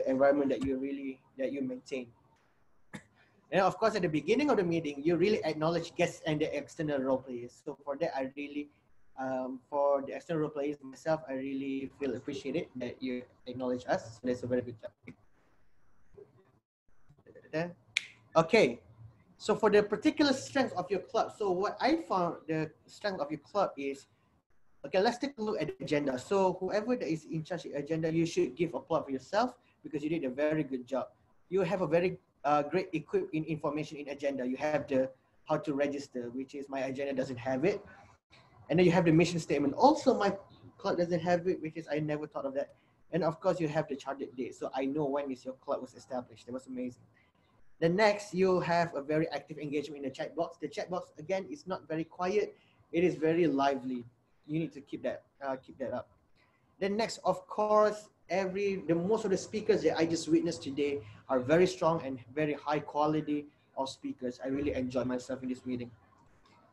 S6: environment that you maintain. And of course, at the beginning of the meeting, you really acknowledge guests and the external role players. So for that, I really, for the external role players, myself, I really feel appreciated that you acknowledge us. So that's a very good job. Okay, so for the particular strength of your club, so what I found the strength of your club is, okay, let's take a look at the agenda. So whoever that is in charge of the agenda, you should give applause for yourself because you did a very good job. You have a very great equipped in information in agenda. You have the how to register, which is my agenda doesn't have it. And then you have the mission statement. Also, my club doesn't have it, which is I never thought of that. And of course, you have the charted date. So I know when is your club was established. That was amazing. The next, you have a very active engagement in the chat box. The chat box, again, is not very quiet. It is very lively. You need to keep that up. Then next, of course, most of the speakers that I just witnessed today are very strong and very high quality of speakers. I really enjoyed myself in this meeting.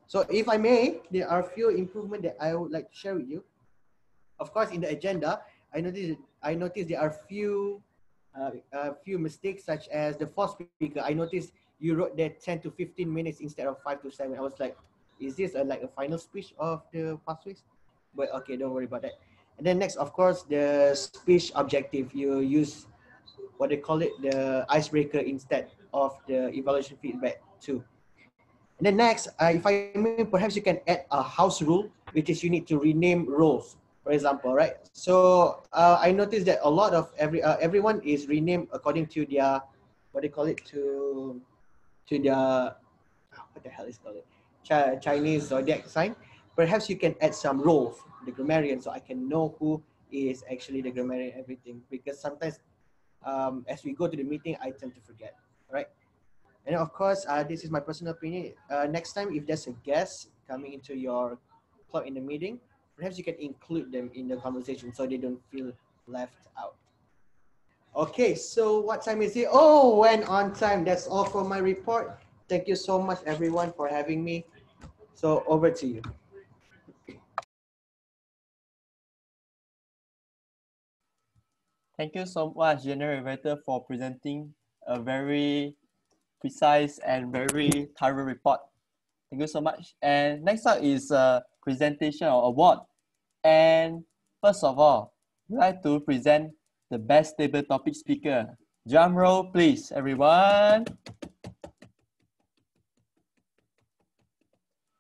S6: So if I may, there are a few improvements that I would like to share with you. Of course, in the agenda, I noticed there are a few mistakes, such as the fourth speaker. I noticed you wrote there 10 to 15 minutes instead of 5 to 7. I was like, is this like a final speech of the pathways? But okay, don't worry about that. And then next, of course, the speech objective. You use what they call it, the icebreaker instead of the evaluation feedback too. And then next, if I may, perhaps you can add a house rule, which is you need to rename roles, for example, right? So I noticed that a lot of everyone is renamed according to their, what they call it, to their, what the hell is it called? Chinese zodiac sign. Perhaps you can add some roles, the grammarian, so I can know who is actually the grammarian, everything. Because sometimes as we go to the meeting, I tend to forget, right? And of course, this is my personal opinion. Next time, if there's a guest coming into your club in the meeting, perhaps you can include them in the conversation so they don't feel left out. Okay, so what time is it? Oh, when on time. That's all for my report. Thank you so much, everyone, for having me. So over to you.
S3: Thank you so much, General Evaluator, for presenting a very precise and very thorough report. Thank you so much. And next up is a presentation or award. And first of all, I'd like to present the best table topic speaker. Drum roll, please, everyone.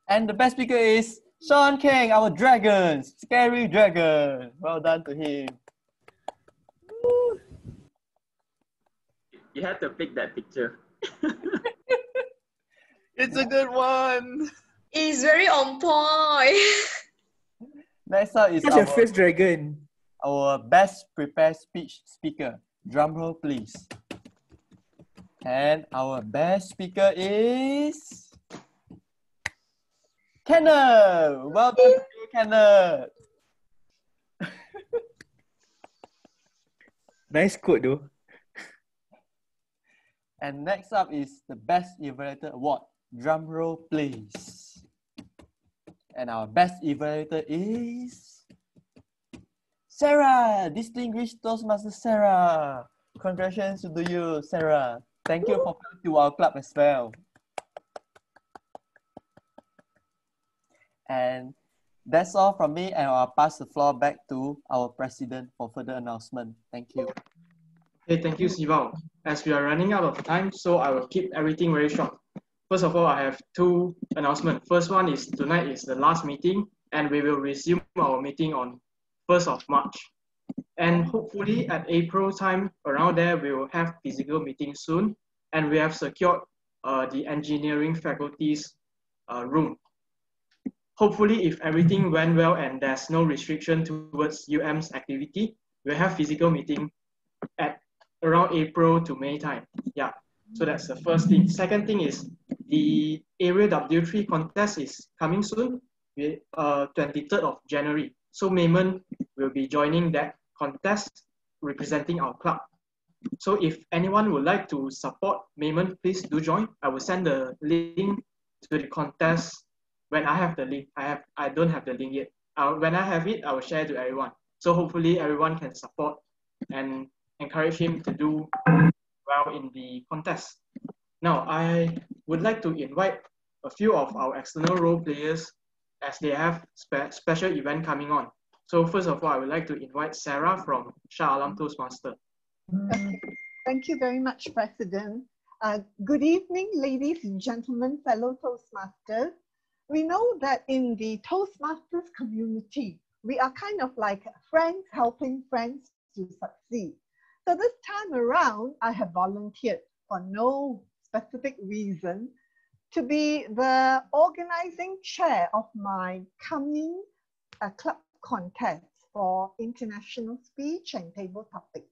S3: And the best speaker is Sean Kang, our dragon, scary dragon. Well done to him.
S10: You had to pick that picture.
S9: It's a good one.
S17: It's very on point.
S3: Next up is
S7: What's your first dragon?
S3: Our best prepared speech speaker. Drum roll, please. And our best speaker is Kenneth. Welcome to you, Kenneth.
S7: Nice quote though.
S3: And next up is the Best Evaluator Award. Drum roll, please. And our best evaluator is Sarah, distinguished Toastmaster Sarah. Congratulations to you, Sarah. Thank you for coming to our club as well. And that's all from me, and I'll pass the floor back to our president for further announcement. Thank you.
S2: Okay, thank you, Sivao. As we are running out of time, so I will keep everything very short. First of all, I have two announcements. First one is tonight is the last meeting, and we will resume our meeting on 1st of March. And hopefully at April time, around there, we will have physical meeting soon. And we have secured the engineering faculty's room. Hopefully, if everything went well and there's no restriction towards UM's activity, we'll have physical meeting at around April to May time. Yeah, so that's the first thing. Second thing is the area W3 contest is coming soon, 23rd of January. So Mayman will be joining that contest representing our club. So if anyone would like to support Mayman, please do join. I will send the link to the contest when I have the link. I don't have the link yet. When I have it, I will share to everyone. So hopefully everyone can support and encourage him to do well in the contest. Now, I would like to invite a few of our external role players as they have special event coming on. So first of all, I would like to invite Sarah from Shah Alam Toastmaster.
S8: Okay. Thank you very much, President. Good evening, ladies and gentlemen, fellow Toastmasters. We know that in the Toastmasters community, we are kind of like friends helping friends to succeed. So this time around, I have volunteered for no specific reason to be the organizing chair of my coming club contest for international speech and table topics.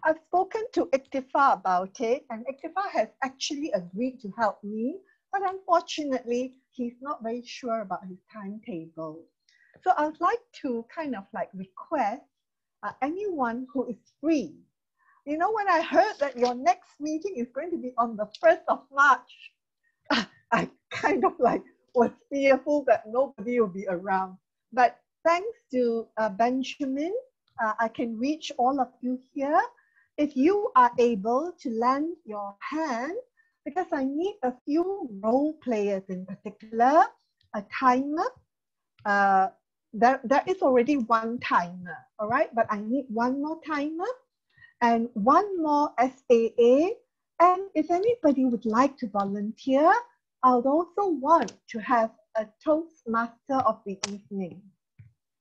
S8: I've spoken to Iktifa about it, and Iktifa has actually agreed to help me, but unfortunately, he's not very sure about his timetable. So I'd like to kind of like request anyone who is free. You know, when I heard that your next meeting is going to be on the 1st of March, I kind of like was fearful that nobody will be around. But thanks to Benjamin, I can reach all of you here. If you are able to lend your hand, because I need a few role players in particular, a timer. There is already one timer, all right? But I need one more timer and one more SAA. And if anybody would like to volunteer, I would also want to have a Toastmaster of the evening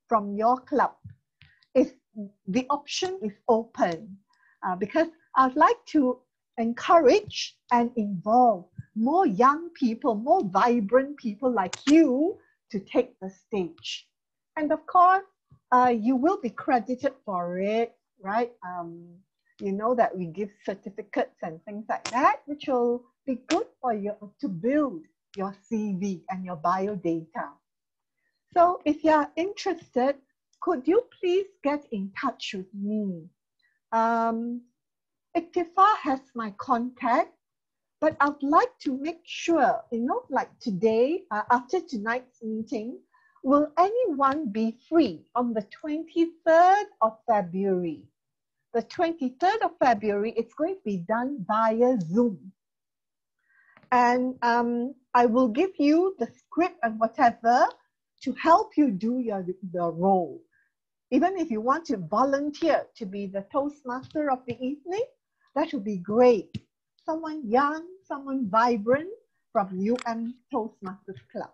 S8: from your club. If the option is open, because I'd like to encourage and involve more young people, more vibrant people like you to take the stage. And of course, you will be credited for it, right? You know that we give certificates and things like that, which will be good for you to build your CV and your bio data. So if you are interested, could you please get in touch with me? Iktifa has my contact, but I'd like to make sure, you know, like today, after tonight's meeting, will anyone be free on the 23rd of February? The 23rd of February, it's going to be done via Zoom. And I will give you the script and whatever to help you do the role. Even if you want to volunteer to be the Toastmaster of the evening, that would be great. Someone young, someone vibrant from Toastmasters Club.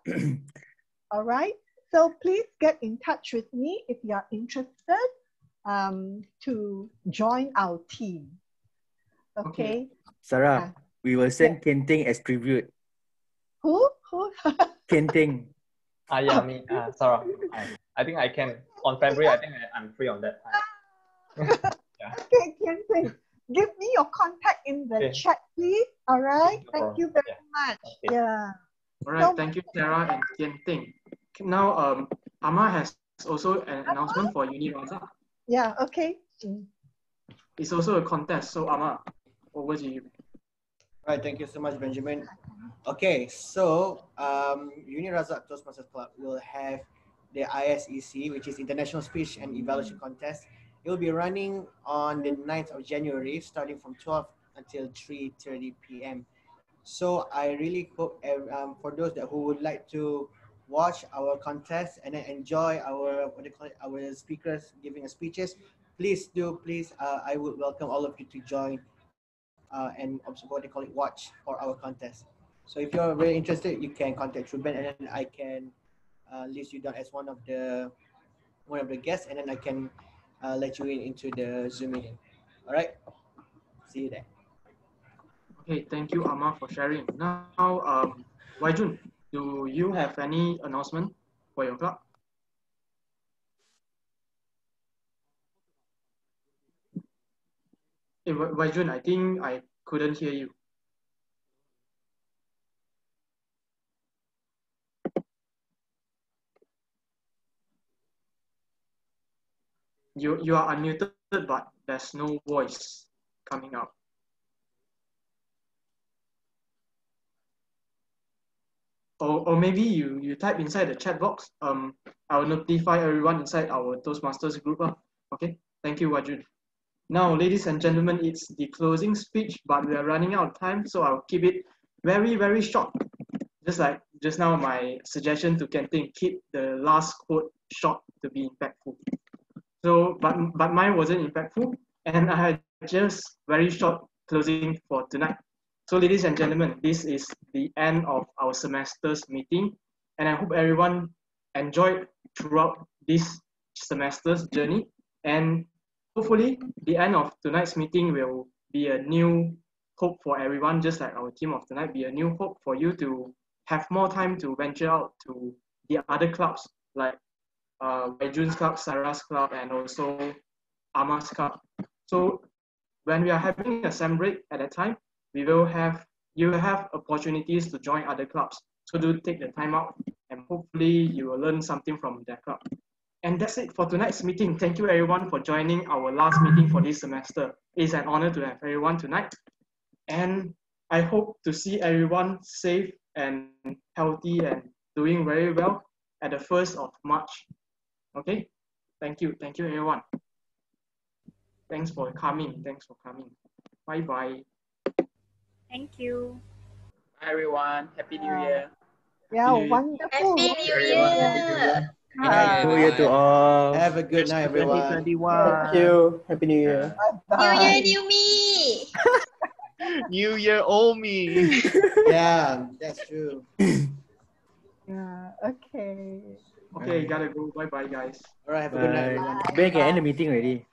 S8: All right, so please get in touch with me if you are interested to join our team. Okay.
S7: Sarah, we will send Kenting as tribute.
S8: Who?
S21: Kenting. Yeah, me, Sarah. I think I can. On February, I think I'm free on that time. Yeah.
S8: Okay, Kenting. Give me your contact in the chat, please. All right. Thank you very much.
S21: Okay.
S8: Yeah.
S2: All right. Thank you, Sarah and Kenting. Now, Amma has also an announcement for UniRaza.
S8: Yeah. Okay.
S2: It's also a contest. So, Amma, over to you.
S6: All right. Thank you so much, Benjamin. Okay. So, UniRaza Toastmasters Club will have the ISEC, which is International Speech and Evaluation Contest. It will be running on the 9th of January, starting from 12 until 3:30 p.m. So I really hope for those who would like to watch our contest and then enjoy our our speakers giving speeches, please I would welcome all of you to join and watch for our contest. So if you're very interested, you can contact Ruben and then I can list you down as one of the guests, and then I can let you into the Zoom meeting. All right. See you there.
S2: Okay, thank you, Amma, for sharing. Now, Waijun, do you have any announcement for your club? Hey, Waijun, I think I couldn't hear you. You are unmuted, but there's no voice coming out. Or maybe you type inside the chat box. I'll notify everyone inside our Toastmasters group. Okay, thank you, Wajun. Now, ladies and gentlemen, it's the closing speech, but we are running out of time, so I'll keep it very, very short. Just like just now, my suggestion to Kenting, keep the last quote short to be impactful. So, but mine wasn't impactful, and I had just very short closing for tonight. So ladies and gentlemen, this is the end of our semester's meeting, and I hope everyone enjoyed throughout this semester's journey. And hopefully the end of tonight's meeting will be a new hope for everyone, just like our theme of tonight, be a new hope for you to have more time to venture out to the other clubs like Jun's club, Sarah's club, and also Ama's club. So when we are having a sem break at that time, you will have opportunities to join other clubs. So do take the time out, and hopefully you will learn something from that club. And that's it for tonight's meeting. Thank you everyone for joining our last meeting for this semester. It's an honor to have everyone tonight. And I hope to see everyone safe and healthy and doing very well at the 1st of March. Okay? Thank you everyone. Thanks for coming. Bye-bye.
S12: Thank you.
S10: Bye everyone. Happy New Year.
S8: Yeah, wonderful.
S17: Happy New Year.
S7: Happy New Year to all.
S6: Have a good night, everyone.
S9: 2021.
S3: Thank you. Happy New Year.
S17: New Year, new me.
S9: New Year, old me.
S6: Yeah, that's true.
S8: Yeah, okay.
S2: Okay, gotta go. Bye-bye, guys.
S6: All right, have a good night,
S7: Bye.
S6: everyone.
S7: Ben can end the meeting already.